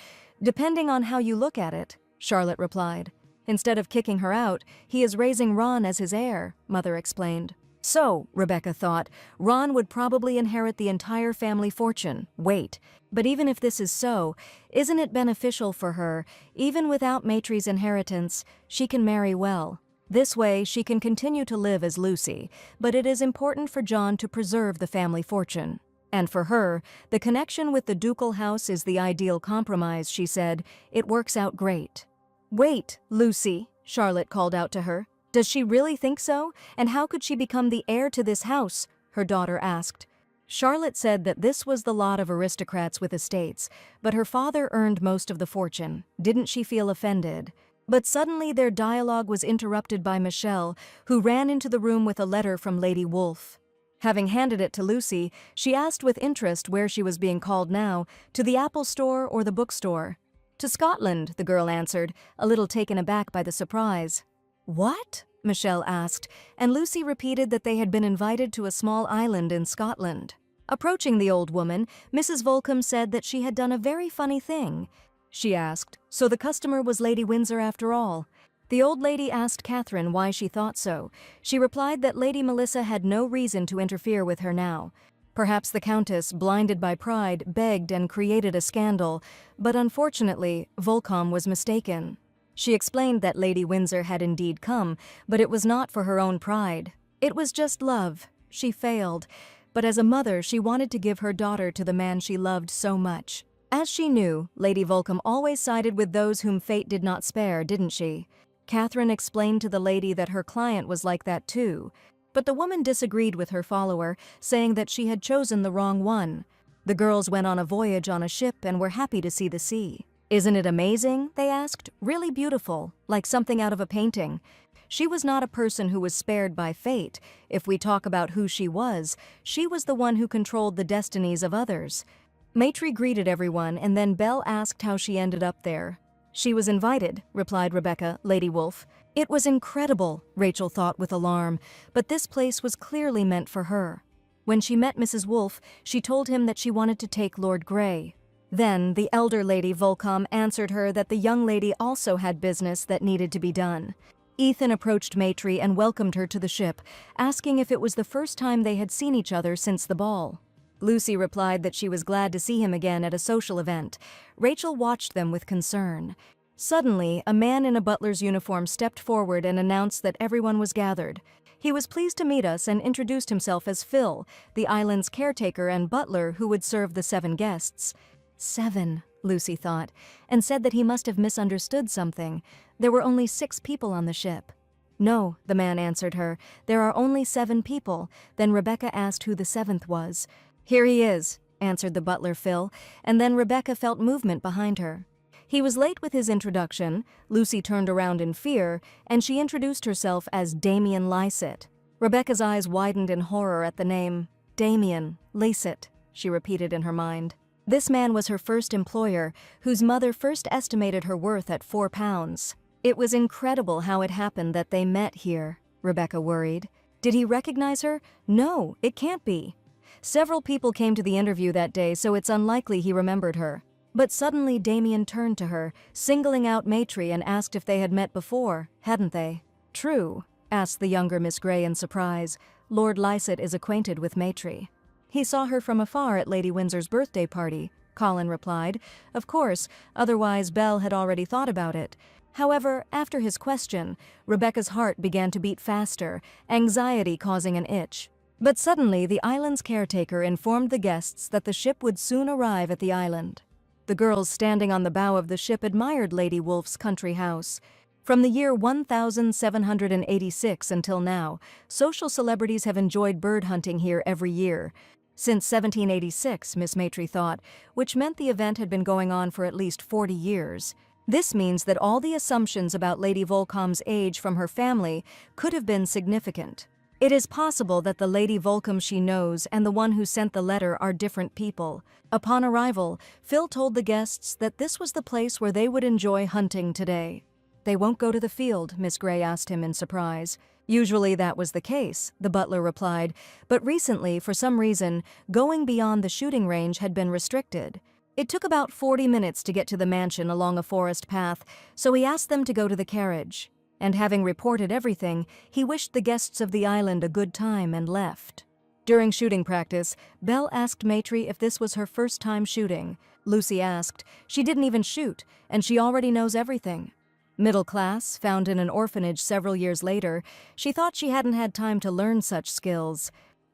Speaker 1: Depending on how you look at it, Charlotte replied. Instead of kicking her out, he is raising Ron as his heir, Mother explained. So, Rebecca thought, Ron would probably inherit the entire family fortune. Wait, but even if this is so, isn't it beneficial for her? Even without Maitre's inheritance, she can marry well. This way, she can continue to live as Lucy, but it is important for John to preserve the family fortune. And for her, the connection with the ducal house is the ideal compromise, she said. It works out great. Wait, Lucy, Charlotte called out to her. Does she really think so? And how could she become the heir to this house? Her daughter asked. Charlotte said that this was the lot of aristocrats with estates, but her father earned most of the fortune. Didn't she feel offended? But suddenly their dialogue was interrupted by Michelle, who ran into the room with a letter from Lady Wolf. Having handed it to Lucy, she asked with interest where she was being called now, to the Apple store or the bookstore. To Scotland, the girl answered, a little taken aback by the surprise. What? Michelle asked, and Lucy repeated that they had been invited to a small island in Scotland. Approaching the old woman, Mrs. Volcom said that she had done a very funny thing. She asked, so the customer was Lady Windsor after all? The old lady asked Catherine why she thought so. She replied that Lady Melissa had no reason to interfere with her now. Perhaps the Countess, blinded by pride, begged and created a scandal, but unfortunately, Volcom was mistaken. She explained that Lady Windsor had indeed come, but it was not for her own pride. It was just love. She failed, but as a mother she wanted to give her daughter to the man she loved so much. As she knew, Lady Volcom always sided with those whom fate did not spare, didn't she? Catherine explained to the lady that her client was like that too, but the woman disagreed with her follower, saying that she had chosen the wrong one. The girls went on a voyage on a ship and were happy to see the sea. Isn't it amazing? They asked. Really beautiful, like something out of a painting. She was not a person who was spared by fate. If we talk about who she was the one who controlled the destinies of others. Maitre greeted everyone, and then Belle asked how she ended up there. She was invited, replied Rebecca, Lady Wolf. It was incredible, Rachel thought with alarm, but this place was clearly meant for her. When she met Mrs. Wolf, she told him that she wanted to take Lord Grey. Then the elder Lady Volcom answered her that the young lady also had business that needed to be done. Ethan approached Maitre and welcomed her to the ship, asking if it was the first time they had seen each other since the ball. Lucy replied that she was glad to see him again at a social event. Rachel watched them with concern. Suddenly, a man in a butler's uniform stepped forward and announced that everyone was gathered. He was pleased to meet us and introduced himself as Phil, the island's caretaker and butler who would serve the 7 guests. 7, Lucy thought, and said that he must have misunderstood something. There were only 6 people on the ship. No, the man answered her, there are only 7 people. Then Rebecca asked who the 7th was. Here he is, answered the butler Phil, and then Rebecca felt movement behind her. He was late with his introduction. Lucy turned around in fear, and she introduced herself as Damien Lycett. Rebecca's eyes widened in horror at the name. Damien Lycett, she repeated in her mind. This man was her first employer, whose mother first estimated her worth at £4. It was incredible how it happened that they met here, Rebecca worried. Did he recognize her? No, it can't be. Several people came to the interview that day, so it's unlikely he remembered her. But suddenly Damien turned to her, singling out Maitre, and asked if they had met before, hadn't they? True, asked the younger Miss Grey in surprise. Lord Lycett is acquainted with Maitre. He saw her from afar at Lady Windsor's birthday party, Colin replied. Of course, otherwise Belle had already thought about it. However, after his question, Rebecca's heart began to beat faster, anxiety causing an itch. But suddenly the island's caretaker informed the guests that the ship would soon arrive at the island. The girls standing on the bow of the ship admired Lady Wolf's country house. From the year 1786 until now, social celebrities have enjoyed bird hunting here every year. Since 1786, Miss Maitre thought, which meant the event had been going on for at least 40 years. This means that all the assumptions about Lady Volcom's age from her family could have been significant. It is possible that the Lady Volcom she knows and the one who sent the letter are different people. Upon arrival, Phil told the guests that this was the place where they would enjoy hunting today. "They won't go to the field?" Miss Gray asked him in surprise. "Usually that was the case," the butler replied, but recently, for some reason, going beyond the shooting range had been restricted. It took about 40 minutes to get to the mansion along a forest path, so he asked them to go to the carriage. And having reported everything, he wished the guests of the island a good time and left. During shooting practice, Belle asked Maitre if this was her first time shooting. Lucy asked. She didn't even shoot, and she already knows everything. Middle class, found in an orphanage several years later, she thought she hadn't had time to learn such skills.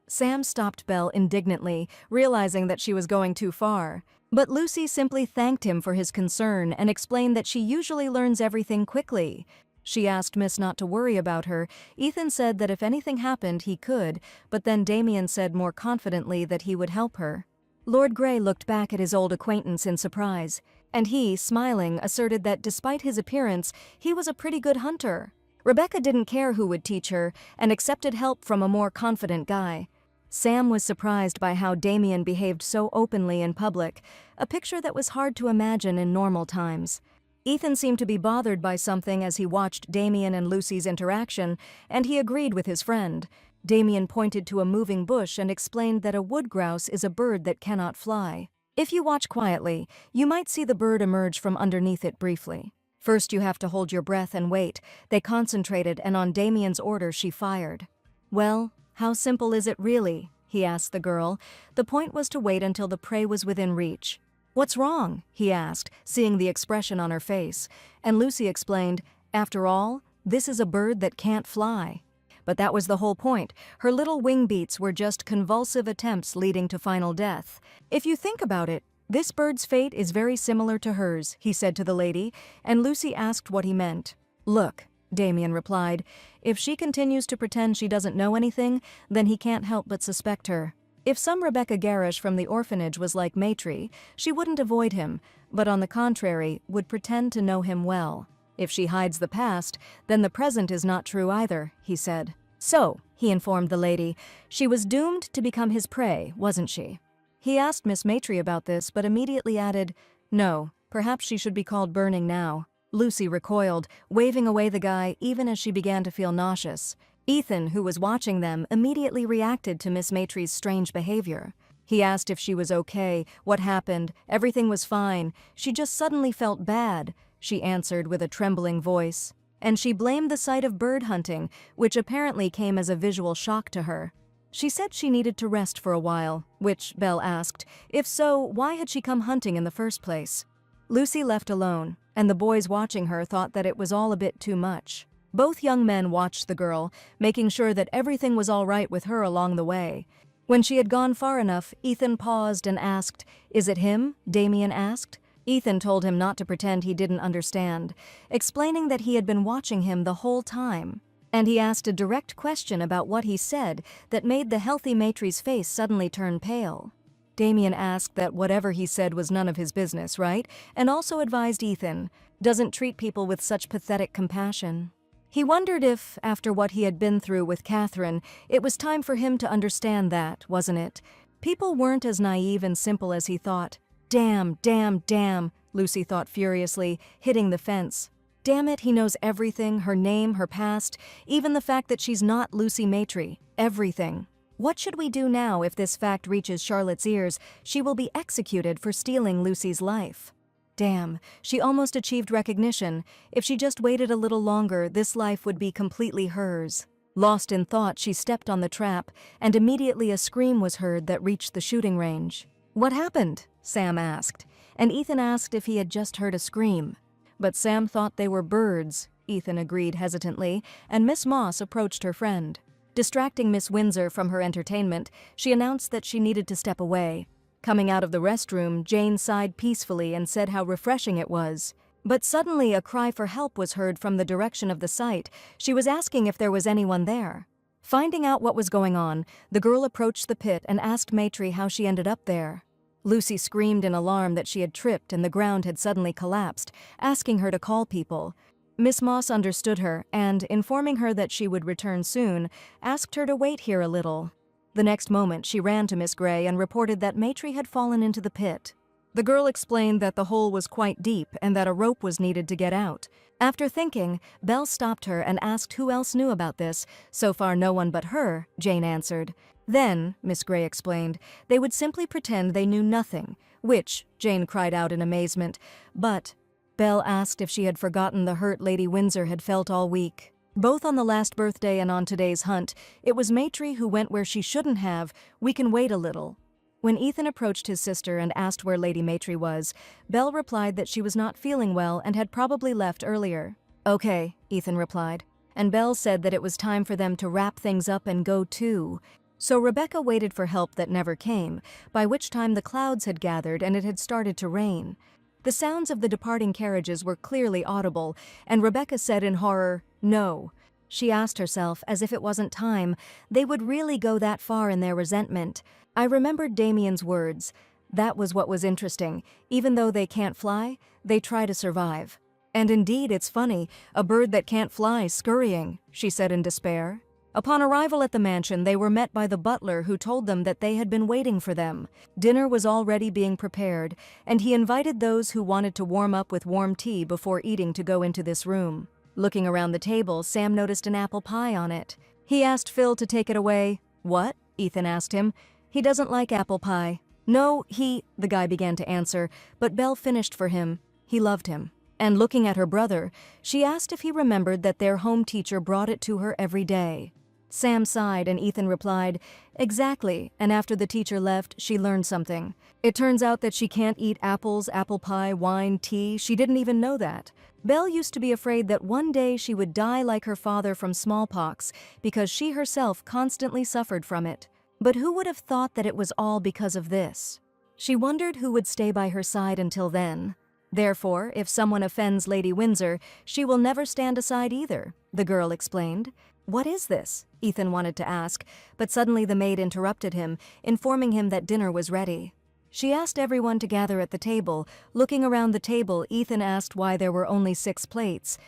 Speaker 1: Sam stopped Belle indignantly, realizing that she was going too far. But Lucy simply thanked him for his concern and explained that she usually learns everything quickly. She asked Miss not to worry about her. Ethan said that if anything happened, he could, but then Damien said more confidently that he would help her. Lord Grey looked back at his old acquaintance in surprise, and he, smiling, asserted that despite his appearance, he was a pretty good hunter. Rebecca didn't care who would teach her and accepted help from a more confident guy. Sam was surprised by how Damien behaved so openly in public, a picture that was hard to imagine in normal times. Ethan seemed to be bothered by something as he watched Damien and Lucy's interaction, and he agreed with his friend. Damien pointed to a moving bush and explained that a wood grouse is a bird that cannot fly. If you watch quietly, you might see the bird emerge from underneath it briefly. First you have to hold your breath and wait. They concentrated, and on Damien's order she fired. "Well, how simple is it really?" he asked the girl. The point was to wait until the prey was within reach. "What's wrong?" he asked, seeing the expression on her face. And Lucy explained, "After all, this is a bird that can't fly." But that was the whole point. Her little wing beats were just convulsive attempts leading to final death. "If you think about it, this bird's fate is very similar to hers," he said to the lady, and Lucy asked what he meant. "Look," Damien replied, "if she continues to pretend she doesn't know anything, then he can't help but suspect her. If some Rebecca Garish from the orphanage was like Maitre, she wouldn't avoid him, but on the contrary, would pretend to know him well. If she hides the past, then the present is not true either," he said. "So," he informed the lady, "she was doomed to become his prey, wasn't she?" He asked Miss Maitre about this, but immediately added, "No, perhaps she should be called Burning now." Lucy recoiled, waving away the guy even as she began to feel nauseous. Ethan, who was watching them, immediately reacted to Miss Maitre's strange behavior. He asked if she was okay, what happened, everything was fine, she just suddenly felt bad, she answered with a trembling voice. And she blamed the sight of bird hunting, which apparently came as a visual shock to her. She said she needed to rest for a while, which Belle asked. If so, why had she come hunting in the first place? Lucy left alone, and the boys watching her thought that it was all a bit too much. Both young men watched the girl, making sure that everything was all right with her along the way. When she had gone far enough, Ethan paused and asked, "Is it him?" Damien asked. Ethan told him not to pretend he didn't understand, explaining that he had been watching him the whole time. And he asked a direct question about what he said that made the healthy Maitre's face suddenly turn pale. Damien asked that whatever he said was none of his business, right? And also advised Ethan, "Doesn't treat people with such pathetic compassion." He wondered if, after what he had been through with Catherine, it was time for him to understand that, wasn't it? People weren't as naive and simple as he thought. Damn, damn, damn, Lucy thought furiously, hitting the fence. Damn it, he knows everything, her name, her past, even the fact that she's not Lucy Maitre. Everything. What should we do now if this fact reaches Charlotte's ears? She will be executed for stealing Lucy's life. Damn, she almost achieved recognition. If she just waited a little longer, this life would be completely hers. Lost in thought, she stepped on the trap, and immediately a scream was heard that reached the shooting range. "What happened?" Sam asked, and Ethan asked if he had just heard a scream. But Sam thought they were birds, Ethan agreed hesitantly, and Miss Moss approached her friend. Distracting Miss Windsor from her entertainment, she announced that she needed to step away. Coming out of the restroom, Jane sighed peacefully and said how refreshing it was. But suddenly a cry for help was heard from the direction of the site. She was asking if there was anyone there. Finding out what was going on, the girl approached the pit and asked Maitri how she ended up there. Lucy screamed in alarm that she had tripped and the ground had suddenly collapsed, asking her to call people. Miss Moss understood her and, informing her that she would return soon, asked her to wait here a little. The next moment she ran to Miss Gray and reported that Maitri had fallen into the pit. The girl explained that the hole was quite deep and that a rope was needed to get out. After thinking, Belle stopped her and asked who else knew about this. So far no one but her, Jane answered. Then, Miss Gray explained, they would simply pretend they knew nothing, which, Jane cried out in amazement, but Belle asked if she had forgotten the hurt Lady Windsor had felt all week. Both on the last birthday and on today's hunt, it was Maitri who went where she shouldn't have. We can wait a little. When Ethan approached his sister and asked where Lady Maitri was, Belle replied that she was not feeling well and had probably left earlier. Okay, Ethan replied, and Belle said that it was time for them to wrap things up and go too. So Rebecca waited for help that never came, by which time the clouds had gathered and it had started to rain. The sounds of the departing carriages were clearly audible, and Rebecca said in horror, "No." She asked herself, as if it wasn't time, they would really go that far in their resentment. I remembered Damien's words. That was what was interesting. Even though they can't fly, they try to survive. And indeed, it's funny, a bird that can't fly scurrying, she said in despair. Upon arrival at the mansion, they were met by the butler who told them that they had been waiting for them. Dinner was already being prepared, and he invited those who wanted to warm up with warm tea before eating to go into this room. Looking around the table, Sam noticed an apple pie on it. He asked Phil to take it away. What? Ethan asked him. He doesn't like apple pie. No, the guy began to answer, but Belle finished for him. He loved him. And looking at her brother, she asked if he remembered that their home teacher brought it to her every day. Sam sighed and Ethan replied, "Exactly, and after the teacher left, she learned something. It turns out that she can't eat apples, apple pie, wine, tea. She didn't even know that." Belle used to be afraid that one day she would die like her father from smallpox because she herself constantly suffered from it. But who would have thought that it was all because of this? She wondered who would stay by her side until then. Therefore, if someone offends Lady Windsor, she will never stand aside either, the girl explained. What is this? Ethan wanted to ask, but suddenly the maid interrupted him, informing him that dinner was ready. She asked everyone to gather at the table. Looking around the table, Ethan asked why there were only 6 plates.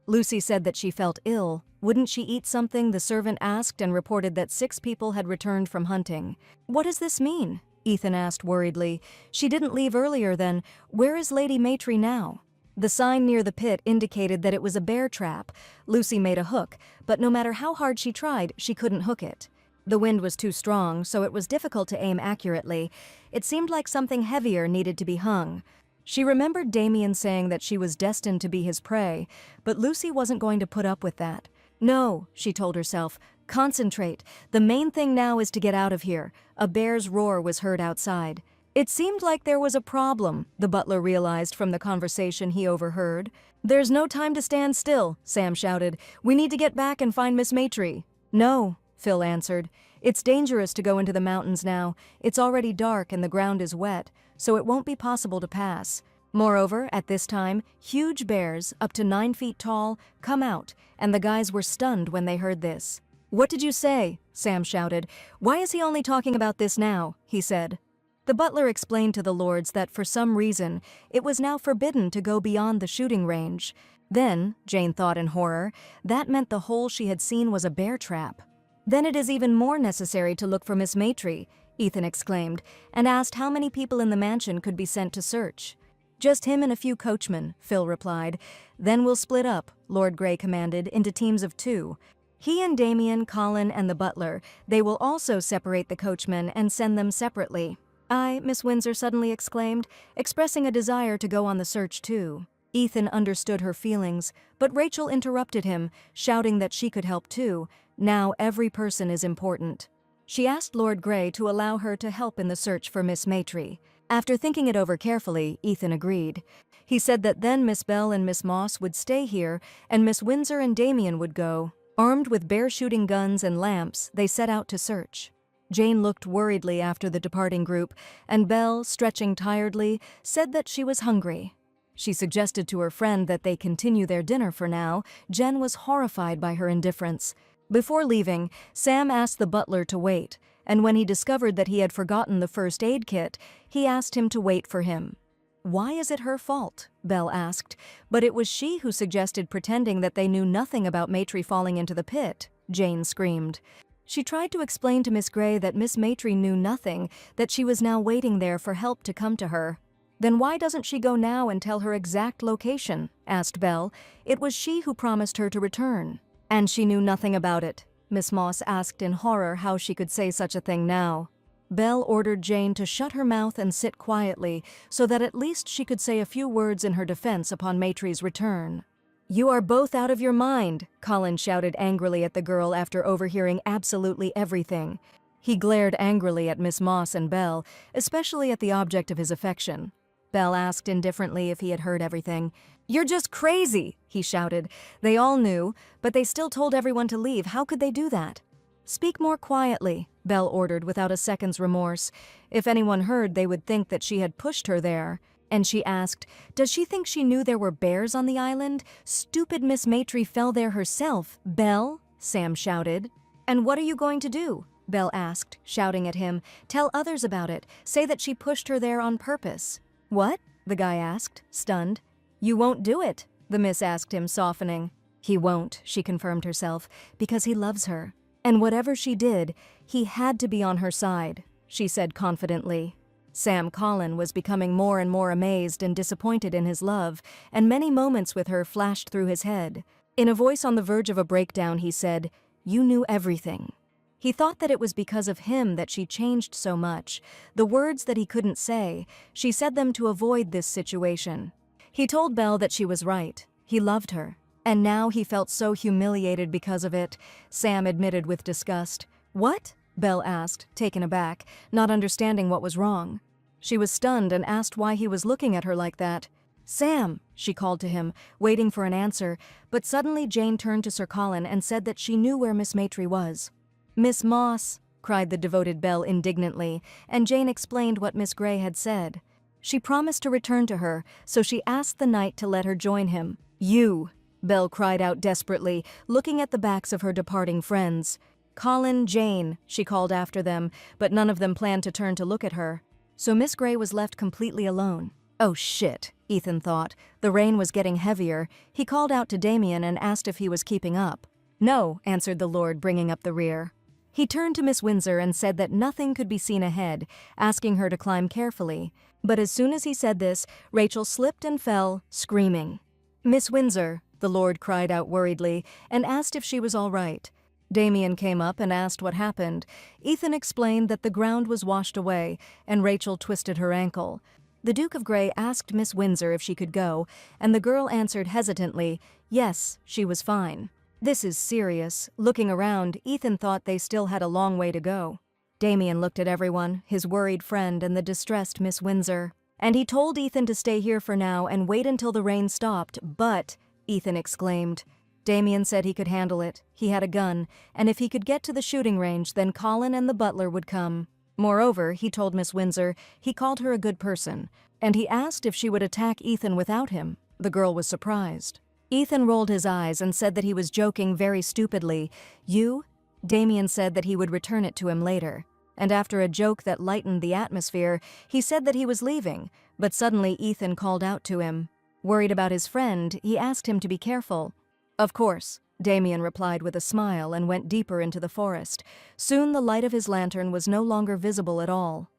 Speaker 1: Lucy said that she felt ill. Wouldn't she eat something? The servant asked and reported that 6 people had returned from hunting. What does this mean? Ethan asked worriedly. She didn't leave earlier then. Where is Lady Maitri now? The sign near the pit indicated that it was a bear trap. Lucy made a hook, but no matter how hard she tried, she couldn't hook it. The wind was too strong, so it was difficult to aim accurately. It seemed like something heavier needed to be hung. She remembered Damien saying that she was destined to be his prey, but Lucy wasn't going to put up with that. No, she told herself, concentrate. The main thing now is to get out of here. A bear's roar was heard outside. It seemed like there was a problem, the butler realized from the conversation he overheard. There's no time to stand still, Sam shouted. We need to get back and find Miss Maitri. No, Phil answered. It's dangerous to go into the mountains now. It's already dark and the ground is wet, so it won't be possible to pass. Moreover, at this time, huge bears, up to 9 feet tall, come out, and the guys were stunned when they heard this. What did you say? Sam shouted. Why is he only talking about this now? He said. The butler explained to the lords that for some reason, it was now forbidden to go beyond the shooting range. Then, Jane thought in horror, that meant the hole she had seen was a bear trap. Then it is even more necessary to look for Miss Maitri, Ethan exclaimed, and asked how many people in the mansion could be sent to search. Just him and a few coachmen, Phil replied. Then we'll split up, Lord Grey commanded, into teams of 2. He and Damien, Colin, and the butler, they will also separate the coachmen and send them separately. Miss Windsor suddenly exclaimed, expressing a desire to go on the search too. Ethan understood her feelings, but Rachel interrupted him, shouting that she could help too. Now every person is important. She asked Lord Grey to allow her to help in the search for Miss Maitri. After thinking it over carefully, Ethan agreed. He said that then Miss Bell and Miss Moss would stay here, and Miss Windsor and Damien would go. Armed with bear-shooting guns and lamps, they set out to search. Jane looked worriedly after the departing group, and Belle, stretching tiredly, said that she was hungry. She suggested to her friend that they continue their dinner for now. Jen was horrified by her indifference. Before leaving, Sam asked the butler to wait, and when he discovered that he had forgotten the first aid kit, he asked him to wait for him. "Why is it her fault?" Belle asked, but it was she who suggested pretending that they knew nothing about Maitri falling into the pit, Jane screamed. She tried to explain to Miss Gray that Miss Maitri knew nothing, that she was now waiting there for help to come to her. "Then why doesn't she go now and tell her exact location?" asked Belle. It was she who promised her to return. "And she knew nothing about it," Miss Moss asked in horror how she could say such a thing now. Belle ordered Jane to shut her mouth and sit quietly so that at least she could say a few words in her defense upon Maitri's return. "You are both out of your mind," Colin shouted angrily at the girl after overhearing absolutely everything. He glared angrily at Miss Moss and Belle, especially at the object of his affection. Belle asked indifferently if he had heard everything. "You're just crazy," he shouted. They all knew, but they still told everyone to leave. How could they do that? "Speak more quietly," Belle ordered without a second's remorse. If anyone heard, they would think that she had pushed her there. And she asked, "Does she think she knew there were bears on the island? Stupid Miss Maitri fell there herself." "Belle," Sam shouted. "And what are you going to do?" Belle asked, shouting at him. "Tell others about it. Say that she pushed her there on purpose." "What?" the guy asked, stunned. "You won't do it?" the miss asked him, softening. "He won't," she confirmed herself, "because he loves her. And whatever she did, he had to be on her side," she said confidently. Sam Colin was becoming more and more amazed and disappointed in his love, and many moments with her flashed through his head. In a voice on the verge of a breakdown, he said, "You knew everything." He thought that it was because of him that she changed so much. The words that he couldn't say, she said them to avoid this situation. He told Belle that she was right. He loved her. And now he felt so humiliated because of it, Sam admitted with disgust. "What?" Belle asked, taken aback, not understanding what was wrong. She was stunned and asked why he was looking at her like that. "Sam," she called to him, waiting for an answer, but suddenly Jane turned to Sir Colin and said that she knew where Miss Maitri was. "Miss Moss," cried the devoted Belle indignantly, and Jane explained what Miss Gray had said. She promised to return to her, so she asked the knight to let her join him. "You!" Belle cried out desperately, looking at the backs of her departing friends. "Colin, Jane," she called after them, but none of them planned to turn to look at her. So Miss Gray was left completely alone. "Oh shit," Ethan thought. The rain was getting heavier. He called out to Damien and asked if he was keeping up. "No," answered the Lord, bringing up the rear. He turned to Miss Windsor and said that nothing could be seen ahead, asking her to climb carefully. But as soon as he said this, Rachel slipped and fell, screaming. "Miss Windsor," the Lord cried out worriedly, and asked if she was all right. Damien came up and asked what happened. Ethan explained that the ground was washed away, and Rachel twisted her ankle. The Duke of Grey asked Miss Windsor if she could go, and the girl answered hesitantly, yes, she was fine. "This is serious." Looking around, Ethan thought they still had a long way to go. Damien looked at everyone, his worried friend and the distressed Miss Windsor. "And he told Ethan to stay here for now and wait until the rain stopped, but," Ethan exclaimed. Damien said he could handle it. He had a gun, and if he could get to the shooting range, then Colin and the butler would come. Moreover, he told Miss Windsor, he called her a good person, and he asked if she would attack Ethan without him. The girl was surprised. Ethan rolled his eyes and said that he was joking very stupidly. "You?" Damien said that he would return it to him later. And after a joke that lightened the atmosphere, he said that he was leaving, but suddenly Ethan called out to him. Worried about his friend, he asked him to be careful. "Of course," Damien replied with a smile and went deeper into the forest. Soon the light of his lantern was no longer visible at all.